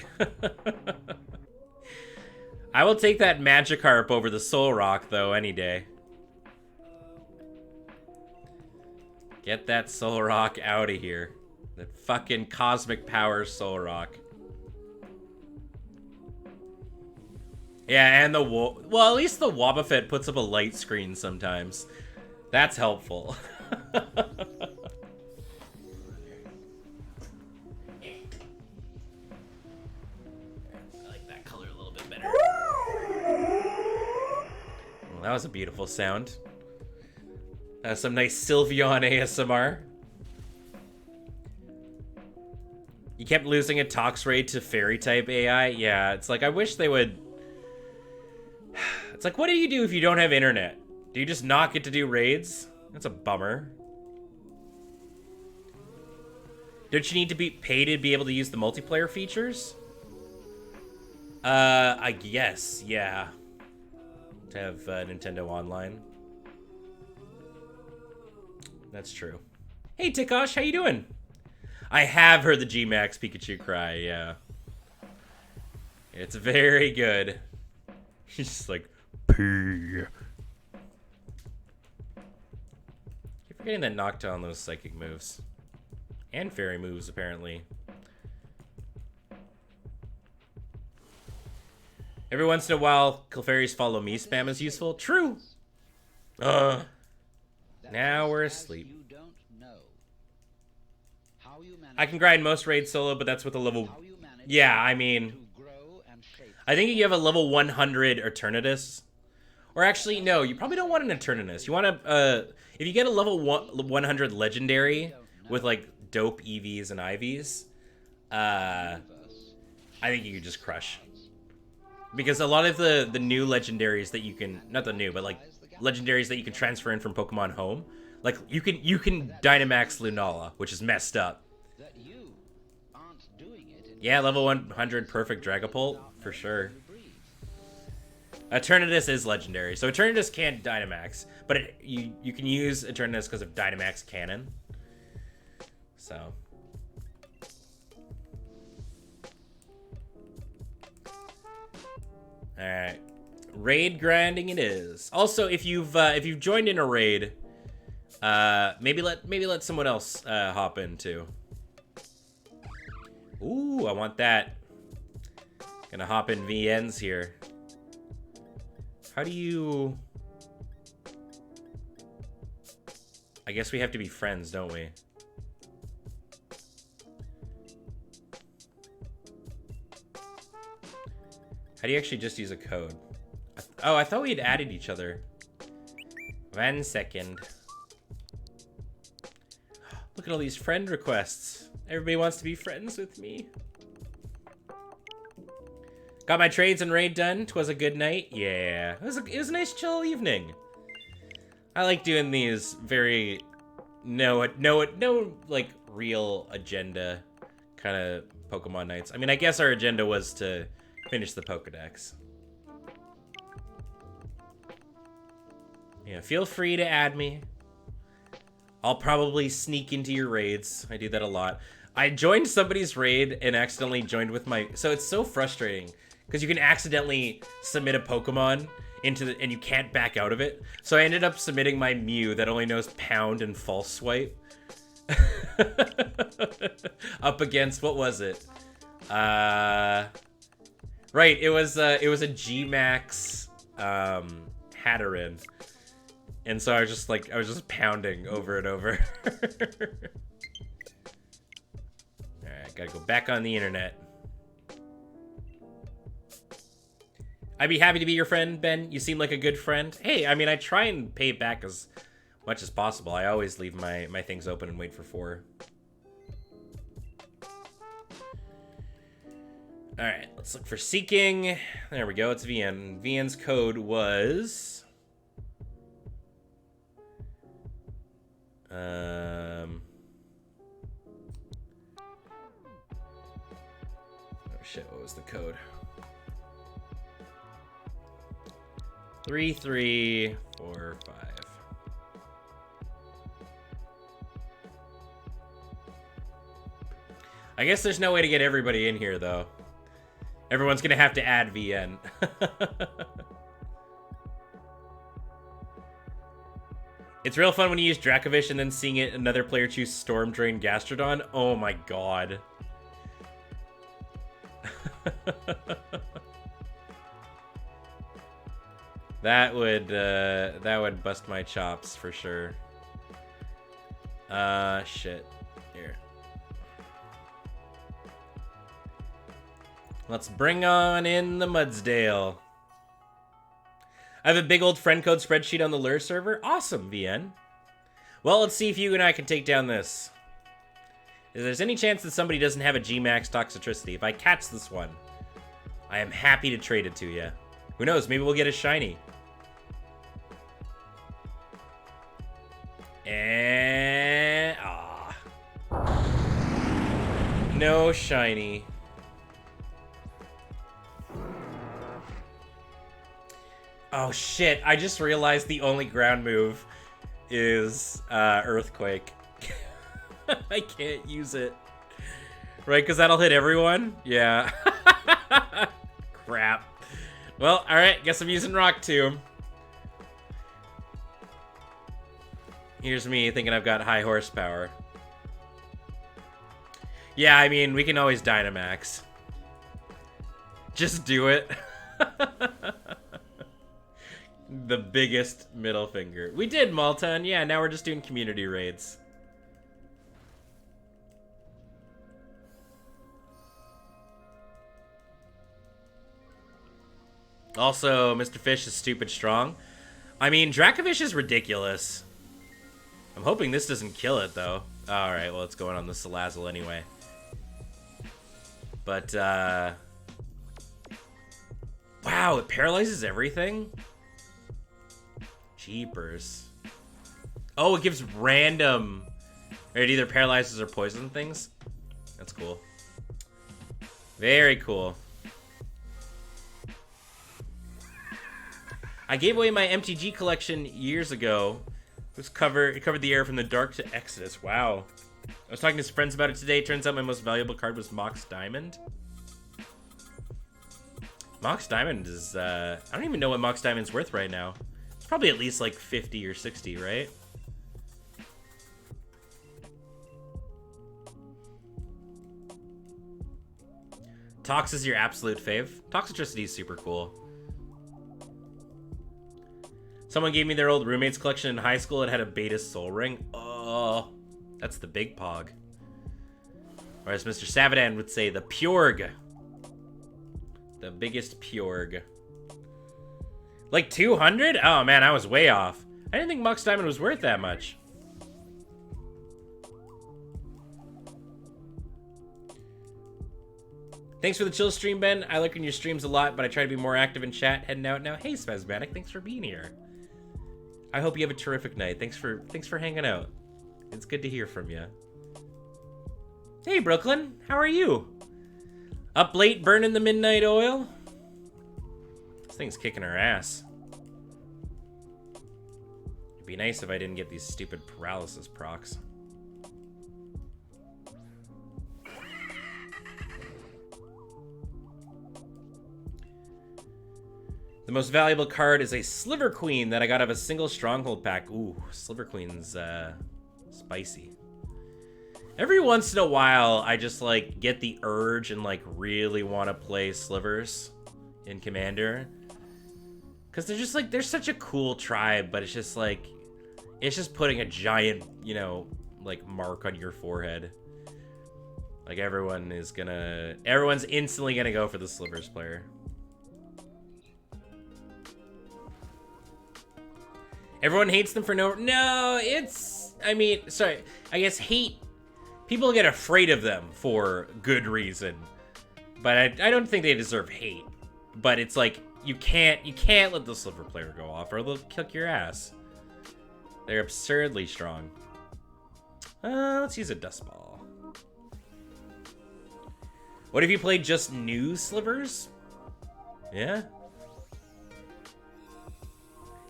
I will take that Magikarp over the Solrock, though, any day. Get that Solrock out of here. That fucking cosmic power Solrock. Yeah, and the well, at least the Wobbuffet puts up a light screen sometimes. That's helpful. I like that color a little bit better. Well, that was a beautiful sound. Some nice Sylveon ASMR. You kept losing a Tox raid to Fairy type AI. Yeah, it's like I wish they would. It's like, what do you do if you don't have internet? Do you just not get to do raids? That's a bummer. Don't you need to be paid to be able to use the multiplayer features? I guess, yeah. To have Nintendo Online. That's true. Hey, Tikosh, how you doing? I have heard the G-Max Pikachu cry, yeah. It's very good. He's just like, P. You're forgetting that Noctowl on those psychic moves. And fairy moves, apparently. Every once in a while, Clefairy's follow me spam is useful. True. Now we're asleep. I can grind most raids solo, but that's with a level... Yeah, I mean... I think if you have a level 100 Eternatus... Or actually, no, you probably don't want an Eternatus. You want to... if you get a level 100 Legendary with, like, dope EVs and IVs, I think you could just crush. Because a lot of the new legendaries that you can, not the new, but like legendaries that you can transfer in from Pokemon Home, like you can Dynamax Lunala, which is messed up. Yeah, level 100 perfect Dragapult for sure. Eternatus is legendary, so Eternatus can't Dynamax, but you can use Eternatus because of Dynamax Cannon. So. All right, raid grinding it is. Also, if you've joined in a raid, maybe let someone else hop in too. Ooh, I want that. Gonna hop in VNs here. How do you? I guess we have to be friends, don't we? How do you actually just use a code? Oh, I thought we had added each other. 1 second. Look at all these friend requests. Everybody wants to be friends with me. Got my trades and raid done. 'Twas a good night. Yeah, it was a nice chill evening. I like doing these very no like real agenda kind of Pokemon nights. I mean, I guess our agenda was to finish the Pokedex. Yeah, feel free to add me. I'll probably sneak into your raids. I do that a lot. I joined somebody's raid and accidentally joined with my... So it's so frustrating because you can accidentally submit a Pokemon into the... and you can't back out of it. So I ended up submitting my Mew that only knows Pound and False Swipe. Up against... what was it? Right, it was a G-Max Hatterin. And so I was just pounding over and over. Alright, gotta go back on the internet. I'd be happy to be your friend, Ben. You seem like a good friend. Hey, I mean, I try and pay it back as much as possible. I always leave my things open and wait for 4. Alright, let's look for seeking. There we go, it's VN. VN's code was... oh shit, what was the code? 3345. I guess there's no way to get everybody in here though. Everyone's gonna have to add VN. It's real fun when you use Dracovish and then seeing it another player choose Storm Drain Gastrodon. Oh my god. That would bust my chops for sure. Shit. Here. Let's bring on in the Mudsdale. I have a big old friend code spreadsheet on the Lure server. Awesome, VN. Well, let's see if you and I can take down this. If there's any chance that somebody doesn't have a G-Max Toxicity, if I catch this one, I am happy to trade it to you. Who knows, maybe we'll get a shiny. And... No shiny. Oh shit, I just realized the only ground move is Earthquake. I can't use it. Right, because that'll hit everyone? Yeah. Crap. Well, alright, guess I'm using Rock Tomb. Here's me thinking I've got high horsepower. Yeah, I mean, we can always Dynamax. Just do it. The biggest middle finger. We did, Malta, and yeah, now we're just doing community raids. Also, Mr. Fish is stupid strong. I mean, Dracovish is ridiculous. I'm hoping this doesn't kill it, though. Alright, well, it's going on the Salazzle anyway. But, wow, it paralyzes everything? Jeepers. Oh, it gives random... It either paralyzes or poisons things? That's cool. Very cool. I gave away my MTG collection years ago. It covered the air from the dark to Exodus. Wow. I was talking to some friends about it today. Turns out my most valuable card was Mox Diamond. Mox Diamond is, I don't even know what Mox Diamond's worth right now. It's probably at least like 50 or 60, right? Tox is your absolute fave. Toxicity is super cool. Someone gave me their old roommate's collection in high school. It had a Beta Soul Ring. Oh, that's the big pog. Or as Mr. Savadan would say, the Purg. The biggest Purg. Like 200? Oh man, I was way off. I didn't think Mox Diamond was worth that much. Thanks for the chill stream, Ben. I like your streams a lot, but I try to be more active in chat. Heading out now. Hey, Spasmatic, thanks for being here. I hope you have a terrific night. Thanks for hanging out. It's good to hear from you. Hey, Brooklyn, how are you? Up late burning the midnight oil? This thing's kicking our ass. It'd be nice if I didn't get these stupid paralysis procs. The most valuable card is a Sliver Queen that I got out of a single Stronghold pack. Ooh, Sliver Queen's spicy. Every once in a while, I just like get the urge and like really want to play Slivers in Commander. Because they're just like, they're such a cool tribe, but it's just like, it's just putting a giant, you know, like mark on your forehead. Like everyone's instantly gonna go for the Slivers player. Everyone hates them for no, it's, I mean, sorry, I guess hate, people get afraid of them for good reason, but I don't think they deserve hate, but it's like, you can't let the Sliver player go off or they'll kick your ass. They're absurdly strong. Let's use a Dust Ball. What if you played just new Slivers? Yeah?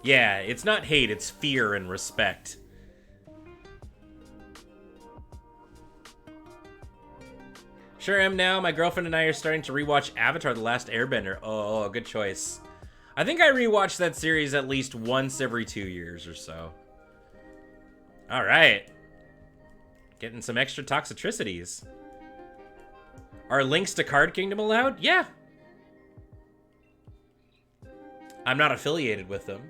Yeah, it's not hate, it's fear and respect. Sure am now. My girlfriend and I are starting to rewatch Avatar: The Last Airbender. Oh, good choice. I think I rewatch that series at least once every 2 years or so. All right. Getting some extra toxicities. Are links to Card Kingdom allowed? Yeah. I'm not affiliated with them.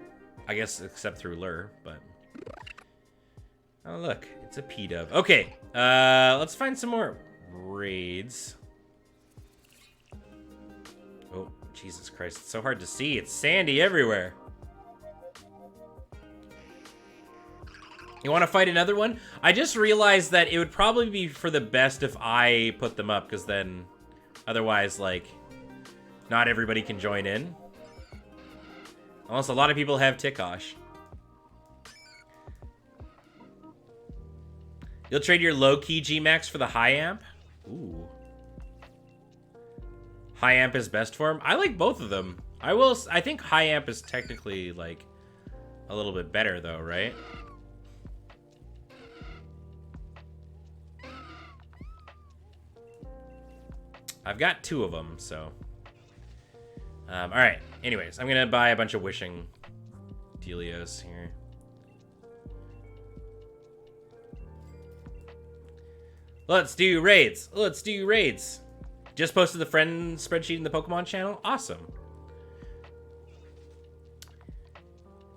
I guess except through Lure, but... Oh, look. It's a P-Dub. Okay. Let's find some more raids. Oh, Jesus Christ. It's so hard to see. It's sandy everywhere. You want to fight another one? I just realized that it would probably be for the best if I put them up, because then otherwise, like, not everybody can join in. Unless a lot of people have Tikosh. You'll trade your low-key G-Max for the high amp? Ooh. High amp is best form. I like both of them. I think high amp is technically like a little bit better though, right? I've got 2 of them, so. All right. Anyways, I'm gonna buy a bunch of wishing dealios here. Let's do raids. Let's do raids. Just posted the friend spreadsheet in the Pokemon channel. Awesome.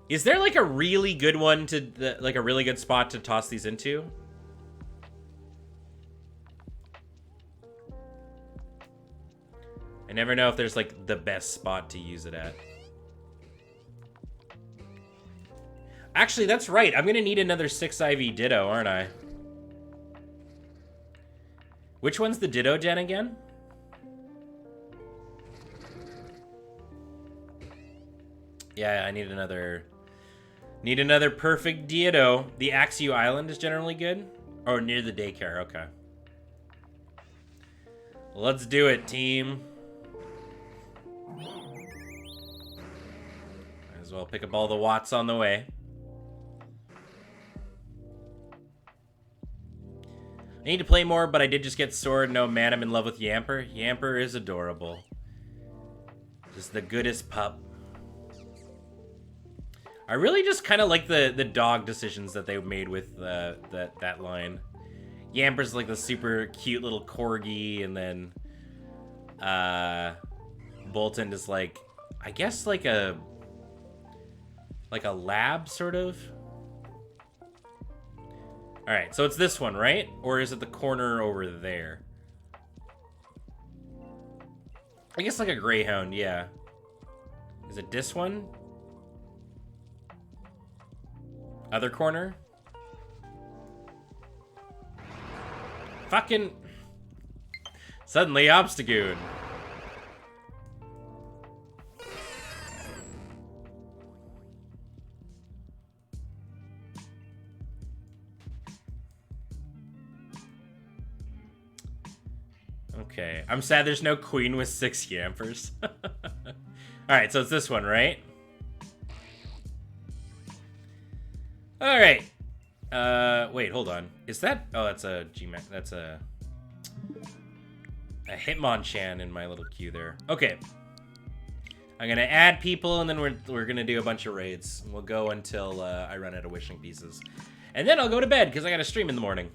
Is there like a really good one to like a really good spot to toss these into? I never know if there's like the best spot to use it at. Actually, that's right. I'm gonna need another 6 IV Ditto, aren't I? Which one's the Ditto gen again? Yeah, I need another perfect Ditto. The Axew Island is generally good. Oh, near the daycare. Okay. Let's do it, team. Might as well pick up all the watts on the way. I need to play more, but I did just get Sword. No, man, I'm in love with Yamper. Yamper is adorable. Just the goodest pup. I really just kind of like the dog decisions that they made with that line. Yamper's like the super cute little corgi, and then Bolton is like, I guess like a lab sort of. All right, so it's this one, right? Or is it the corner over there? I guess like a greyhound, yeah. Is it this one? Other corner? Fucking... Suddenly Obstagoon. Okay, I'm sad there's no queen with 6 Yampers. Alright, so it's this one, right? Alright. Wait, hold on. Is that... Oh, that's a Gmax. That's a Hitmonchan in my little queue there. Okay. I'm gonna add people, and then we're gonna do a bunch of raids. We'll go until I run out of wishing pieces. And then I'll go to bed, because I gotta stream in the morning.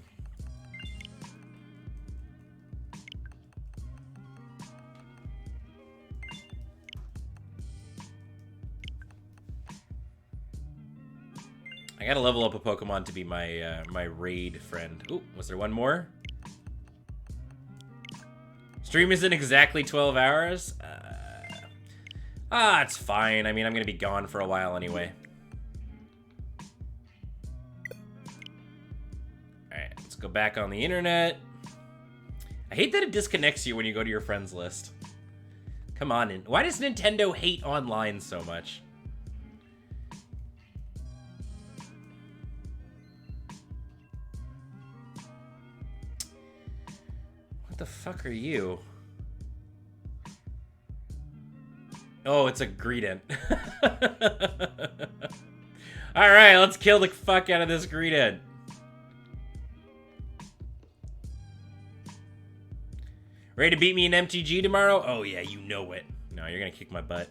I gotta level up a Pokemon to be my my raid friend. Ooh, was there one more? Stream isn't exactly 12 hours. It's fine. I mean, I'm gonna be gone for a while anyway. Alright, let's go back on the internet. I hate that it disconnects you when you go to your friends list. Come on, why does Nintendo hate online so much? What the fuck are you? Oh, it's a Greedent. Alright, let's kill the fuck out of this Greedent. Ready to beat me in MTG tomorrow? Oh yeah, you know it. No, you're gonna kick my butt.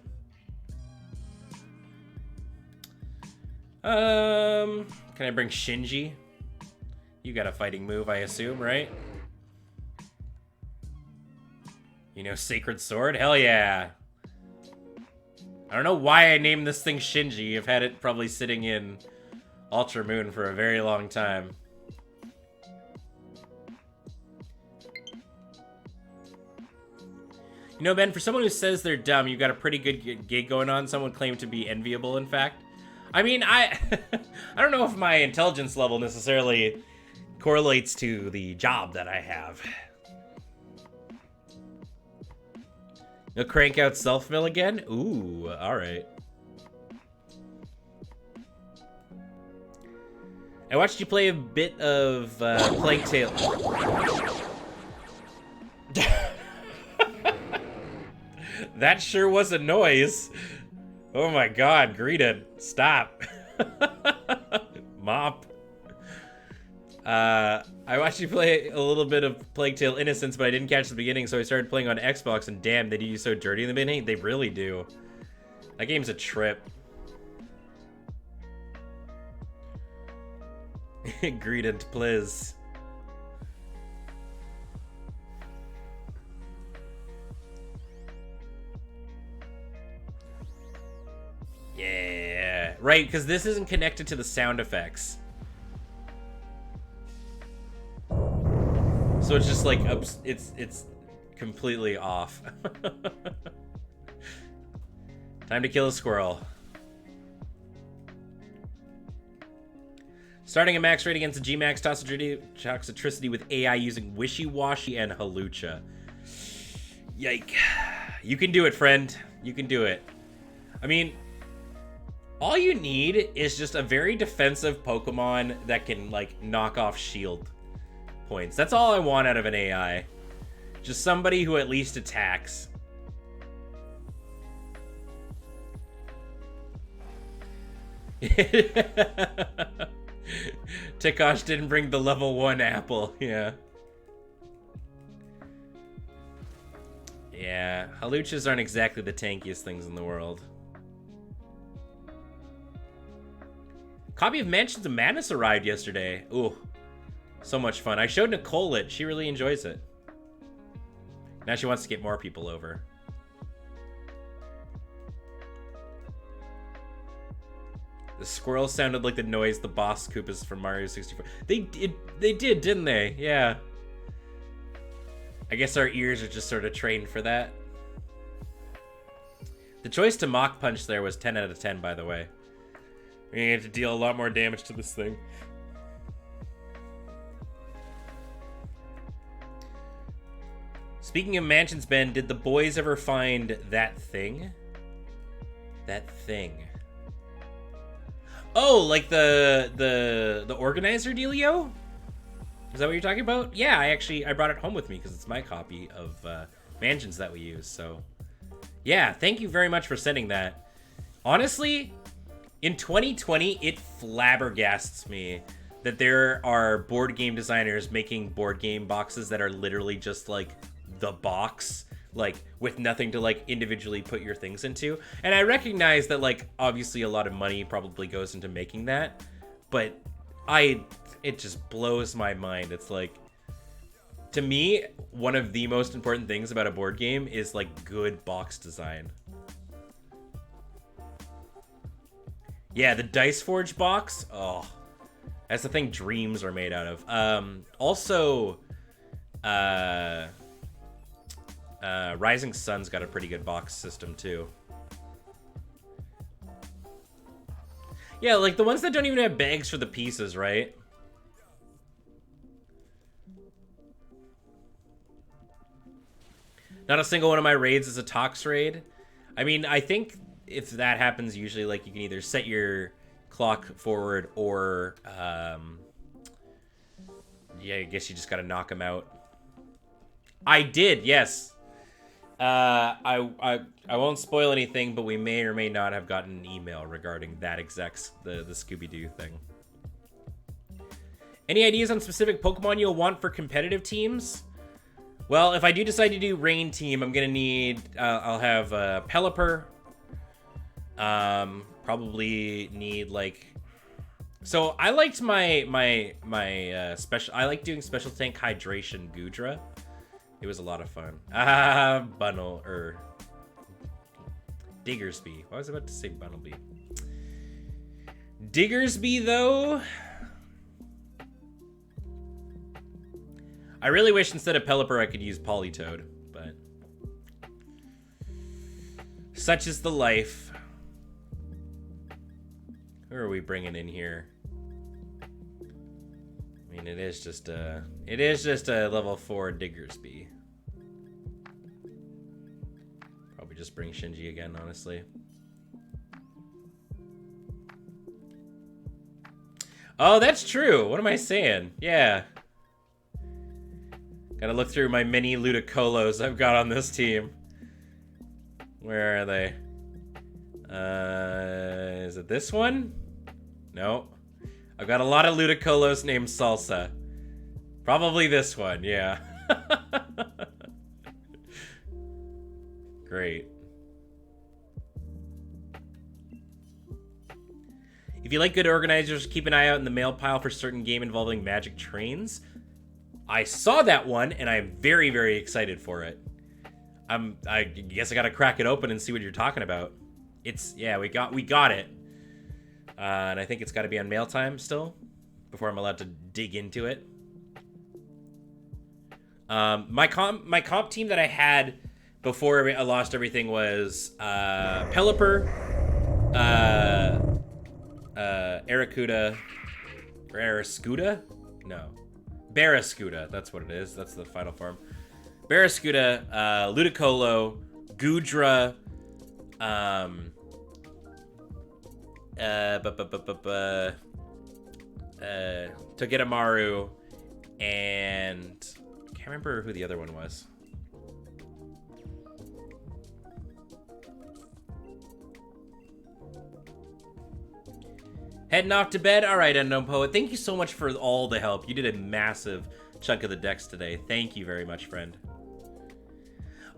Can I bring Shinji? You got a fighting move, I assume, right? You know, Sacred Sword? Hell yeah. I don't know why I named this thing Shinji. I've had it probably sitting in Ultra Moon for a very long time. You know, Ben, for someone who says they're dumb, you've got a pretty good gig going on. Someone claimed to be enviable, in fact. I mean, I don't know if my intelligence level necessarily correlates to the job that I have. You'll crank out self-mill again? Ooh, alright. I watched you play a bit of Plague Tale. That sure was a noise. Oh my god, Greta, stop. Mop. I watched you play a little bit of Plague Tale Innocence, but I didn't catch the beginning, so I started playing on Xbox, and damn, they do you so dirty in the beginning. They really do. That game's a trip. Greeted, please. Yeah, right, because this isn't connected to the sound effects. So it's just like, it's completely off. Time to kill a squirrel. Starting a max rate against a G-max toxicity with AI using Wishy-Washy and Halucha. Yike. You can do it, friend. You can do it. I mean, all you need is just a very defensive Pokemon that can, like, knock off shield points. That's all I want out of an AI. Just somebody who at least attacks. Tikosh didn't bring the level 1 apple. Yeah. Yeah, Haluchas aren't exactly the tankiest things in the world. Copy of Mansions of Madness arrived yesterday. Ooh, so much fun. I showed Nicole it. She really enjoys it. Now she wants to get more people over. The squirrel sounded like the noise the boss Koopas from Mario 64. They did, didn't they? Yeah. I guess our ears are just sort of trained for that. The choice to Mach Punch there was 10 out of 10, by the way. We need to deal a lot more damage to this thing. Speaking of mansions, Ben, did the boys ever find that thing? That thing. Oh, like the organizer dealio? Is that what you're talking about? Yeah, I brought it home with me because it's my copy of Mansions that we use. So, yeah, thank you very much for sending that. Honestly, in 2020, it flabbergasts me that there are board game designers making board game boxes that are literally just like the box, like with nothing to like individually put your things into. And I recognize that like obviously a lot of money probably goes into making that, but it just blows my mind. It's like, to me, one of the most important things about a board game is like good box design. Yeah, the Dice Forge box. Oh, that's the thing dreams are made out of. Also, Rising Sun's got a pretty good box system too. Yeah, like the ones that don't even have bags for the pieces, right? Not a single one of my raids is a Tox raid. I mean, I think if that happens, usually like you can either set your clock forward or yeah, I guess you just gotta knock them out. I did, yes. I won't spoil anything, but we may or may not have gotten an email regarding that exact the Scooby-Doo thing. Any ideas on specific Pokemon you'll want for competitive teams? Well, if I do decide to do Rain Team, I'm gonna need I'll have Pelipper. Probably need like. So I liked my special. I like doing special tank hydration Gudra. It was a lot of fun. Bunnel or Diggersby. I was about to say Bunnelby. Diggersby though. I really wish instead of Pelipper I could use Politoed, but such is the life. Who are we bringing in here? I mean, it is just a level 4 Diggersby. Probably just bring Shinji again, honestly. Oh, that's true. What am I saying? Yeah. Gotta look through my mini Ludicolos I've got on this team. Where are they? Is it this one? No. I've got a lot of Ludicolos named Salsa. Probably this one, yeah. Great. If you like good organizers, keep an eye out in the mail pile for certain game involving magic trains. I saw that one, and I'm very, very excited for it. I guess I gotta crack it open and see what you're talking about. Yeah, we got it. And I think it's gotta be on mail time still, before I'm allowed to dig into it. My comp team that I had before I lost everything was Pelipper, Aracuda, or Arascuda? No. Barrascuda, that's what it is. That's the final form. Barrascuda, Ludicolo, Gudra, Togedemaru, and I can't remember who the other one was. Heading off to bed? Alright, Unknown Poet. Thank you so much for all the help. You did a massive chunk of the decks today. Thank you very much, friend.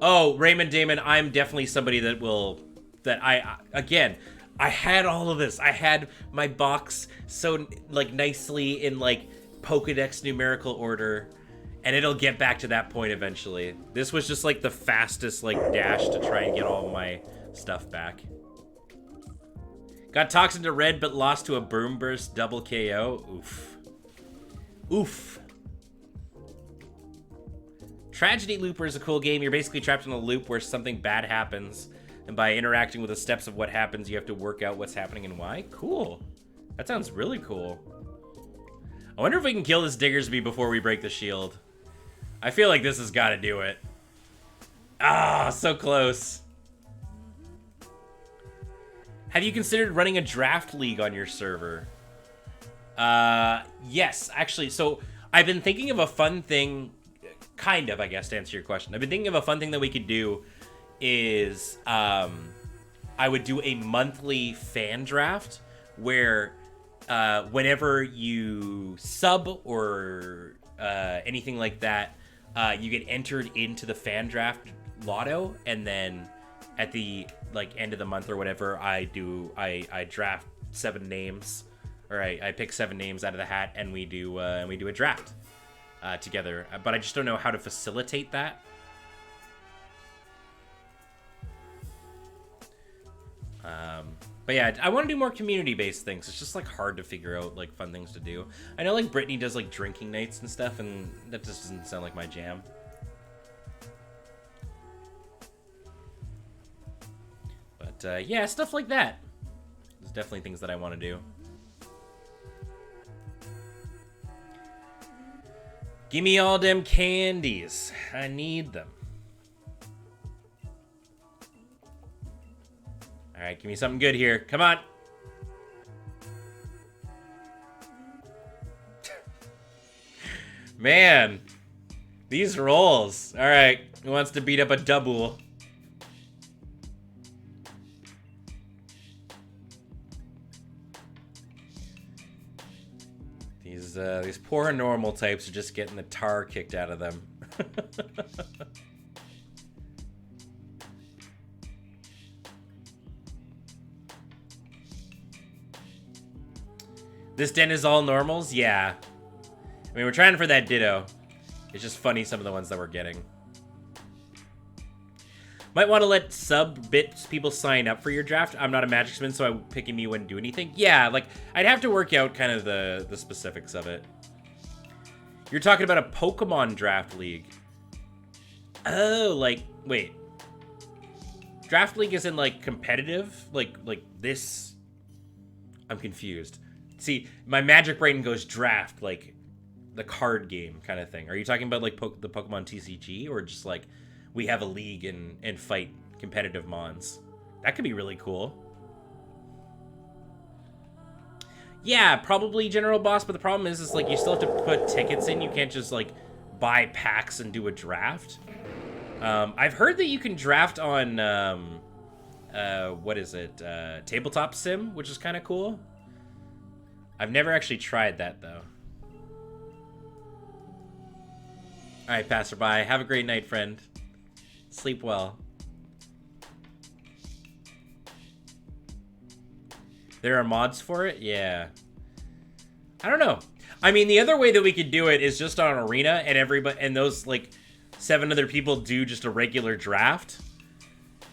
Oh, Raymond Damon, I'm definitely somebody that will... Again, I had all of this. I had my box so, like, nicely in, like, Pokedex numerical order. And it'll get back to that point eventually. This was just, like, the fastest, like, dash to try and get all my stuff back. Got Toxin to red, but lost to a Boom Burst double KO. Oof. Oof. Tragedy Looper is a cool game. You're basically trapped in a loop where something bad happens, and by interacting with the steps of what happens, you have to work out what's happening and why. Cool. That sounds really cool. I wonder if we can kill this Diggersby before we break the shield. I feel like this has got to do it. Ah, so close. Have you considered running a draft league on your server? Yes, actually. So I've been thinking of a fun thing, kind of, I guess, to answer your question. I've been thinking of a fun thing that we could do is I would do a monthly fan draft where whenever you sub or anything like that, you get entered into the fan draft lotto, and then at the end of the month or whatever, I draft 7 names, or I pick 7 names out of the hat, and we do a draft together. But I just don't know how to facilitate that. But yeah, I want to do more community-based things. It's just like hard to figure out like fun things to do. I know like Brittany does like drinking nights and stuff, and that just doesn't sound like my jam. But yeah, stuff like that. There's definitely things that I want to do. Give me all them candies. I need them. All right, give me something good here. Come on. Man, these rolls. All right, who wants to beat up a double? These poor normal types are just getting the tar kicked out of them. This den is all normals? Yeah. I mean, we're trying for that Ditto. It's just funny some of the ones that we're getting. Might want to let sub-bits people sign up for your draft. I'm not a Magicsman, so picking me wouldn't do anything. Yeah, like, I'd have to work out kind of the specifics of it. You're talking about a Pokemon draft league. Oh, like, wait. Draft league is in, like, competitive? Like this? I'm confused. See, my magic brain goes draft, like, the card game kind of thing. Are you talking about, like, the Pokemon TCG? Or just, like, we have a league and fight competitive mons? That could be really cool. Yeah, probably General Boss, but the problem is like, you still have to put tickets in. You can't just, like, buy packs and do a draft. I've heard that you can draft on, what is it? Tabletop Sim, which is kind of cool. I've never actually tried that, though. All right, passerby. Have a great night, friend. Sleep well. There are mods for it? Yeah. I don't know. I mean, the other way that we could do it is just on Arena, and everybody, and those, like, 7 other people do just a regular draft.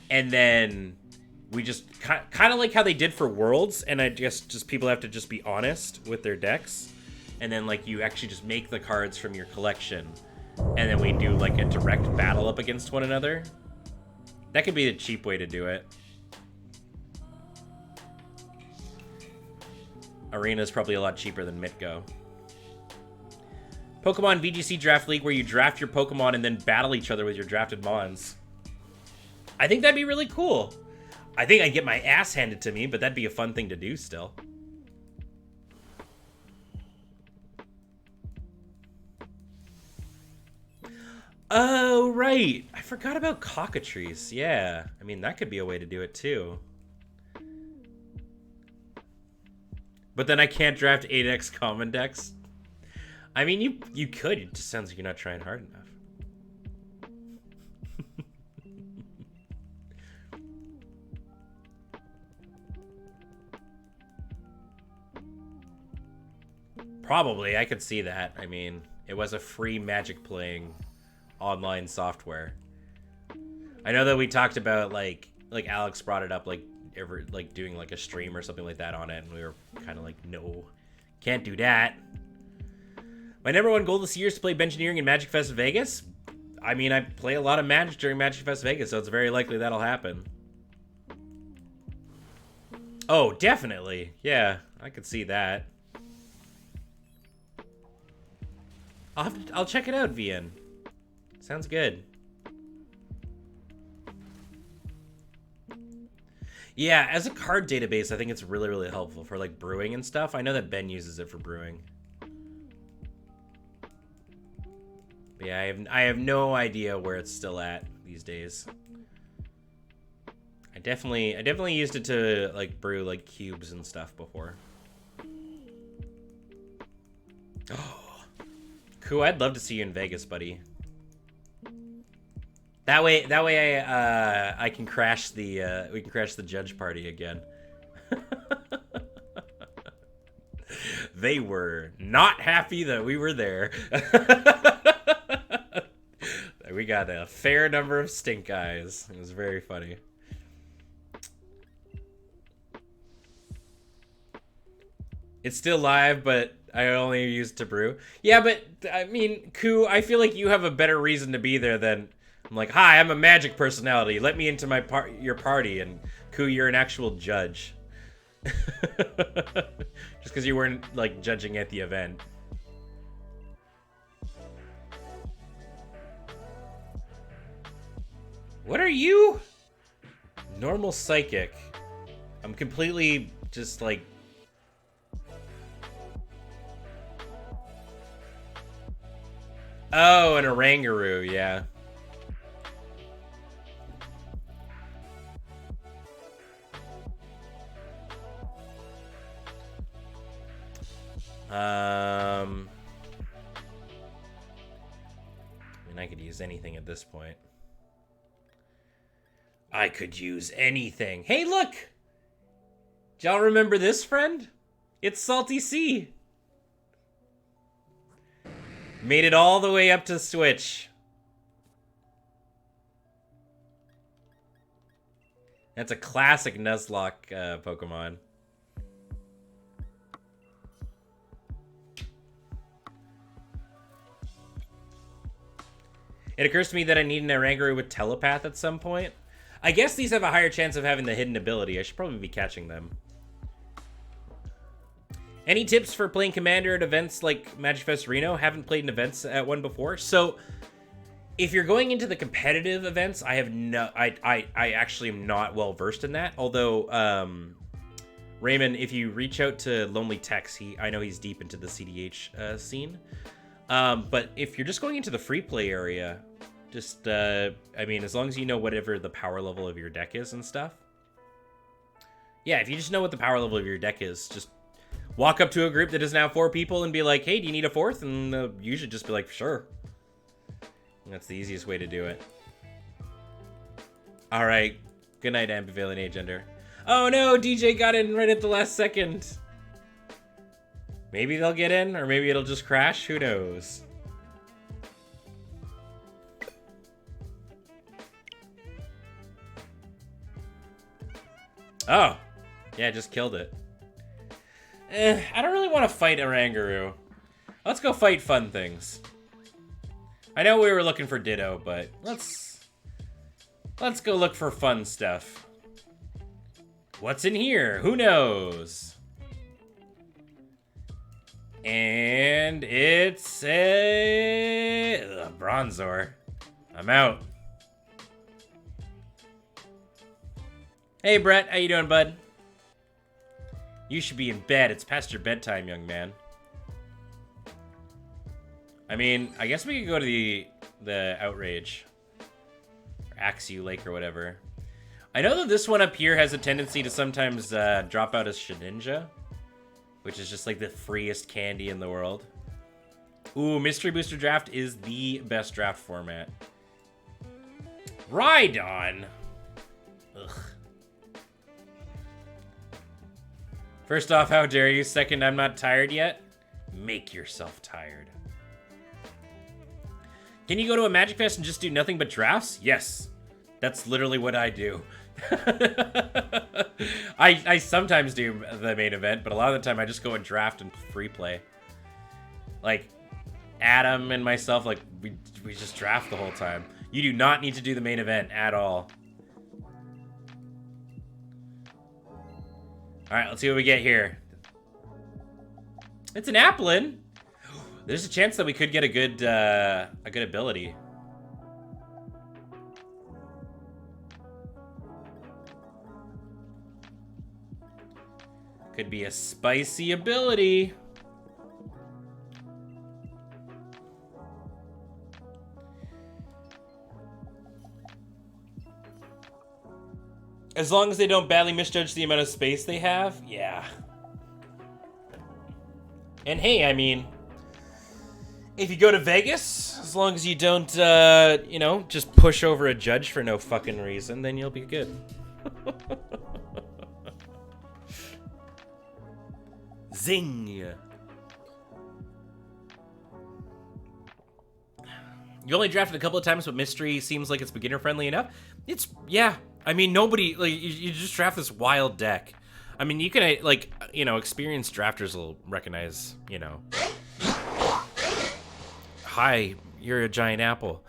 And then we just kind of like how they did for Worlds, and I guess just people have to just be honest with their decks. And then, like, you actually just make the cards from your collection. And then we do, like, a direct battle up against one another. That could be a cheap way to do it. Arena is probably a lot cheaper than Mitgo. Pokemon VGC Draft League, where you draft your Pokemon and then battle each other with your drafted Mons. I think that'd be really cool. I think I'd get my ass handed to me, but that'd be a fun thing to do still. Oh, right. I forgot about cockatrice. Yeah. I mean, that could be a way to do it, too. But then I can't draft 8x common decks. I mean, you could. It just sounds like you're not trying hard enough. Probably. I could see that. I mean, it was a free Magic playing online software. I know that we talked about, like Alex brought it up, like doing like a stream or something like that on it, and we were kind of like, no, can't do that. My number one goal this year is to play Bengineering in Magic Fest Vegas. I mean, I play a lot of Magic during Magic Fest Vegas, so it's very likely that'll happen. Oh, definitely. Yeah, I could see that. I'll check it out, VN. Sounds good. Yeah, as a card database, I think it's really, really helpful for, like, brewing and stuff. I know that Ben uses it for brewing. But yeah, I have no idea where it's still at these days. I definitely used it to, like, brew, like, cubes and stuff before. Oh, cool. I'd love to see you in Vegas, buddy. That way I can crash the we can crash the judge party again. They were not happy that we were there. We got a fair number of stink eyes. It was very funny. It's still live, but I only used to brew. Yeah, but I mean, Koo, I feel like you have a better reason to be there than I'm like, hi, I'm a Magic personality. Let me into your party. And Koo, you're an actual judge. Just because you weren't, like, judging at the event. What are you? Normal Psychic. I'm completely just, like... Oh, an Oranguru, yeah. I mean, I could use anything at this point. I could use anything. Hey, look! Do y'all remember this, friend? It's Salty Sea. Made it all the way up to Switch. That's a classic Nuzlocke Pokemon. It occurs to me that I need an Oranguru with Telepath at some point. I guess these have a higher chance of having the hidden ability. I should probably be catching them. Any tips for playing Commander at events like Magic Fest Reno? Haven't played in events at one before. So, if you're going into the competitive events, I actually am not well versed in that. Although, Raymond, if you reach out to Lonely Tex, I know he's deep into the CDH scene. But if you're just going into the free play area, just, I mean, as long as you know whatever the power level of your deck is and stuff. Yeah, if you just know what the power level of your deck is, just walk up to a group that is now 4 people and be like, hey, do you need a 4th? And you should just be like, sure. And that's the easiest way to do it. All right. Good night, ambivalent agender. Oh no, DJ got in right at the last second. Maybe they'll get in, or maybe it'll just crash. Who knows? Oh. Yeah, just killed it. I don't really want to fight Oranguru. Let's go fight fun things. I know we were looking for Ditto, but let's go look for fun stuff. What's in here? Who knows? And it's a Bronzor. I'm out. Hey, Brett. How you doing, bud? You should be in bed. It's past your bedtime, young man. I mean, I guess we could go to the Outrage. Or Axew Lake or whatever. I know that this one up here has a tendency to sometimes drop out as Shedinja, which is just like the freest candy in the world. Ooh, Mystery Booster Draft is the best draft format. Rhydon! Ugh. First off, how dare you? Second, I'm not tired yet. Make yourself tired. Can you go to a Magic Fest and just do nothing but drafts? Yes. That's literally what I do. I sometimes do the main event, but a lot of the time I just go and draft and free play. Like, Adam and myself, like, we just draft the whole time. You do not need to do the main event at all. Alright, let's see what we get here. It's an Applin. There's a chance that we could get a good ability. Could be a spicy ability. As long as they don't badly misjudge the amount of space they have, yeah. And hey, I mean, if you go to Vegas, as long as you don't, you know, just push over a judge for no fucking reason, then you'll be good. Zing! You only drafted a couple of times, but Mystery seems like it's beginner friendly enough. It's, yeah. I mean, nobody, like, you just draft this wild deck. I mean, you can, like, you know, experienced drafters will recognize, you know. Hi, you're a giant apple.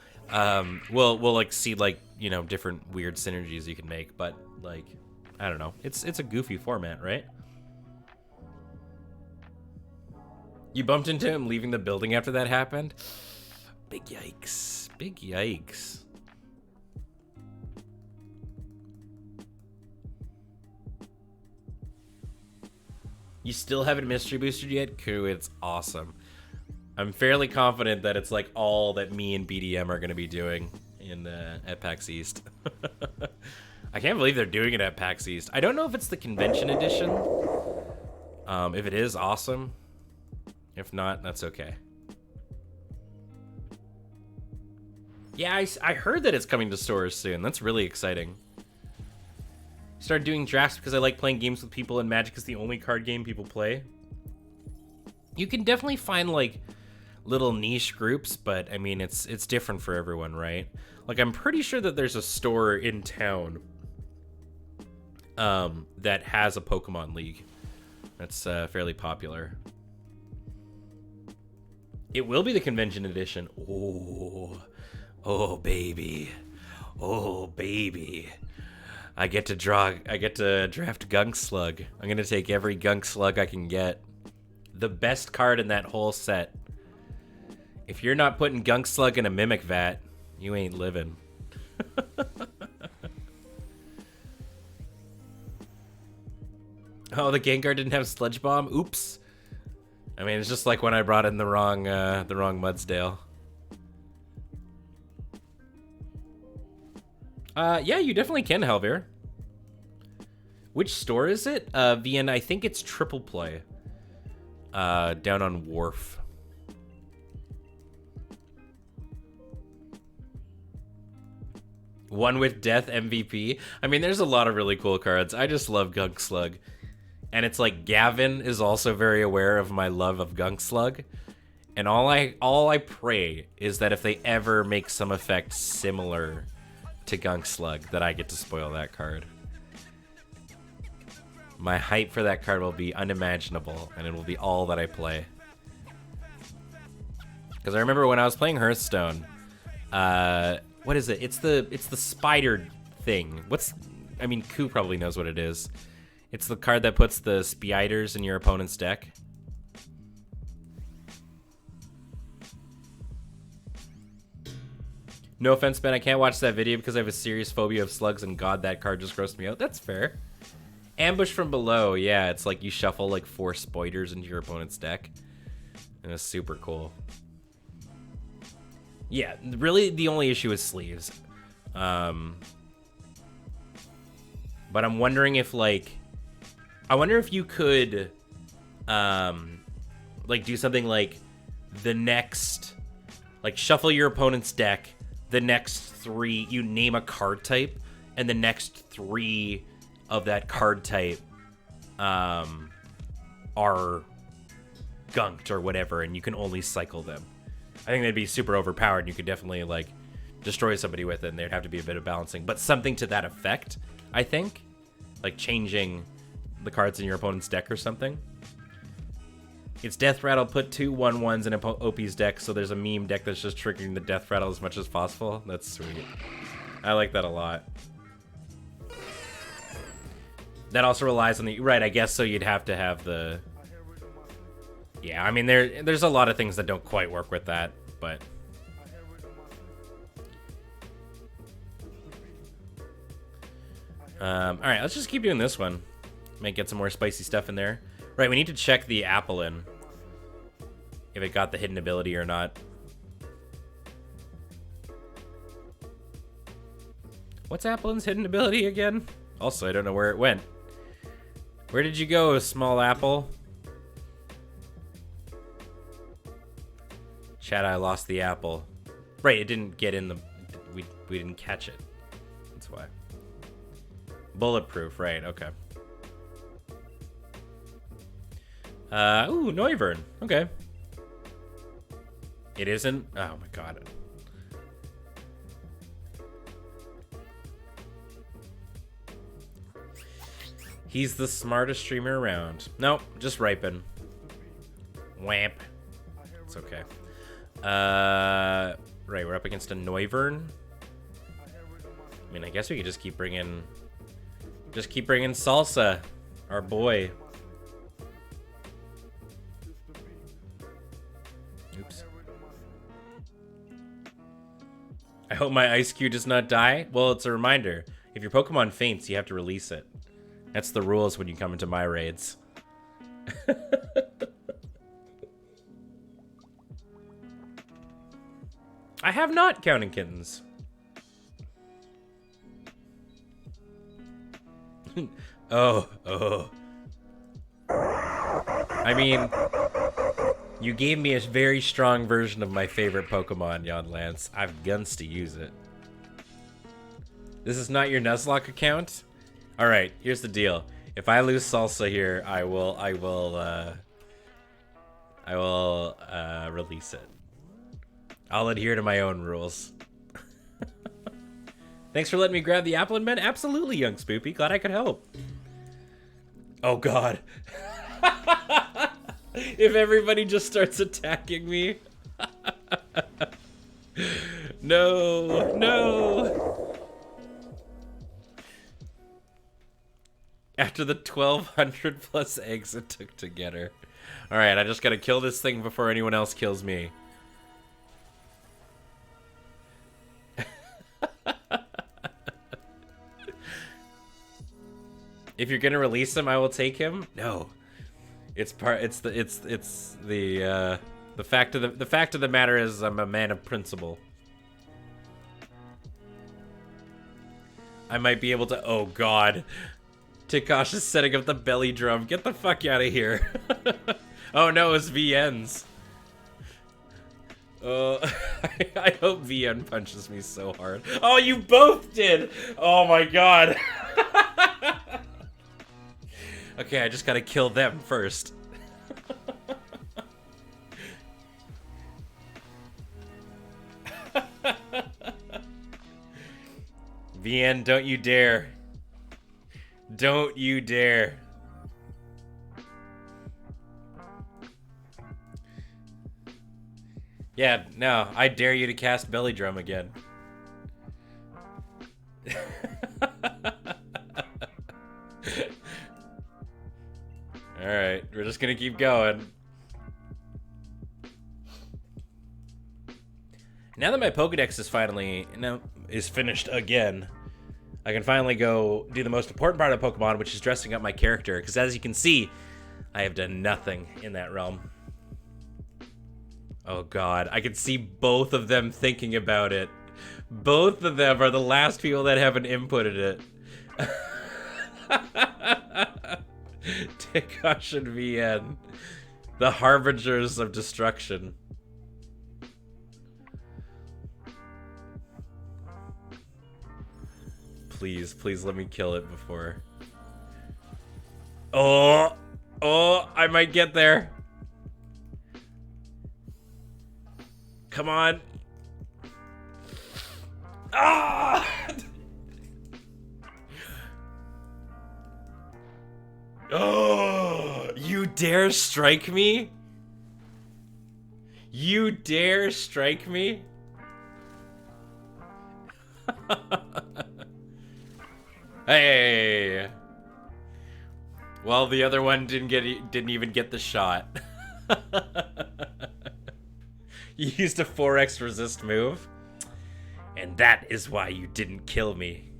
We'll like, see, like, you know, different weird synergies you can make, but, like, I don't know. It's a goofy format, right? You bumped into him leaving the building after that happened? Big yikes. Big yikes. You still haven't mystery boosted yet? Cool, it's awesome. I'm fairly confident that it's like all that me and BDM are going to be doing in at PAX East. I can't believe they're doing it at PAX East. I don't know if it's the convention edition. If it is, awesome. If not, that's okay. Yeah, I heard that it's coming to stores soon. That's really exciting. Started doing drafts because I like playing games with people, and Magic is the only card game people play. You can definitely find, like, little niche groups, but, I mean, it's different for everyone, right? Like, I'm pretty sure that there's a store in town that has a Pokemon League. That's fairly popular. It will be the convention edition. Oh, baby. Oh, baby. I get to draft Gunk Slug. I'm gonna take every Gunk Slug I can get. The best card in that whole set. If you're not putting Gunk Slug in a Mimic Vat, you ain't living. Oh, the Gengar didn't have Sludge Bomb? Oops. I mean, it's just like when I brought in the wrong Mudsdale. Yeah, you definitely can, Helvier. Which store is it? Vienna, I think it's Triple Play. Down on Wharf. One with Death MVP. I mean, there's a lot of really cool cards. I just love Gunk Slug. And it's like Gavin is also very aware of my love of Gunk Slug. And all I pray is that if they ever make some effect similar to Gunk Slug, that I get to spoil that card. My hype for that card will be unimaginable, and it will be all that I play. Because I remember when I was playing Hearthstone, what is it? It's the spider thing. I mean, Ku probably knows what it is. It's the card that puts the spiders in your opponent's deck. No offense, Ben, I can't watch that video because I have a serious phobia of slugs, and God, that card just grossed me out. That's fair. Ambush from below, yeah, it's like you shuffle like 4 spiders into your opponent's deck. And it's super cool. Yeah, really the only issue is sleeves. But I'm wondering if you could like do something like the next, like shuffle your opponent's deck, the next 3, you name a card type, and the next 3 of that card type are gunked or whatever, and you can only cycle them. I think they'd be super overpowered, and you could definitely like destroy somebody with it, and there'd have to be a bit of balancing. But something to that effect, I think. Like changing the cards in your opponent's deck or something. It's Death Rattle, put 2 1/1s in OP's deck, so there's a meme deck that's just triggering the Death Rattle as much as possible. That's sweet. I like that a lot. That also relies on the... Right, I guess so you'd have to have the... Yeah, I mean, there's a lot of things that don't quite work with that, but... Alright, let's just keep doing this one. Might get some more spicy stuff in there. Right, we need to check the Applin. If it got the hidden ability or not. What's Applin's hidden ability again? Also, I don't know where it went. Where did you go, small apple? Chat, I lost the apple. Right, it didn't get in the... We didn't catch it. That's why. Bulletproof, right, okay. Ooh, Noivern. Okay. It isn't? Oh my god. He's the smartest streamer around. Nope, just Ripen. Wamp. It's okay. Right, we're up against a Noivern. I mean, I guess we could just keep bringing... Just keep bringing Salsa, our boy. Oops. I hope my Ice Cube does not die. Well, it's a reminder. If your Pokemon faints, you have to release it. That's the rules when you come into my raids. I have not, Counting Kittens. Oh. I mean, you gave me a very strong version of my favorite Pokemon, Yon Lance. I've guns to use it. This is not your Nuzlocke account? Alright, here's the deal. If I lose Salsa here, I will release it. I'll adhere to my own rules. Thanks for letting me grab the apple and Ben. Absolutely, young Spoopy. Glad I could help. Oh god. If everybody just starts attacking me. No. After the 1,200 plus eggs it took to get her. Alright, I just gotta kill this thing before anyone else kills me. If you're gonna release him, I will take him? No. It's the fact of the matter is I'm a man of principle. I might be able to. Oh God, Tikash is setting up the belly drum. Get the fuck out of here. Oh no, it's VN's. I hope VN punches me so hard. Oh, you both did. Oh my God. Okay, I just gotta kill them first. VN, don't you dare. Don't you dare. Yeah, no, I dare you to cast Belly Drum again. Alright, we're just gonna keep going. Now that my Pokedex is finished again, I can finally go do the most important part of Pokemon, which is dressing up my character. Because as you can see, I have done nothing in that realm. Oh God, I can see both of them thinking about it. Both of them are the last people that haven't inputted it. Tikash and VN, the harbingers of destruction. Please, please let me kill it before. Oh, I might get there. Come on. Ah! Oh, you dare strike me? You dare strike me? Hey. Well, the other one didn't even get the shot. You used a 4x resist move, and that is why you didn't kill me.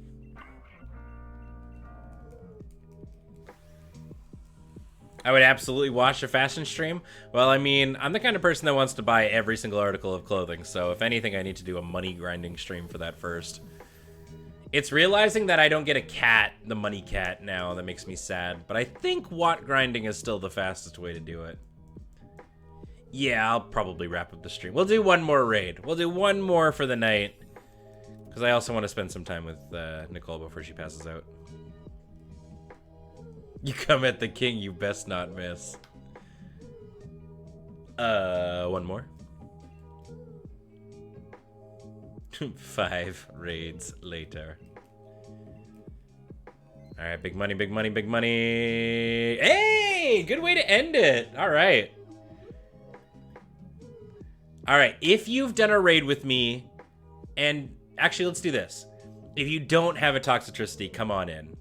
I would absolutely watch a fashion stream. Well, I mean, I'm the kind of person that wants to buy every single article of clothing, so if anything, I need to do a money grinding stream for that first. It's realizing that I don't get a cat, the money cat now, that makes me sad, but I think watt grinding is still the fastest way to do it. Yeah, I'll probably wrap up the stream. We'll do one more raid. We'll do one more for the night, because I also want to spend some time with Nicole before she passes out. You come at the king, you best not miss. One more. 5 raids later. Alright, big money, big money, big money. Hey! Good way to end it. Alright. Alright, if you've done a raid with me, and actually, let's do this. If you don't have a Toxicity, come on in.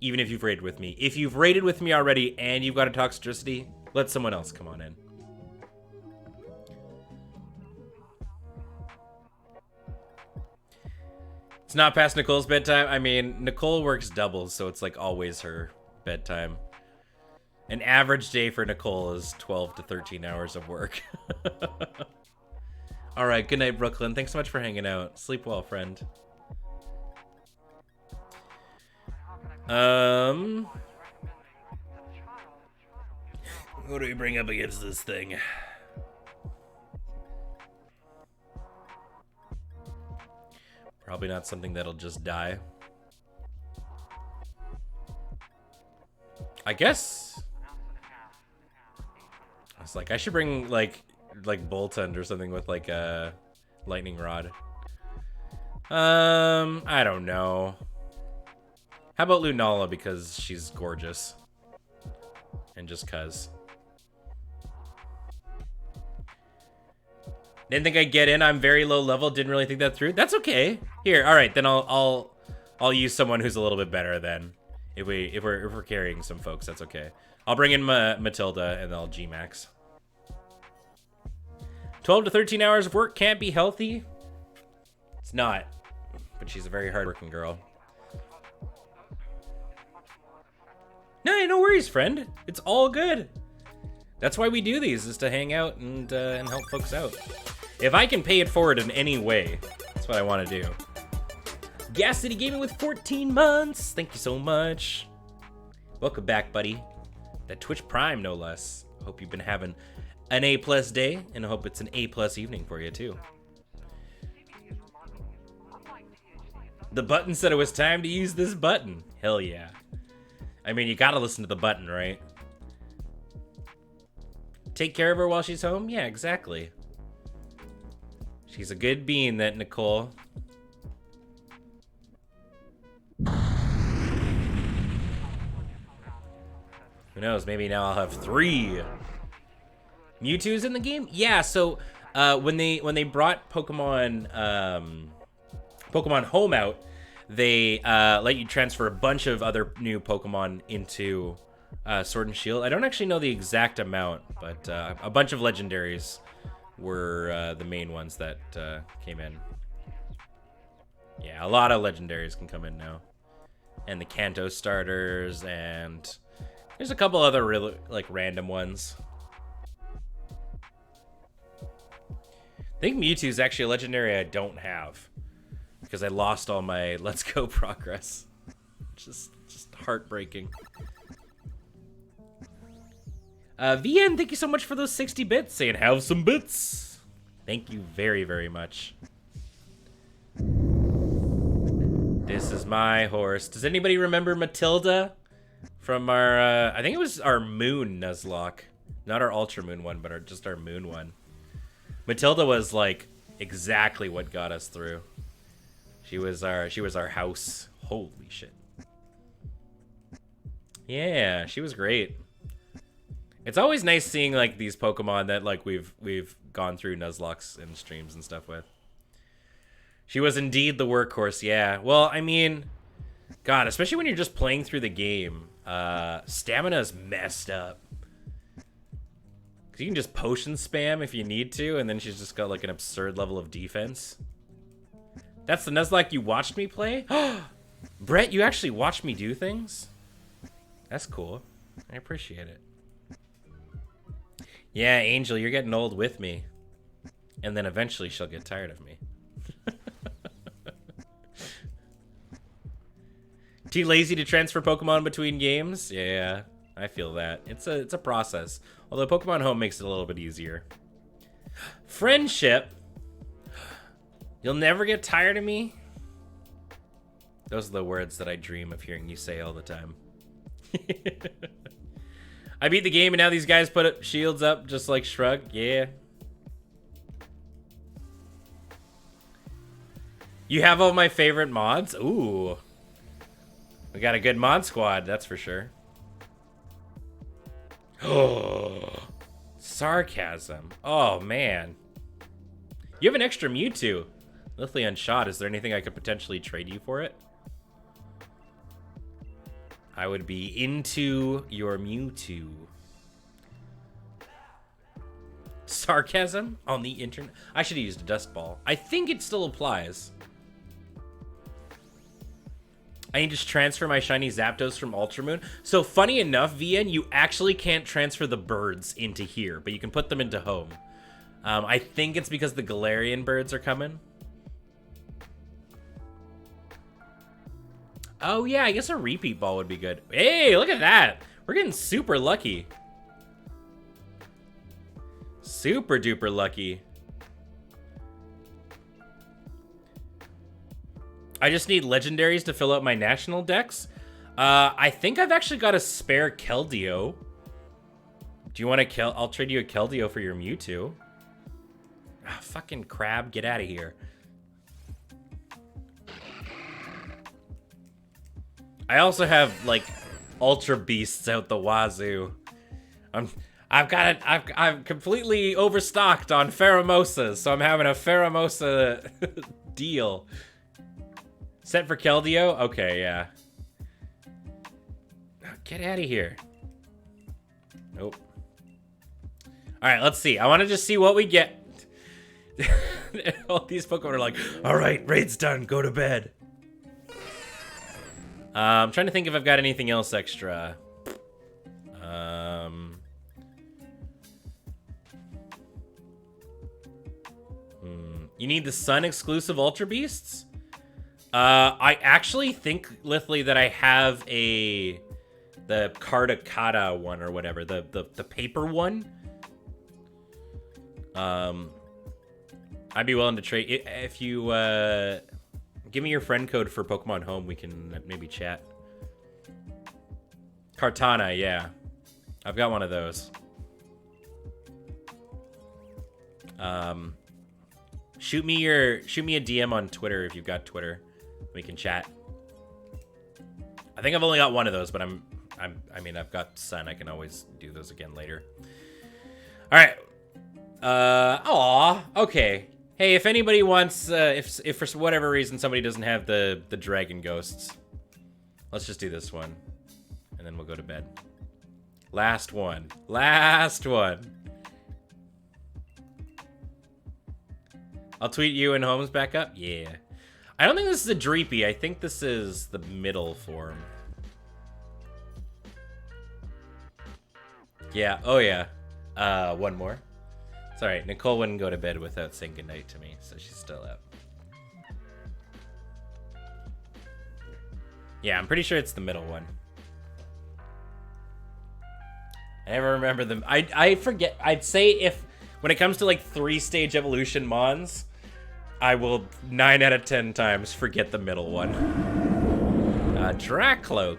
Even if you've raided with me. If you've raided with me already and you've got a Toxicity, let someone else come on in. It's not past Nicole's bedtime. I mean, Nicole works doubles, so it's like always her bedtime. An average day for Nicole is 12 to 13 hours of work. All right, good night, Brooklyn. Thanks so much for hanging out. Sleep well, friend. What do we bring up against this thing? Probably not something that'll just die. I guess. I was like, I should bring like Boltund or something with like a lightning rod. I don't know. How about Lunala because she's gorgeous. And just cuz. Didn't think I'd get in. I'm very low level. Didn't really think that through. That's okay. Here, all right. Then I'll use someone who's a little bit better. Then, if we're carrying some folks, that's okay. I'll bring in Matilda and I'll G-Max. 12 to 13 hours of work can't be healthy. It's not, but she's a very hardworking girl. No, no worries, friend. It's all good. That's why we do these, is to hang out and help folks out. If I can pay it forward in any way, that's what I want to do. Gas City Gaming with 14 months. Thank you so much. Welcome back, buddy. That Twitch Prime, no less. Hope you've been having an A+ day, and I hope it's an A+ evening for you, too. The button said it was time to use this button. Hell yeah. I mean, you gotta listen to the button, right? Take care of her while she's home? Yeah, exactly. She's a good bean, that Nicole. Who knows? Maybe now I'll have 3 Mewtwo's in the game. Yeah. So when they brought Pokemon Home out, they let you transfer a bunch of other new Pokemon into Sword and Shield. I don't actually know the exact amount, but a bunch of legendaries were the main ones that came in. Yeah, a lot of legendaries can come in now, and the Kanto starters, and there's a couple other really like random ones. I think Mewtwo's actually a legendary I don't have because I lost all my Let's Go progress. Just heartbreaking. VN, thank you so much for those 60 bits. Saying have some bits. Thank you very, very much. This is my horse. Does anybody remember Matilda from our, I think it was our Moon Nuzlocke. Not our Ultra Moon one, but just our Moon one. Matilda was like exactly what got us through. She was our house. Holy shit. Yeah, she was great. It's always nice seeing like these Pokemon that like we've gone through Nuzlocks and streams and stuff with. She was indeed the workhorse, yeah. Well, I mean, God, especially when you're just playing through the game, stamina's messed up. Cause you can just potion spam if you need to, and then she's just got like an absurd level of defense. That's the Nuzlocke you watched me play? Brett, you actually watched me do things? That's cool. I appreciate it. Yeah, Angel, you're getting old with me. And then eventually she'll get tired of me. Too lazy to transfer Pokemon between games? Yeah, I feel that. It's a process. Although Pokemon Home makes it a little bit easier. Friendship? You'll never get tired of me? Those are the words that I dream of hearing you say all the time. I beat the game and now these guys put shields up just like Shrug. Yeah. You have all my favorite mods? Ooh. We got a good mod squad, that's for sure. Oh, sarcasm. Oh, man. You have an extra Mewtwo. Lithleon Shot, is there anything I could potentially trade you for it? I would be into your Mewtwo. Sarcasm on the internet? I should have used a Dust Ball. I think it still applies. I need to transfer my shiny Zapdos from Ultramoon. So funny enough, VN, you actually can't transfer the birds into here, but you can put them into home. I think it's because the Galarian birds are coming. Oh yeah, I guess a repeat ball would be good. Hey, look at that. We're getting super lucky. Super duper lucky. I just need legendaries to fill out my national decks. I think I've actually got a spare Keldeo. Do you want to I'll trade you a Keldeo for your Mewtwo. Ah, fucking crab, get out of here. I also have like Ultra Beasts out the wazoo. I'm completely overstocked on Pheromosas, so I'm having a Pheromosa deal. Set for Keldeo? Okay, yeah. Get out of here. Nope. Alright, let's see. I want to just see what we get. All these Pokemon are like, alright, raid's done, go to bed. I'm trying to think if I've got anything else extra. You need the Sun exclusive Ultra Beasts? I actually think, Lithley, that I have the Cardacata one or whatever, the paper one. I'd be willing to trade if you give me your friend code for Pokemon Home. We can maybe chat. Kartana, yeah, I've got one of those. Shoot me a DM on Twitter if you've got Twitter. We can chat. I think I've only got one of those, but I mean, I've got Sun. I can always do those again later. All right. Okay. Hey, if anybody wants, if for whatever reason somebody doesn't have the Dragon Ghosts, let's just do this one, and then we'll go to bed. Last one. I'll tweet you and Holmes back up. Yeah. I don't think this is a Dreepy. I think this is the middle form. Yeah. Oh, yeah. One more. It's all right. Nicole wouldn't go to bed without saying goodnight to me, so she's still up. Yeah, I'm pretty sure it's the middle one. I never remember them. I forget. I'd say when it comes to like 3-stage evolution mons, I will 9 out of 10 times forget the middle one. Dracloak.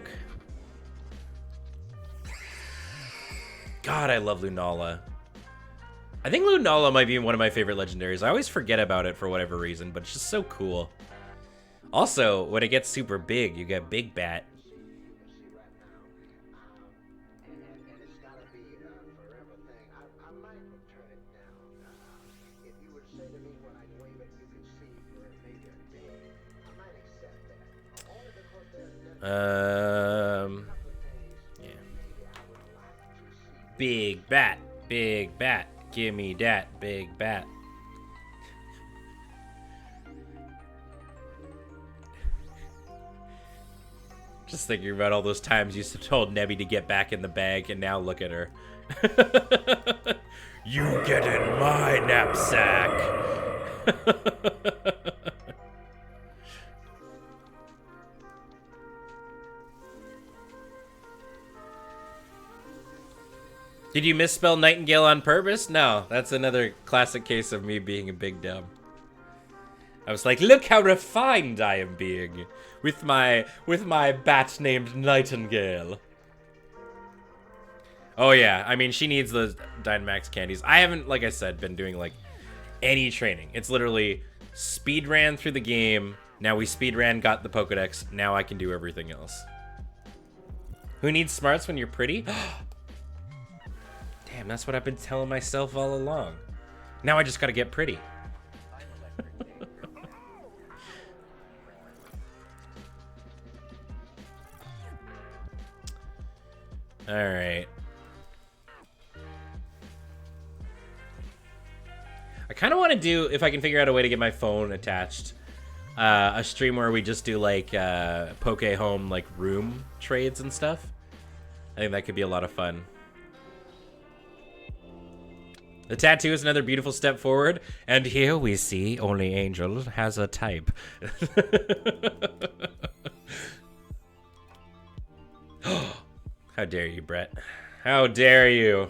God, I love Lunala. I think Lunala might be one of my favorite legendaries. I always forget about it for whatever reason, but it's just so cool. Also, when it gets super big, you get Big Bat. Yeah. Big bat, give me that big bat. Just thinking about all those times you told Nebby to get back in the bag, and now look at her. You get in my knapsack. Did you misspell Nightingale on purpose? No, that's another classic case of me being a big dumb. I was like, look how refined I am being with my bat named Nightingale. Oh yeah, I mean, she needs those Dynamax candies. I haven't, like I said, been doing like any training. It's literally speed ran through the game. Now we speed ran, got the Pokedex. Now I can do everything else. Who needs smarts when you're pretty? Damn, that's what I've been telling myself all along. Now I just gotta get pretty. Alright. I kind of want to do, if I can figure out a way to get my phone attached, a stream where we just do like Poke Home like room trades and stuff. I think that could be a lot of fun. The tattoo is another beautiful step forward, and here we see only Angel has a type. How dare you, Brett? How dare you?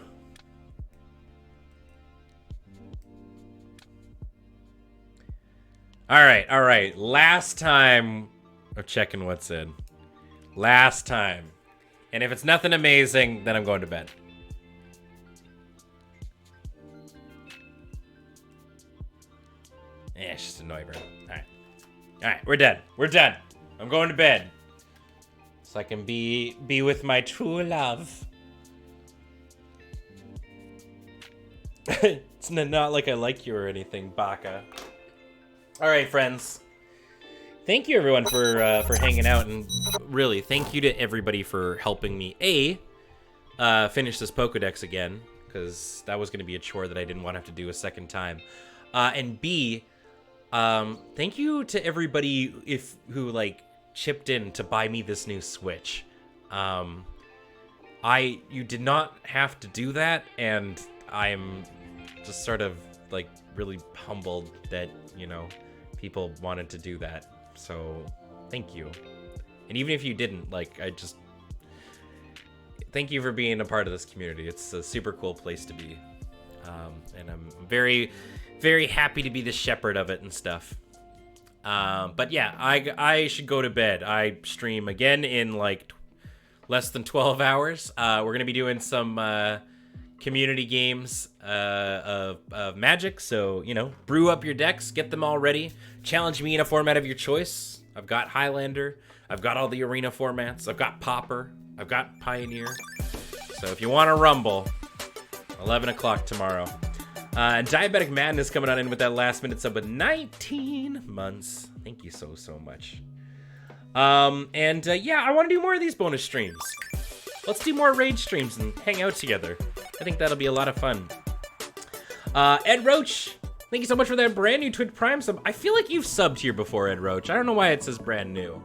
All right. Last time of checking what's in. Last time. And if it's nothing amazing, then I'm going to bed. Yeah, it's just a Noivern. Alright, we're done. We're done. I'm going to bed. So I can be with my true love. It's not like I like you or anything, Baka. Alright, friends. Thank you, everyone, for hanging out. And really, thank you to everybody for helping me, finish this Pokedex again. Because that was going to be a chore that I didn't want to have to do a second time. And B... thank you to everybody who like chipped in to buy me this new Switch. you did not have to do that, and I'm just sort of like really humbled that, you know, people wanted to do that. So thank you. And even if you didn't, like, thank you for being a part of this community. It's a super cool place to be. And I'm very, very happy to be the shepherd of it and stuff. But yeah, I should go to bed. I stream again in like less than 12 hours. We're going to be doing some community games of Magic. So, you know, brew up your decks, get them all ready. Challenge me in a format of your choice. I've got Highlander. I've got all the arena formats. I've got Pauper. I've got Pioneer. So if you want to rumble, 11 o'clock tomorrow. And Diabetic Madness coming on in with that last minute sub with 19 months. Thank you so much. Yeah, I want to do more of these bonus streams. Let's do more raid streams and hang out together. I think that'll be a lot of fun. Ed Roach, thank you so much for that brand new Twitch Prime sub. I feel like you've subbed here before, Ed Roach. I don't know why it says brand new.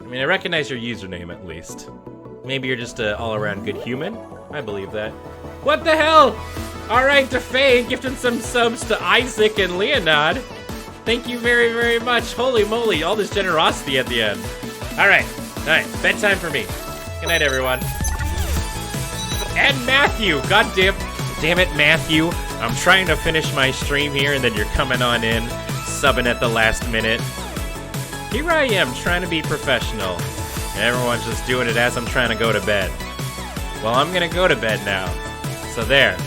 I mean, I recognize your username at least. Maybe you're just an all-around good human. I believe that. What the hell? All right, DeFay gifting some subs to Isaac and Leonard. Thank you very, very much. Holy moly, all this generosity at the end. All right, bedtime for me. Good night, everyone. And Matthew, god damn it, Matthew. I'm trying to finish my stream here, and then you're coming on in, subbing at the last minute. Here I am, trying to be professional, and everyone's just doing it as I'm trying to go to bed. Well, I'm gonna go to bed now. So there.